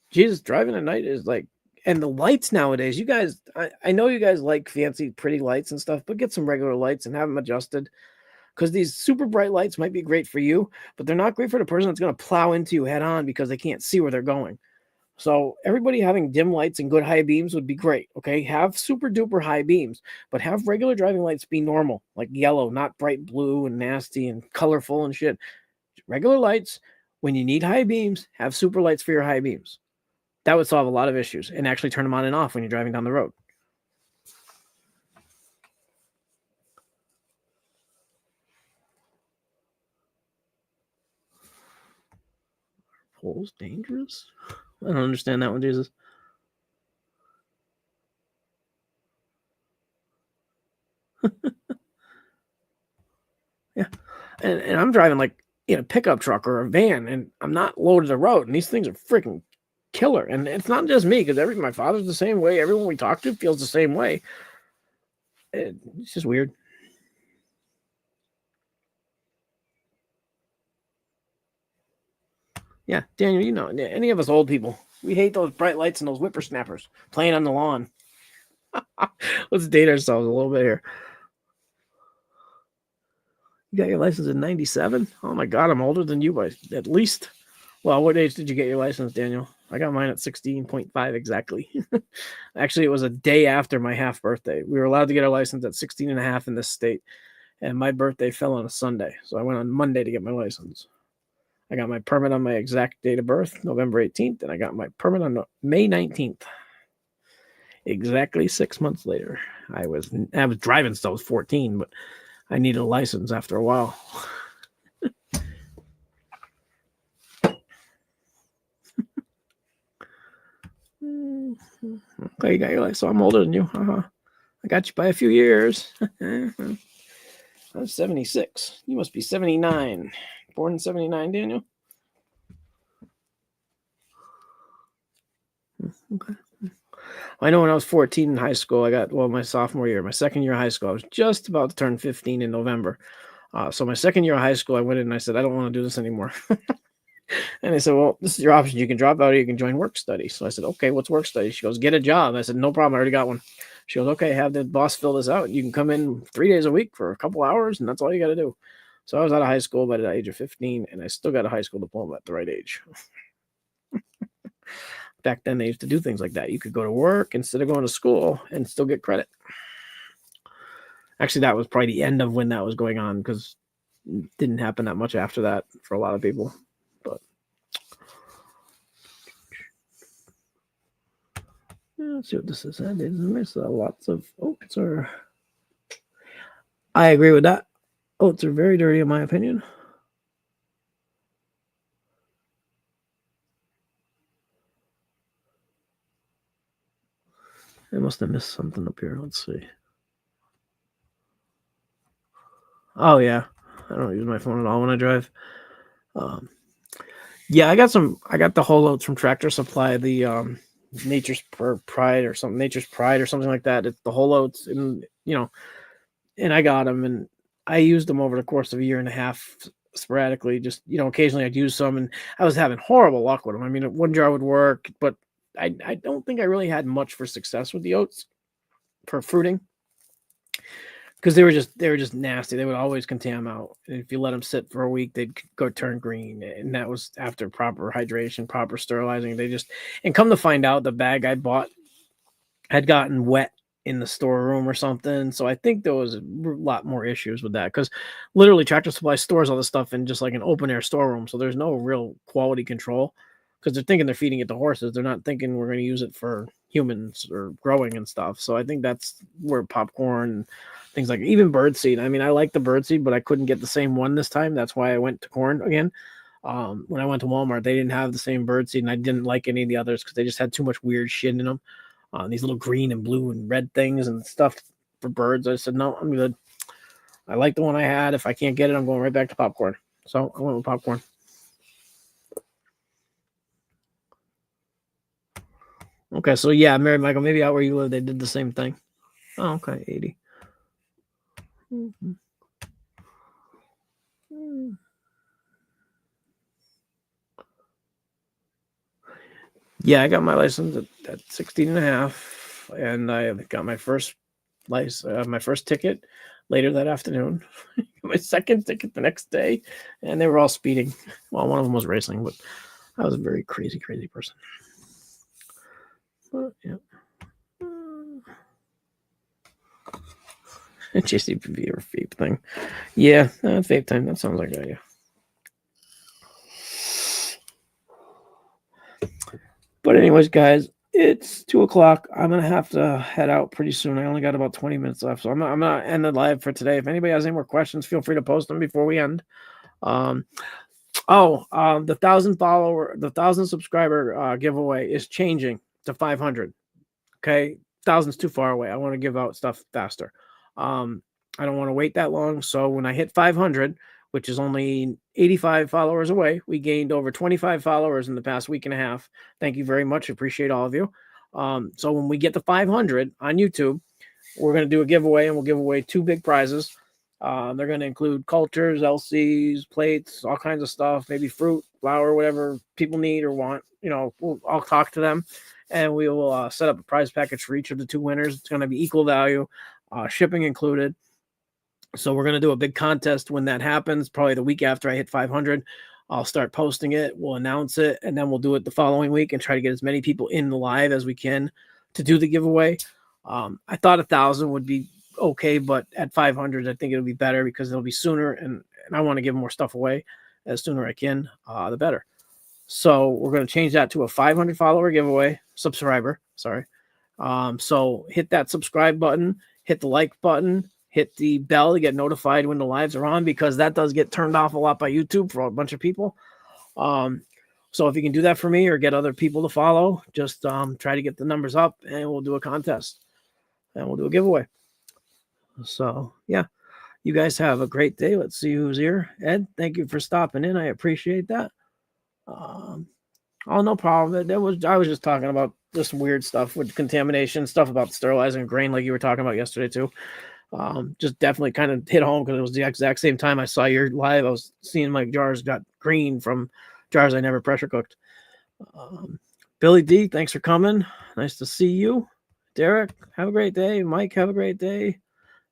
Jesus, driving at night is like, and the lights nowadays, you guys, I know you guys like fancy, pretty lights and stuff, but get some regular lights and have them adjusted. Because these super bright lights might be great for you, but they're not great for the person that's going to plow into you head on because they can't see where they're going. So everybody having dim lights and good high beams would be great. Okay, have super duper high beams, but have regular driving lights be normal, like yellow, not bright blue and nasty and colorful and shit. Regular lights. When you need high beams, have super lights for your high beams. That would solve a lot of issues and actually turn them on and off when you're driving down the road. Poles dangerous? I don't understand that one, Jesus. Yeah. And I'm driving like in a pickup truck or a van, and I'm not low to the road, and these things are freaking killer. And it's not just me, because my father's the same way. Everyone we talk to feels the same way. It's just weird. Yeah, Daniel, any of us old people, we hate those bright lights and those whippersnappers playing on the lawn. Let's date ourselves a little bit here. You got your license in 97? Oh my God, I'm older than you by at least. Well, what age did you get your license, Daniel? I got mine at 16.5 exactly. Actually, it was a day after my half birthday. We were allowed to get our license at 16 and a half in this state. And my birthday fell on a Sunday. So I went on Monday to get my license. I got my permit on my exact date of birth, November 18th, and I got my permit on May 19th. Exactly 6 months later. I was driving still. I was 14, but I needed a license after a while. Okay, you got your license. So I'm older than you. I got you by a few years. I was 76. You must be 79. Born in 79, Daniel? Okay. I know when I was 14 in high school, my sophomore year, my second year of high school, I was just about to turn 15 in November. So my second year of high school, I went in and I said, I don't want to do this anymore. And they said, well, this is your option. You can drop out or you can join work study. So I said, okay, what's work study? She goes, get a job. I said, no problem. I already got one. She goes, okay, have the boss fill this out. You can come in 3 days a week for a couple hours, and that's all you got to do. So I was out of high school by the age of 15, and I still got a high school diploma at the right age. Back then, they used to do things like that. You could go to work instead of going to school and still get credit. Actually, that was probably the end of when that was going on, because it didn't happen that much after that for a lot of people. But let's see what this is. There's lots of oats are. I agree with that. Oats are very dirty, in my opinion. I must have missed something up here. Let's see. Oh yeah, I don't use my phone at all when I drive. Yeah, I got the whole oats from Tractor Supply. The Nature's Pride or something. Nature's Pride or something like that. It's the whole oats, and and I got them, and I used them over the course of a year and a half sporadically. Just occasionally I'd use some, and I was having horrible luck with them. I mean, one jar would work, but I don't think I really had much for success with the oats for fruiting, because they were just nasty. They would always contam out. And if you let them sit for a week, they'd go turn green, and that was after proper hydration, proper sterilizing. And come to find out, the bag I bought had gotten wet in the storeroom or something. So I think there was a lot more issues with that, because literally Tractor Supply stores all this stuff in just like an open air storeroom. So there's no real quality control, because they're thinking they're feeding it to horses. They're not thinking we're going to use it for humans or growing and stuff. So I think that's where popcorn, things like even bird seed. I mean, I like the bird seed, but I couldn't get the same one this time. That's why I went to corn again. When I went to Walmart, they didn't have the same bird seed, and I didn't like any of the others because they just had too much weird shit in them. These little green and blue and red things and stuff for birds. I said, no, I'm good. I like the one I had. If I can't get it, I'm going right back to popcorn. So I went with popcorn. Okay, so yeah, Mary Michael, maybe out where you live, they did the same thing. Oh, okay, 80. Mm-hmm. Yeah, I got my license at 16 and a half, and I got my first my first ticket later that afternoon. My second ticket the next day, and they were all speeding. Well, one of them was racing, but I was a very crazy person. But yeah. JCPV or vape thing. Yeah, vape time. That sounds like a idea. But anyways, guys, it's 2:00. I'm gonna have to head out pretty soon. I only got about 20 minutes left, so I'm not end the live for today. If anybody has any more questions, feel free to post them before we end. The 1,000 subscriber giveaway is changing to 500. Okay, 1,000's too far away. I want to give out stuff faster. I don't want to wait that long. So when I hit 500, which is only 85 followers away, we gained over 25 followers in the past week and a half. Thank you very much. Appreciate all of you. So when we get to 500 on YouTube, we're going to do a giveaway, and we'll give away 2 big prizes. They're going to include cultures, LCs, plates, all kinds of stuff, maybe fruit, flour, whatever people need or want. I'll talk to them, and we will set up a prize package for each of the 2 winners. It's going to be equal value, shipping included. So we're going to do a big contest when that happens, probably the week after I hit 500. I'll start posting it. We'll announce it, and then we'll do it the following week and try to get as many people in the live as we can to do the giveaway. I thought 1,000 would be okay, but at 500, I think it'll be better because it'll be sooner, and I want to give more stuff away as sooner I can, the better. So we're going to change that to a 500 follower giveaway, subscriber, sorry. So hit that subscribe button, hit the like button, hit the bell to get notified when the lives are on, because that does get turned off a lot by YouTube for a bunch of people. So if you can do that for me or get other people to follow, just try to get the numbers up, and we'll do a contest and we'll do a giveaway. So yeah, you guys have a great day. Let's see who's here. Ed, thank you for stopping in. I appreciate that. Oh, no problem. I was just talking about this weird stuff with contamination, stuff about sterilizing grain, like you were talking about yesterday too. Just definitely kind of hit home because it was the exact same time I saw your live. I was seeing my jars got green from jars I never pressure cooked. Billy D, thanks for coming. Nice to see you. Derek, have a great day. Mike, have a great day.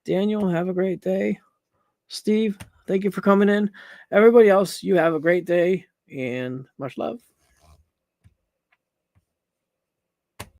Daniel, have a great day. Steve, thank you for coming in. Everybody else, you have a great day and much love.